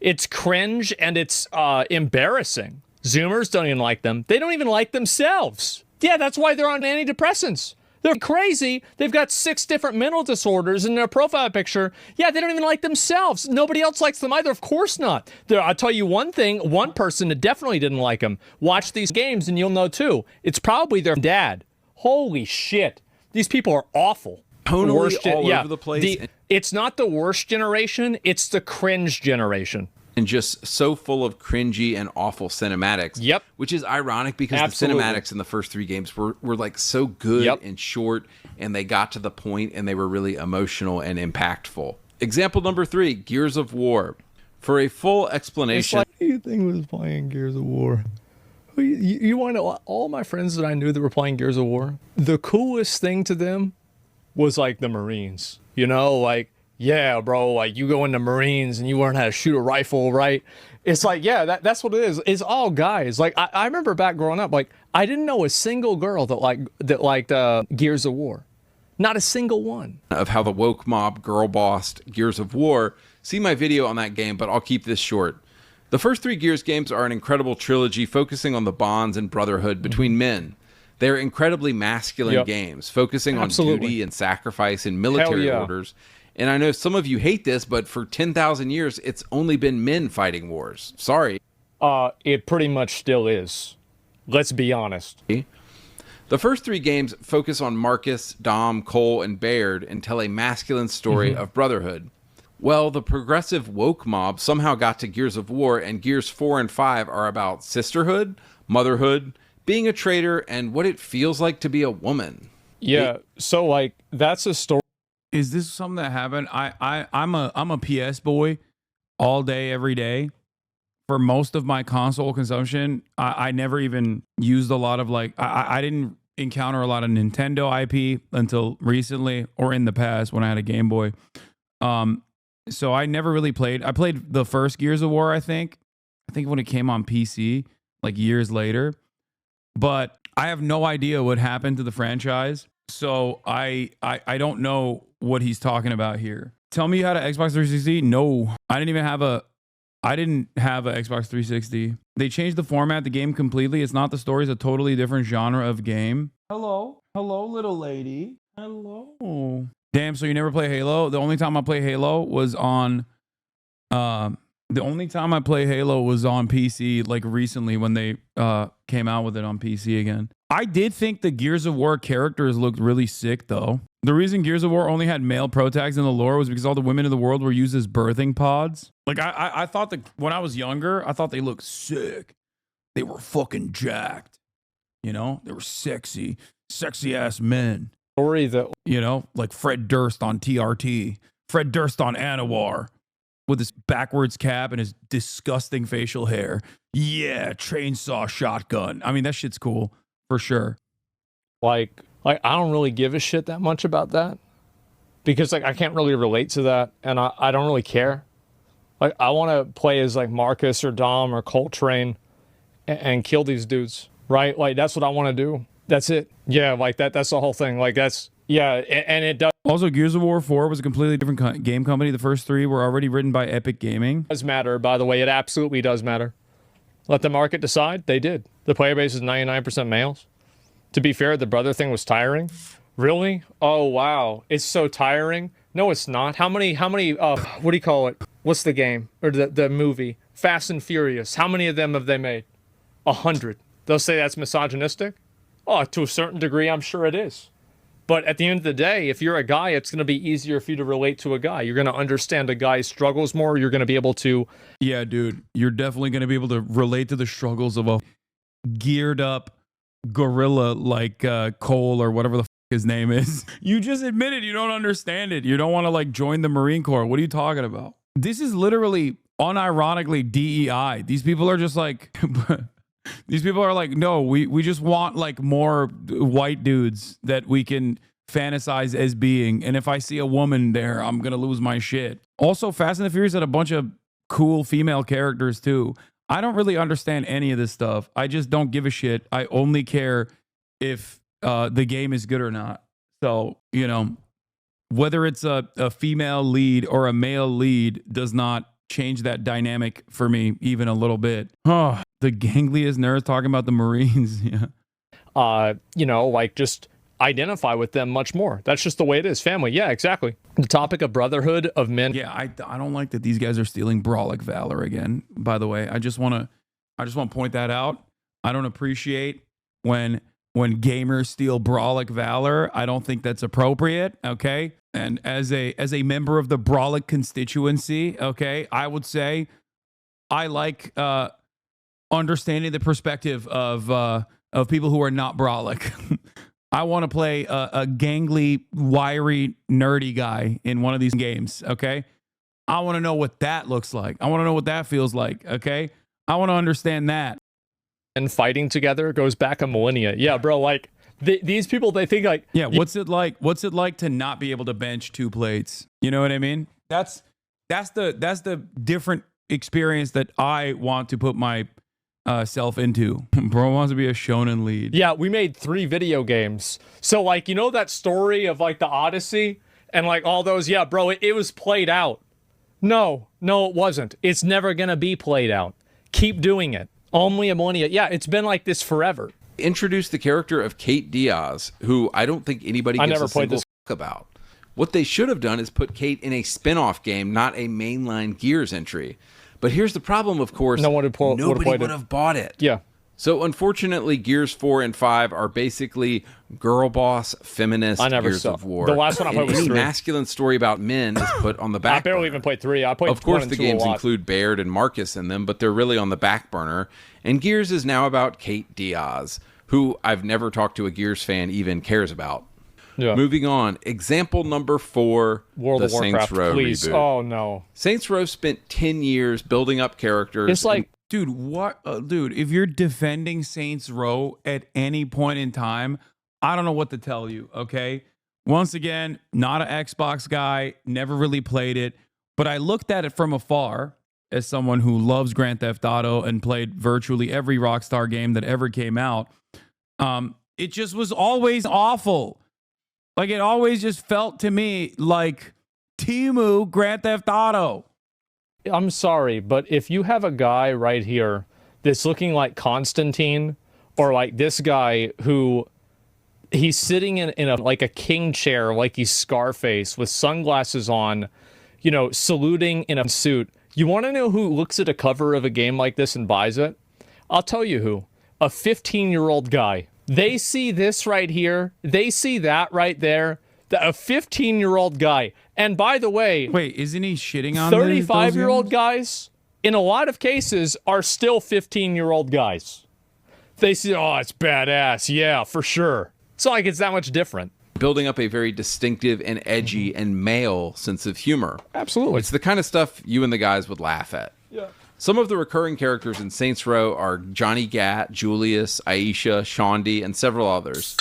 It's cringe and it's embarrassing. Zoomers don't even like them. They don't even like themselves. Yeah, that's why they're on antidepressants. They're crazy. They've got 6 different mental disorders in their profile picture. Yeah, they don't even like themselves. Nobody else likes them either. Of course not. I'll tell you one thing. One person that definitely didn't like them. Watch these games and you'll know too. It's probably their dad. Holy shit. These people are awful. Tonally all over the place. It's not the worst generation. It's the cringe generation. And just so full of cringy and awful cinematics. Yep. Which is ironic because the cinematics in the first 3 games were like so good and short, and they got to the point and they were really emotional and impactful. Example number 3, Gears of War. For a full explanation. What do you think was playing Gears of War? You want to know, all my friends that I knew that were playing Gears of War, the coolest thing to them was like the Marines. You know, like yeah, bro, like you go into Marines and you learn how to shoot a rifle, right? It's like, yeah, that's what it is. It's all guys. Like I remember back growing up, like I didn't know a single girl that liked Gears of War. Not a single one. Of how the woke mob girl bossed Gears of War. See my video on that game, but I'll keep this short. The first 3 Gears games are an incredible trilogy focusing on the bonds and brotherhood between men. They're incredibly masculine games, focusing on duty and sacrifice and military orders. And I know some of you hate this, but for 10,000 years, it's only been men fighting wars. Sorry. It pretty much still is. Let's be honest. The first 3 games focus on Marcus, Dom, Cole, and Baird and tell a masculine story of brotherhood. Well, the progressive woke mob somehow got to Gears of War, and Gears 4 and 5 are about sisterhood, motherhood, being a traitor, and what it feels like to be a woman. Yeah, so like that's a story. Is this something that happened? I'm a PS boy all day, every day. For most of my console consumption, I never even used a lot of I didn't encounter a lot of Nintendo IP until recently or in the past when I had a Game Boy. So I never really played. I played the first Gears of War, I think when it came on PC, like years later. But I have no idea what happened to the franchise. So I don't know what he's talking about here. Tell me you had an Xbox 360? No, I didn't have an Xbox 360. They changed the format of the game completely. It's not the story. It's a totally different genre of game. Hello, little lady. Hello. Damn, so you never play Halo? The only time I play Halo was on PC, like recently when they came out with it on PC again. I did think the Gears of War characters looked really sick, though. The reason Gears of War only had male protags in the lore was because all the women in the world were used as birthing pods. Like, I thought that when I was younger, I thought they looked sick. They were fucking jacked. You know? They were sexy ass men. Story that, you know, like Fred Durst on TRT, Fred Durst on Anwar with his backwards cap and his disgusting facial hair. Yeah, chainsaw shotgun. I mean, that shit's cool for sure. Like I don't really give a shit that much about that because like I can't really relate to that, and I don't really care. Like I want to play as like Marcus or Dom or Coltrane and kill these dudes, right? Like that's what I want to do. That's it. Yeah, like that's the whole thing. Like that's, yeah, and it does. Also, Gears of War 4 was a completely different game company. The first 3 were already written by Epic Gaming. It does matter, by the way. It absolutely does matter. Let the market decide. They did. The player base is 99% males. To be fair, the brother thing was tiring. Really? Oh, wow. It's so tiring. No, it's not. How many, what do you call it? What's the game? Or the movie? Fast and Furious. How many of them have they made? 100. They'll say that's misogynistic? Oh, to a certain degree, I'm sure it is. But at the end of the day, if you're a guy, it's going to be easier for you to relate to a guy. You're going to understand a guy's struggles more. You're going to be able to... Yeah, dude. You're definitely going to be able to relate to the struggles of a geared up gorilla like Cole or whatever the f his name is. You just admitted you don't understand it. You don't want to like join the Marine Corps. What are you talking about? This is literally unironically DEI. These people are just like... These people are like, no, we just want like more white dudes that we can fantasize as being. And if I see a woman there, I'm going to lose my shit. Also, Fast and the Furious had a bunch of cool female characters too. I don't really understand any of this stuff. I just don't give a shit. I only care if the game is good or not. So, you know, whether it's a female lead or a male lead does not change that dynamic for me even a little bit. Oh, the gangliest nerds talking about the Marines. Yeah. You know, like just identify with them much more. That's just the way it is. Family. Yeah, exactly. The topic of brotherhood of men. Yeah, I don't like that these guys are stealing Brawlic Valor again, by the way. I just want to point that out. I don't appreciate when gamers steal Brawlic Valor. I don't think that's appropriate, okay? And as a member of the Brawlic constituency, okay, I would say I like understanding the perspective of people who are not Brawlic. I want to play a gangly, wiry, nerdy guy in one of these games, okay? I want to know what that looks like. I want to know what that feels like, okay? I want to understand that. And fighting together goes back a millennia. Yeah, bro, like... These people, they think like... Yeah, what's it like to not be able to bench 2 plates? You know what I mean? That's the different experience that I want to put my self into. Bro wants to be a shonen lead. Yeah, we made 3 video games. So like, you know that story of like the Odyssey and like all those? Yeah, bro, it was played out. No, it wasn't. It's never gonna be played out. Keep doing it. Only a millennia. Yeah, it's been like this forever. Introduce the character of Kate Diaz, who I don't think anybody gives a single fuck about. What they should have done is put Kate in a spin-off game, not a mainline Gears entry. But here's the problem, of course. Nobody would have bought it. Yeah. So unfortunately, Gears 4 and 5 are basically girl boss, feminist Gears of War. The last one I played was 3. Any masculine story about men is put on the back burner. I barely even played 3. I played 1 and 2 a lot. Of course, the games include Baird and Marcus in them, but they're really on the back burner. And Gears is now about Kate Diaz, who I've never talked to a Gears fan even cares about. Yeah. Moving on, example number 4, World the of Warcraft, Saints Row please. reboot. Oh no. Saints Row spent 10 years building up characters. It's like, dude, what? Dude, if you're defending Saints Row at any point in time, I don't know what to tell you, okay? Once again, not an Xbox guy, never really played it, but I looked at it from afar as someone who loves Grand Theft Auto and played virtually every Rockstar game that ever came out. It just was always awful. Like, it always just felt to me like Temu Grand Theft Auto. I'm sorry, but if you have a guy right here that's looking like Constantine, or like this guy who he's sitting in a like a king chair, like he's Scarface with sunglasses on, you know, saluting in a suit. You want to know who looks at a cover of a game like this and buys it? I'll tell you who. A 15-year-old guy. They see this right here. They see that right there. A 15-year-old guy. And by the way, wait, isn't he shitting on 35-year-old guys, in a lot of cases, are still 15-year-old guys. They see, oh, it's badass. Yeah, for sure. It's not like it's that much different. Building up a very distinctive and edgy and male sense of humor. Absolutely. It's the kind of stuff you and the guys would laugh at. Yeah. Some of the recurring characters in Saints Row are Johnny Gat, Julius, Aisha, Shondi, and several others.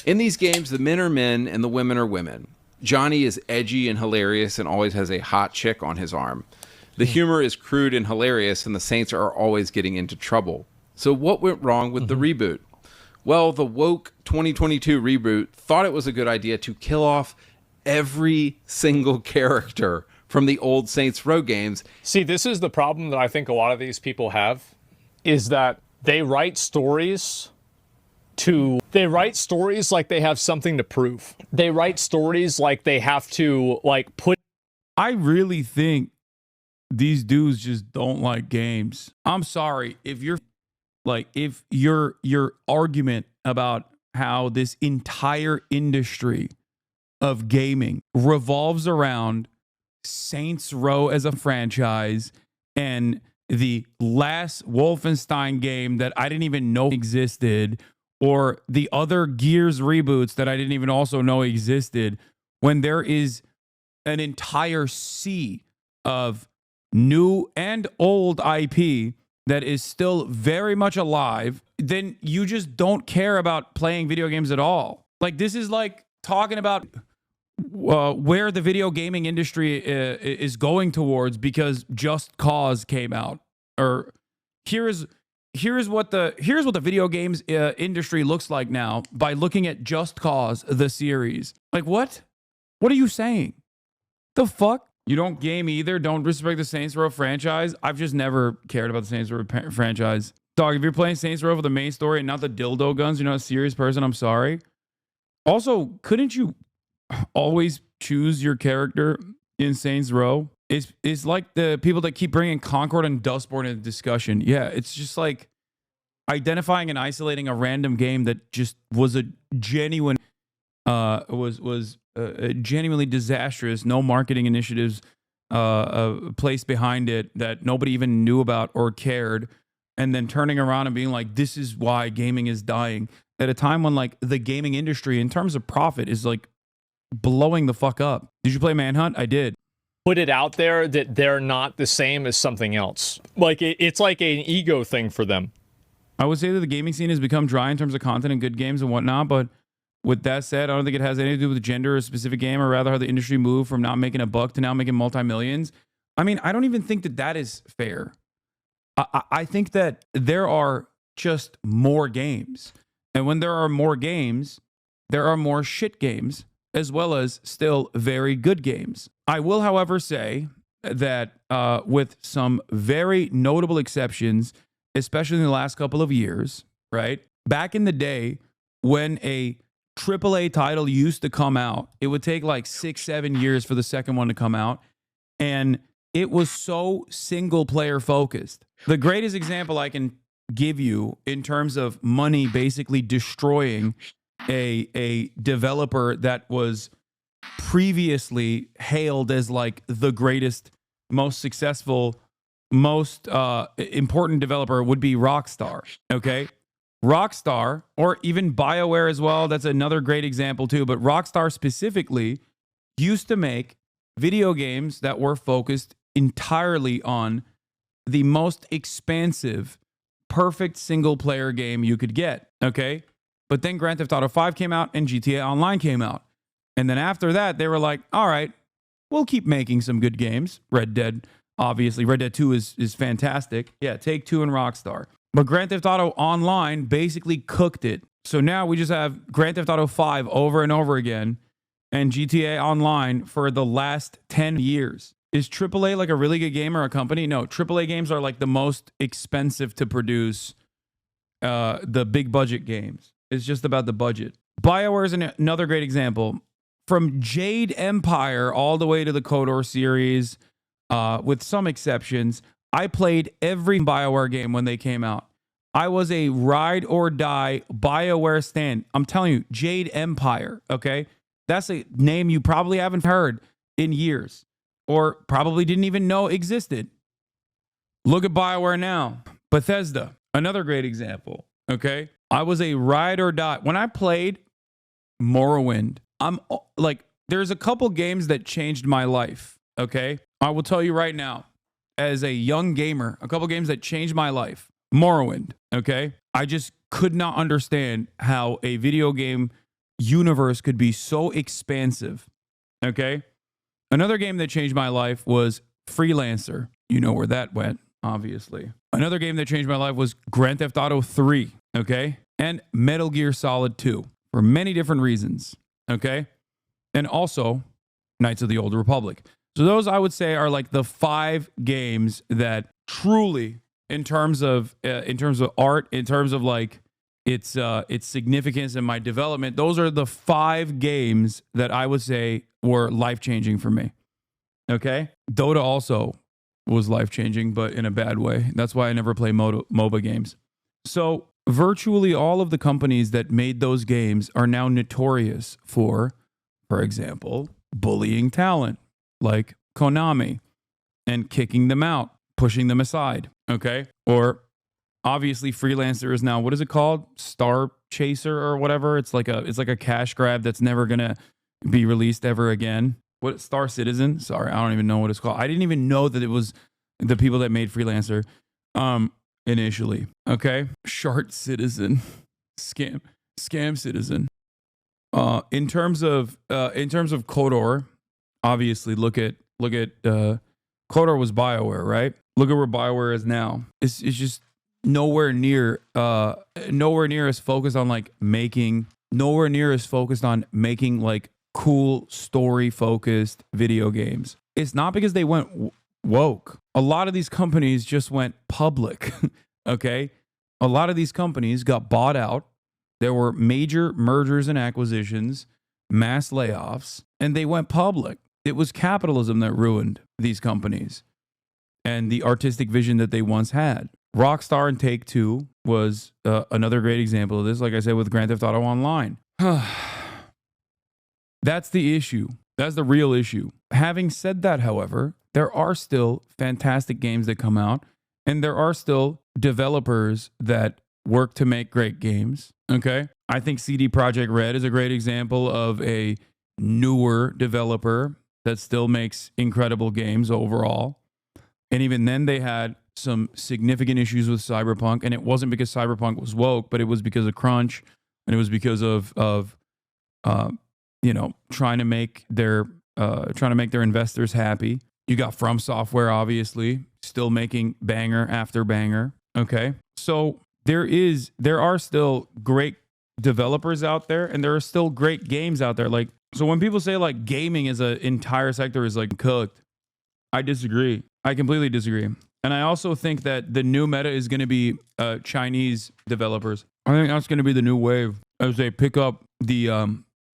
In these games, the men are men and the women are women. Johnny is edgy and hilarious and always has a hot chick on his arm. The humor is crude and hilarious, and the Saints are always getting into trouble. So what went wrong with the reboot? Well, the woke 2022 reboot thought it was a good idea to kill off every single character from the old Saints Row games. See, this is the problem that I think a lot of these people have, is that they write stories like they have something to prove. They write stories like they have to like put. I really think these dudes just don't like games. I'm sorry if your argument about how this entire industry of gaming revolves around Saints Row as a franchise and the last Wolfenstein game that I didn't even know existed, or the other Gears reboots that I didn't even also know existed, when there is an entire sea of new and old IP that is still very much alive, then you just don't care about playing video games at all. Like, this is like talking about where the video gaming industry is going towards because Just Cause came out, or here's what the video games industry looks like now by looking at Just Cause the series. Like, what are you saying? The fuck? You don't game either? Don't respect the Saints Row franchise? I've just never cared about the Saints Row franchise. Dog, if you're playing Saints Row for the main story and not the dildo guns, you're not a serious person. I'm sorry. Also, couldn't you always choose your character in Saints Row? It's like the people that keep bringing Concord and Dustborn into discussion. Yeah, it's just like identifying and isolating a random game that just was a genuine was genuinely disastrous. No marketing initiatives placed behind it that nobody even knew about or cared, and then turning around and being like, "This is why gaming is dying." At a time when like the gaming industry, in terms of profit, is like blowing the fuck up. Did you play Manhunt? I did. Put it out there that they're not the same as something else. Like it's like an ego thing for them. I would say that the gaming scene has become dry in terms of content and good games and whatnot, but With that said, I don't think it has anything to do with gender or a specific game, or rather how the industry moved from not making a buck to now making multi-millions. I mean, I don't even think that that is fair. I think that there are just more games. And when there are more games, there are more shit games, as well as still very good games. I will, however, say that with some very notable exceptions, especially in the last couple of years, right? Back in the day, when a AAA title used to come out, it would take like 6-7 years for the second one to come out. And it was so single player focused. The greatest example I can give you in terms of money basically destroying a developer that was previously hailed as like the greatest, most successful, most important developer would be Rockstar. Okay. Rockstar, or even BioWare as well, that's another great example too, but Rockstar specifically used to make video games that were focused entirely on the most expansive, perfect single player game you could get, okay? But then Grand Theft Auto 5 came out and GTA Online came out. And then after that, they were like, all right, we'll keep making some good games. Red Dead, obviously. Red Dead 2 is fantastic. Yeah, Take-Two and Rockstar. But Grand Theft Auto Online basically cooked it. So now we just have Grand Theft Auto 5 over and over again and GTA Online for the last 10 years. Is AAA like a really good game or a company? No, AAA games are like the most expensive to produce, the big budget games. It's just about the budget. BioWare is another great example. From Jade Empire all the way to the KOTOR series, with some exceptions, I played every BioWare game when they came out. I was a ride or die BioWare stan. I'm telling you, Jade Empire, okay? That's a name you probably haven't heard in years, or probably didn't even know existed. Look at BioWare now. Bethesda, another great example, okay? I was a ride or die. When I played Morrowind, I'm like, there's a couple games that changed my life, okay? I will tell you right now, as a young gamer, a couple games that changed my life. Morrowind, okay? I just could not understand how a video game universe could be so expansive, okay? Another game that changed my life was Freelancer. You know where that went, obviously. Another game that changed my life was Grand Theft Auto 3, okay? And Metal Gear Solid 2, for many different reasons, okay? And also Knights of the Old Republic. So those, I would say, are like the 5 games that truly, in terms of art, in terms of like its significance in my development, those are the 5 games that I would say were life-changing for me. Okay? Dota also was life-changing, but in a bad way. That's why I never play MOBA games. So virtually all of the companies that made those games are now notorious for example, bullying talent, like Konami, and kicking them out, pushing them aside, okay? Or obviously Freelancer is now, what is it called? Star Chaser or whatever. It's like a cash grab that's never gonna be released ever again. What, Star Citizen? Sorry, I don't even know what it's called. I didn't even know that it was the people that made Freelancer initially, okay? Shart Citizen. Scam Citizen. In terms of KOTOR, obviously look at KOTOR was BioWare, right? Look at where BioWare is now. It's just nowhere near as focused on making like cool story focused video games. It's not because they went woke. A lot of these companies just went public. Okay? A lot of these companies got bought out. There were major mergers and acquisitions, mass layoffs, and they went public. It was capitalism that ruined these companies and the artistic vision that they once had. Rockstar and Take-Two was another great example of this, like I said, with Grand Theft Auto Online. That's the issue. That's the real issue. Having said that, however, there are still fantastic games that come out, and there are still developers that work to make great games. Okay. I think CD Projekt Red is a great example of a newer developer that still makes incredible games overall. And even then they had some significant issues with Cyberpunk, and it wasn't because Cyberpunk was woke, but it was because of crunch, and it was because of you know, trying to make their investors happy. You got From Software, obviously, still making banger after banger. Okay, so there are still great developers out there, and there are still great games out there. Like, so when people say like gaming as an entire sector is like cooked, I disagree. I completely disagree. And I also think that the new meta is going to be Chinese developers. I think that's going to be the new wave as they pick up the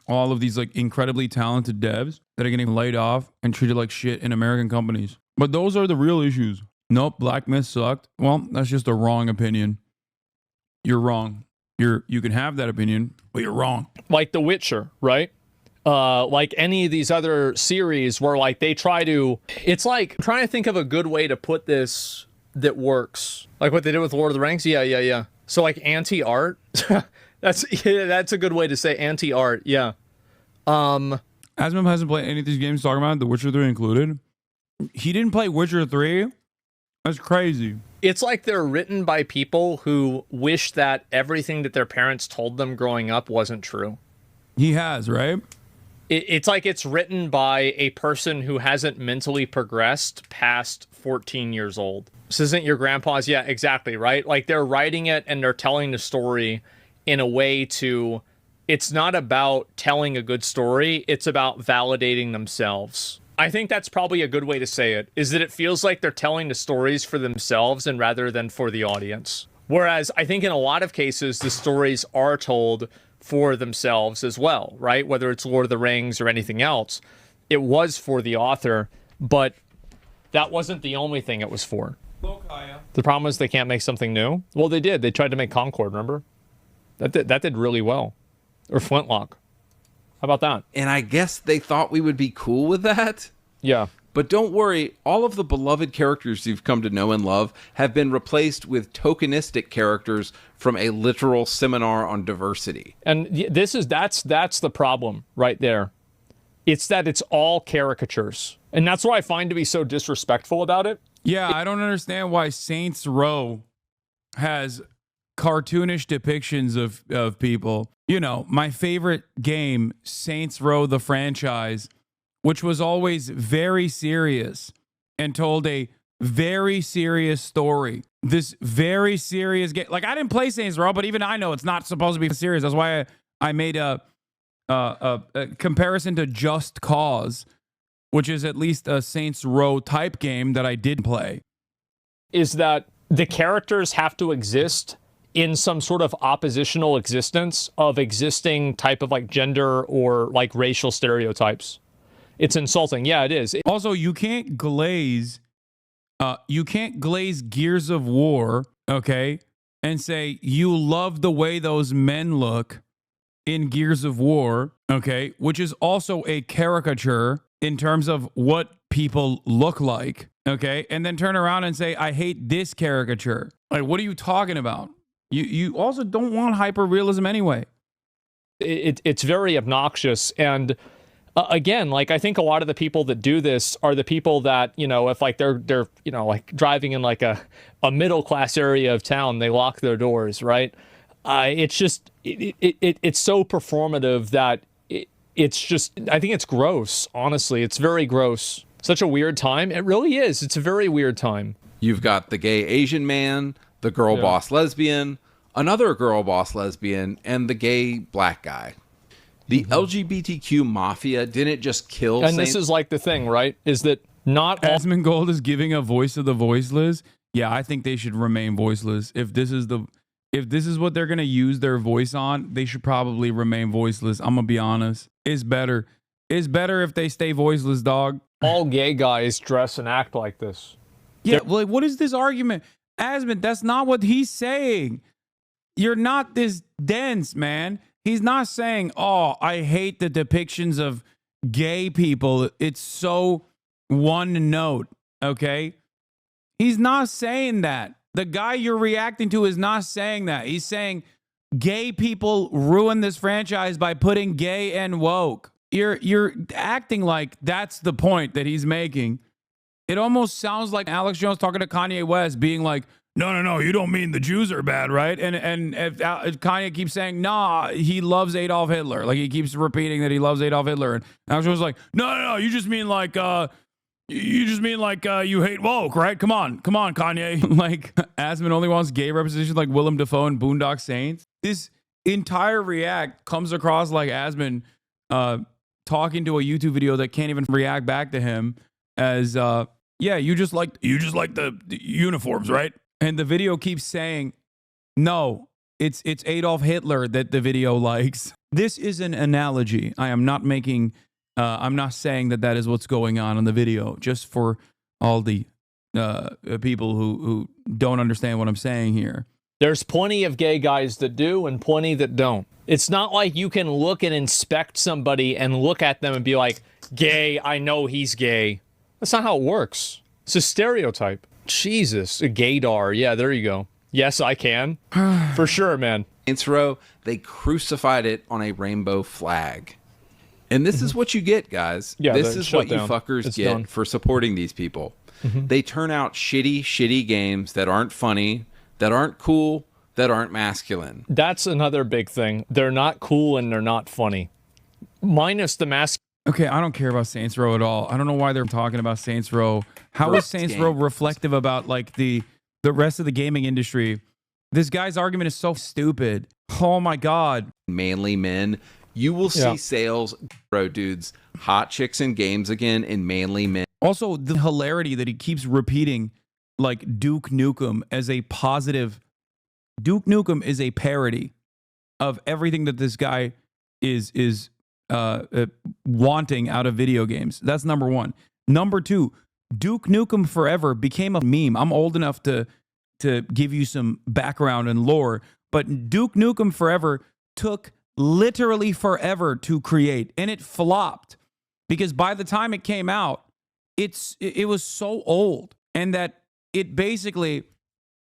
all of these like incredibly talented devs that are getting laid off and treated like shit in American companies. But those are the real issues. Nope, Black Myth sucked. Well, that's just a wrong opinion. You're wrong. You can have that opinion, but you're wrong. Like The Witcher, right? Like any of these other series where like they try to, it's like I'm trying to think of a good way to put this that works. Like what they did with Lord of the Rings. Yeah. So like anti-art. That's a good way to say anti-art. Yeah. Asmon hasn't played any of these games talking about, The Witcher 3 included. He didn't play Witcher 3. That's crazy. It's like they're written by people who wish that everything that their parents told them growing up wasn't true. He has, right? It's like it's written by a person who hasn't mentally progressed past 14 years old. This isn't your grandpa's. Yeah, exactly, right? Like they're writing it and they're telling the story in a way to, it's not about telling a good story. It's about validating themselves. I think that's probably a good way to say it, is that it feels like they're telling the stories for themselves and rather than for the audience. Whereas I think in a lot of cases, the stories are told for themselves as well, right? Whether it's Lord of the Rings or anything else, it was for the author, but that wasn't the only thing it was for. The problem is they can't make something new. Well, they did. They tried to make Concord, remember? That did really well. Or Flintlock. How about that? And I guess they thought we would be cool with that. Yeah. But don't worry, all of the beloved characters you've come to know and love have been replaced with tokenistic characters from a literal seminar on diversity. And that's the problem right there. It's that it's all caricatures. And that's what I find to be so disrespectful about it. Yeah, I don't understand why Saints Row has cartoonish depictions of people. You know, my favorite game, Saints Row the franchise, which was always very serious and told a very serious story. This very serious game. Like, I didn't play Saints Row, but even I know it's not supposed to be serious. That's why I made a comparison to Just Cause, which is at least a Saints Row type game that I did play. Is that the characters have to exist in some sort of oppositional existence of existing type of like gender or like racial stereotypes. It's insulting. Yeah, it is. Also, you can't glaze Gears of War, okay, and say you love the way those men look in Gears of War, okay, which is also a caricature in terms of what people look like, okay, and then turn around and say, I hate this caricature. Like, what are you talking about? You also don't want hyper-realism anyway. It's very obnoxious. And again, like, I think a lot of the people that do this are the people that, you know, if like they're you know, like driving in like a middle-class area of town, they lock their doors, right? It's just, it's so performative that it's just, I think it's gross, honestly. It's very gross. Such a weird time. It really is. It's a very weird time. You've got the gay Asian man, the girl boss lesbian, another girl boss lesbian, and the gay black guy. The LGBTQ mafia didn't just kill And this is like the thing, right? Is that not all... Asmongold is giving a voice to the voiceless. Yeah, I think they should remain voiceless. If this is what they're going to use their voice on, they should probably remain voiceless. I'm going to be honest. It's better. It's better if they stay voiceless, dog. All gay guys dress and act like this. Yeah, like, what is this argument? Asmon, that's not what he's saying. You're not this dense, man. He's not saying, oh, I hate the depictions of gay people. It's so one note, okay? He's not saying that. The guy you're reacting to is not saying that. He's saying gay people ruin this franchise by putting gay and woke. You're acting like that's the point that he's making. It almost sounds like Alex Jones talking to Kanye West being like, no, you don't mean the Jews are bad, right? And if Kanye keeps saying, nah, he loves Adolf Hitler. Like, he keeps repeating that he loves Adolf Hitler. And Alex Jones was like, no, you just mean like, you hate woke, right? Come on, Kanye. Like, Asmon only wants gay representation like Willem Dafoe and Boondock Saints. This entire react comes across like Asmon talking to a YouTube video that can't even react back to him as, yeah, you just like the uniforms, right? And the video keeps saying, no, it's Adolf Hitler that the video likes. This is an analogy. I am not making, I'm not saying that is what's going on in the video, just for all the people who don't understand what I'm saying here. There's plenty of gay guys that do and plenty that don't. It's not like you can look and inspect somebody and look at them and be like, gay, I know he's gay. That's not how it works. It's a stereotype. Jesus, a gaydar. Yeah, there you go. Yes, I can. For sure, man. Saints Row, they crucified it on a rainbow flag. And this is what you get, guys. Yeah, this is what you fuckers get for supporting these people. They turn out shitty games that aren't funny, that aren't cool, that aren't masculine. That's another big thing. They're not cool and they're not funny. Minus the masculine. Okay, I don't care about Saints Row at all. I don't know why they're talking about Saints Row. How is Saints Row reflective about like the rest of the gaming industry? This guy's argument is so stupid. Oh my God. Manly men. You will see sales, bro, dudes, hot chicks in games again in manly men. Also, the hilarity that he keeps repeating, like Duke Nukem as a positive. Duke Nukem is a parody of everything that this guy is wanting out of video games. That's number one. Number two, Duke Nukem Forever became a meme. I'm old enough to give you some background and lore, but Duke Nukem Forever took literally forever to create, and it flopped because by the time it came out, it was so old, and that it basically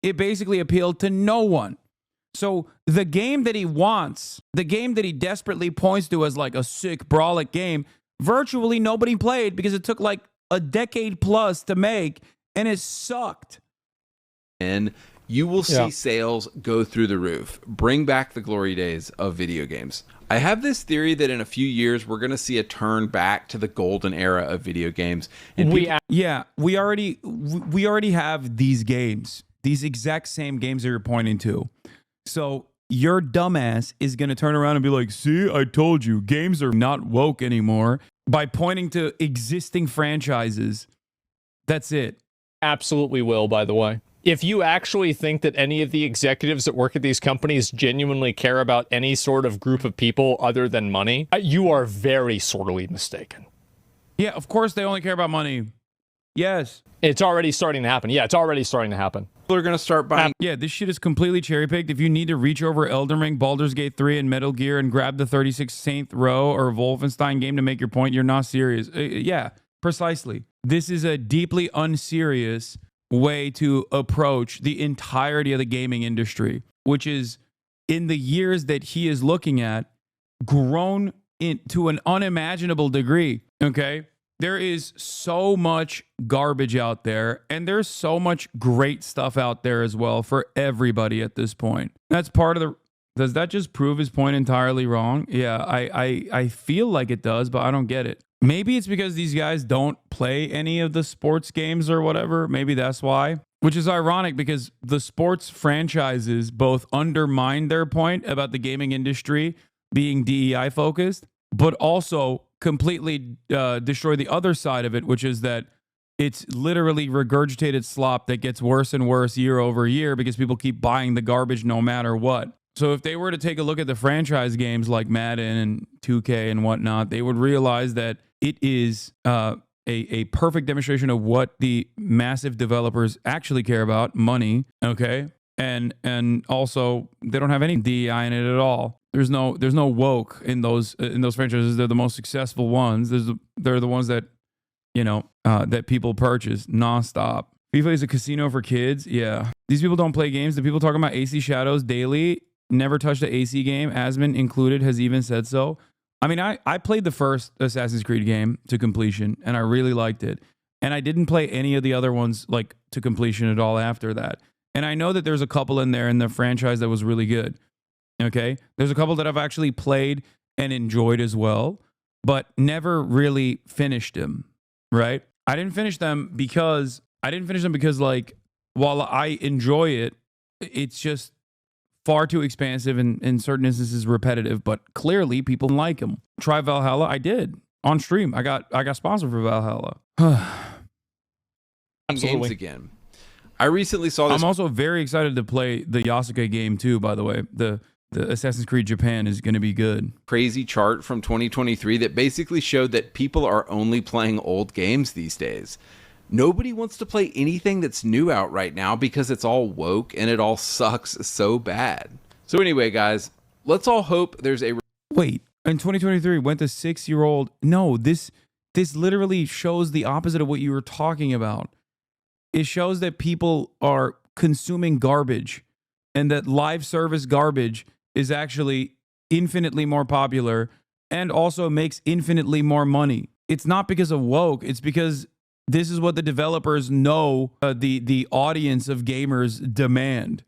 appealed to no one. So the game that he wants, the game that he desperately points to as like a sick brawlic game, virtually nobody played because it took like a decade plus to make, and it sucked. And you will see sales go through the roof. Bring back the glory days of video games. I have this theory that in a few years, we're going to see a turn back to the golden era of video games. And we already have these games, these exact same games that you're pointing to. So your dumbass is going to turn around and be like, see, I told you, games are not woke anymore, by pointing to existing franchises. That's it. Absolutely will, by the way. If you actually think that any of the executives that work at these companies genuinely care about any sort of group of people other than money, you are very sorely mistaken. Yeah, of course they only care about money. Yes. It's already starting to happen. Yeah, it's already starting to happen. People are going to start buying. Yeah, this shit is completely cherry-picked. If you need to reach over Elden Ring, Baldur's Gate 3, and Metal Gear and grab the 36th Saints Row or Wolfenstein game to make your point, you're not serious. Yeah, precisely. This is a deeply unserious way to approach the entirety of the gaming industry, which is, in the years that he is looking at, grown to an unimaginable degree, okay? There is so much garbage out there, and there's so much great stuff out there as well for everybody at this point. That's part of the... Does that just prove his point entirely wrong? Yeah, I feel like it does, but I don't get it. Maybe it's because these guys don't play any of the sports games or whatever. Maybe that's why. Which is ironic because the sports franchises both undermine their point about the gaming industry being DEI focused, but also completely destroy the other side of it, which is that it's literally regurgitated slop that gets worse and worse year over year because people keep buying the garbage no matter what. So if they were to take a look at the franchise games like Madden and 2K and whatnot, they would realize that it is a perfect demonstration of what the massive developers actually care about, money, okay? And also they don't have any DEI in it at all. There's no woke in those franchises. They're the most successful ones. They're the ones that, you know, that people purchase nonstop. FIFA is a casino for kids. Yeah. These people don't play games. The people talking about AC Shadows daily never touched an AC game. Asmon included has even said so. I mean, I played the first Assassin's Creed game to completion, and I really liked it. And I didn't play any of the other ones like to completion at all after that. And I know that there's a couple in there in the franchise that was really good. Okay. There's a couple that I've actually played and enjoyed as well, but never really finished them. Right. I didn't finish them because like, while I enjoy it, it's just far too expansive and in certain instances repetitive, but clearly people like them. Try Valhalla. I did on stream. I got sponsored for Valhalla. Games again. I recently saw this. I'm also very excited to play the Yasuke game too, by the way. The Assassin's Creed Japan is going to be good. Crazy chart from 2023 that basically showed that people are only playing old games these days. Nobody wants to play anything that's new out right now because it's all woke and it all sucks so bad. So anyway, guys, let's all hope there's a... Wait, in 2023 went to 6-year-old... No, this literally shows the opposite of what you were talking about. It shows that people are consuming garbage and that live service garbage is actually infinitely more popular and also makes infinitely more money. It's not because of woke. It's because this is what the developers know the audience of gamers demand.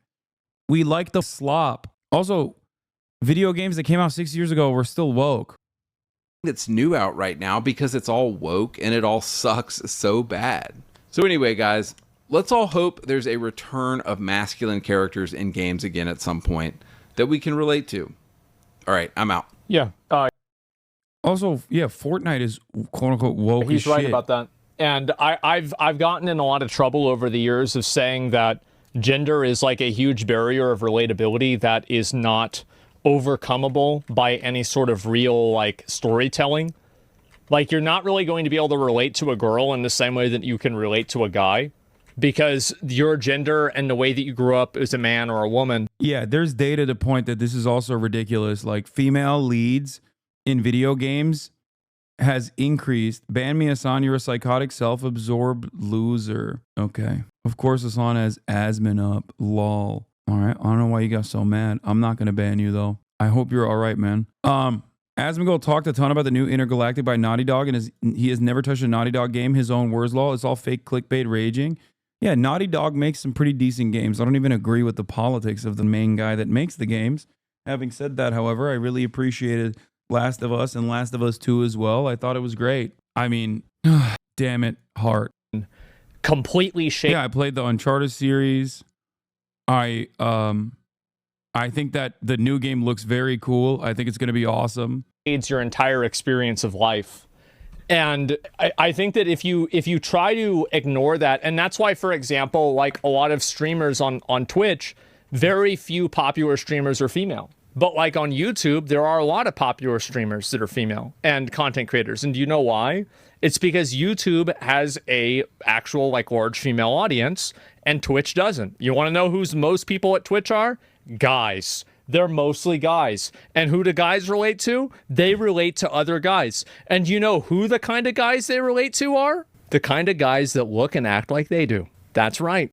We like the slop. Also, video games that came out 6 years ago were still woke. That's new out right now because it's all woke and it all sucks so bad. So anyway, guys, let's all hope there's a return of masculine characters in games again at some point that we can relate to. All right, I'm out. Yeah. Also, yeah, Fortnite is quote unquote woke. He's right about that. And I've gotten in a lot of trouble over the years of saying that gender is like a huge barrier of relatability that is not overcomable by any sort of real like storytelling. Like, you're not really going to be able to relate to a girl in the same way that you can relate to a guy because your gender and the way that you grew up as a man or a woman. Yeah, there's data to point that this is also ridiculous. Like, female leads in video games has increased. Ban me, Hasan, you're a psychotic, self-absorbed loser. Okay. Of course, Hasan has Asmon up. Lol. All right. I don't know why you got so mad. I'm not going to ban you, though. I hope you're all right, man. Asmongold talked a ton about the new Intergalactic by Naughty Dog, and he has never touched a Naughty Dog game. His own words, lol. It's all fake clickbait raging. Yeah, Naughty Dog makes some pretty decent games. I don't even agree with the politics of the main guy that makes the games. Having said that, however, I really appreciated Last of Us and Last of Us 2 as well. I thought it was great. I mean, damn it, heart. Completely shaped. Yeah, I played the Uncharted series. I think that the new game looks very cool. I think it's going to be awesome. It's your entire experience of life. And I think that if you try to ignore that, and that's why, for example, like a lot of streamers on Twitch, very few popular streamers are female. But like on YouTube, there are a lot of popular streamers that are female and content creators. And do you know why? It's because YouTube has a actual like large female audience and Twitch doesn't. You want to know who's most people at Twitch are? Guys. They're mostly guys. And who do guys relate to? They relate to other guys. And you know who the kind of guys they relate to are? The kind of guys that look and act like they do. That's right.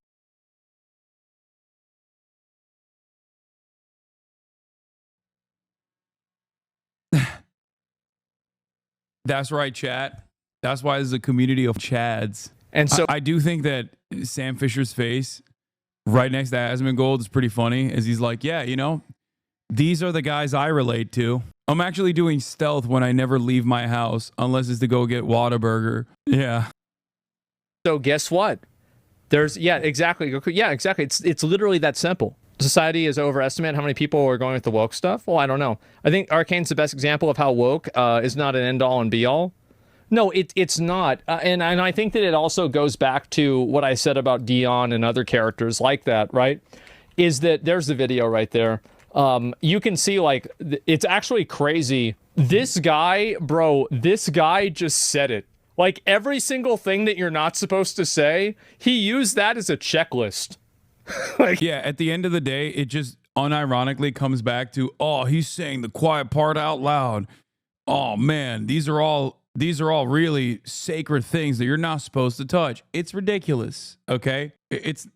That's right, chat. That's why there's a community of chads. And so I do think that Sam Fisher's face right next to Asmongold is pretty funny, as he's like, yeah, you know, these are the guys I relate to. I'm actually doing stealth when I never leave my house, unless it's to go get Whataburger. Yeah. So guess what? There's, yeah, exactly. Yeah, exactly. It's literally that simple. Society is overestimated how many people are going with the woke stuff. Well, I don't know. I think Arcane's the best example of how woke is not an end all and be all. No, it's not. And I think that it also goes back to what I said about Dion and other characters like that, right? Is that there's the video right there. You can see, like, it's actually crazy. This guy, bro, this guy just said it. Like, every single thing that you're not supposed to say, he used that as a checklist. Like, yeah, at the end of the day, it just unironically comes back to, oh, he's saying the quiet part out loud. Oh, man, these are all really sacred things that you're not supposed to touch. It's ridiculous, okay? It's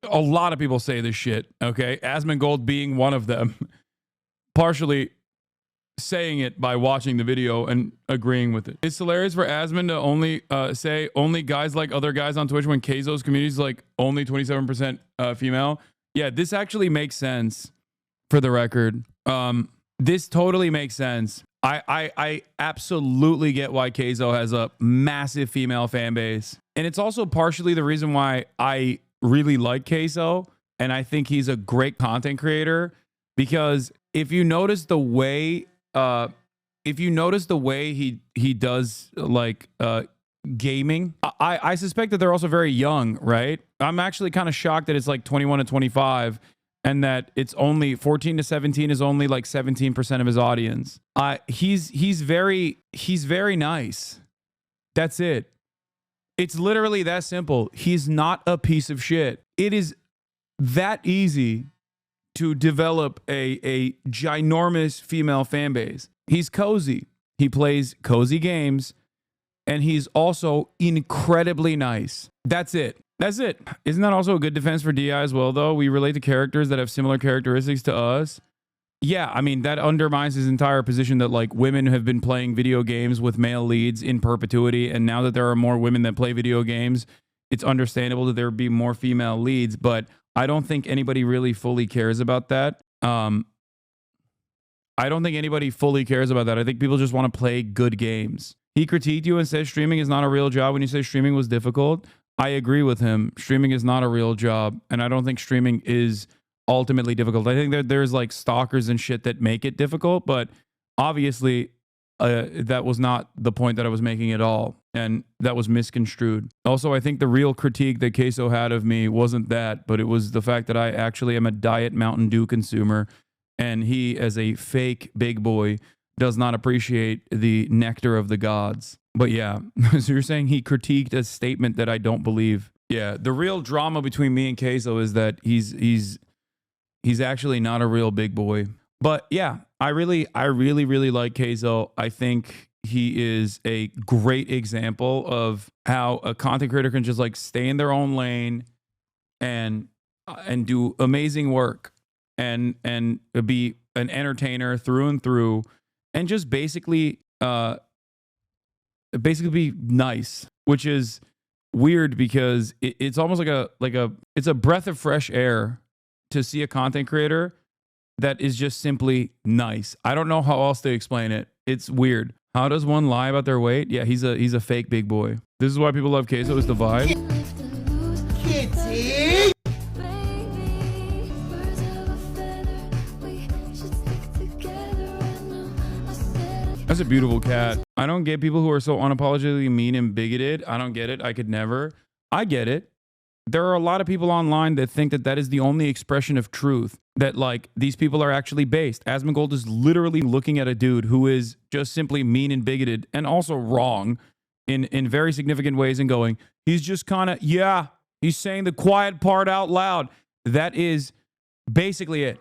a lot of people say this shit, okay? Asmongold being one of them. Partially saying it by watching the video and agreeing with it. It's hilarious for Asmon to only say only guys like other guys on Twitch when Keizo's community is like only 27% female. Yeah, this actually makes sense for the record. This totally makes sense. I absolutely get why Keizo has a massive female fan base. And it's also partially the reason why I really like Keizo and I think he's a great content creator, because if you notice the way he does like gaming, I suspect that they're also very young, right? I'm actually kind of shocked that it's like 21 to 25 and that it's only 14 to 17 is only like 17% of his audience. He's very nice. That's it. It's literally that simple. He's not a piece of shit. It is that easy to develop a ginormous female fan base. He's cozy. He plays cozy games, and he's also incredibly nice. That's it. That's it. Isn't that also a good defense for DI as well, though? We relate to characters that have similar characteristics to us. Yeah, I mean, that undermines his entire position that, like, women have been playing video games with male leads in perpetuity, and now that there are more women that play video games, it's understandable that there would be more female leads, but I don't think anybody really fully cares about that. I don't think anybody fully cares about that. I think people just want to play good games. He critiqued you and says streaming is not a real job when you say streaming was difficult. I agree with him. Streaming is not a real job, and I don't think streaming is ultimately difficult. I think that there's like stalkers and shit that make it difficult, but obviously that was not the point that I was making at all, and that was misconstrued. Also, I think the real critique that Queso had of me wasn't that, but it was the fact that I actually am a Diet Mountain Dew consumer, and he, as a fake big boy, does not appreciate the nectar of the gods. But yeah, so you're saying he critiqued a statement that I don't believe. Yeah, the real drama between me and Queso is that he's actually not a real big boy. But yeah, I really like Queso. I think he is a great example of how a content creator can just like stay in their own lane and do amazing work and be an entertainer through and through, and just basically be nice, which is weird because it's almost it's a breath of fresh air to see a content creator that is just simply nice. I don't know how else to explain it. It's weird. How does one lie about their weight? Yeah, he's a fake big boy. This is why people love Queso, is the vibe. Kitty! That's a beautiful cat. I don't get people who are so unapologetically mean and bigoted. I don't get it. I could never. I get it. There are a lot of people online that think that that is the only expression of truth, that like these people are actually based. Asmongold is literally looking at a dude who is just simply mean and bigoted and also wrong in very significant ways and going, he's just kind of, yeah, he's saying the quiet part out loud. That is basically it.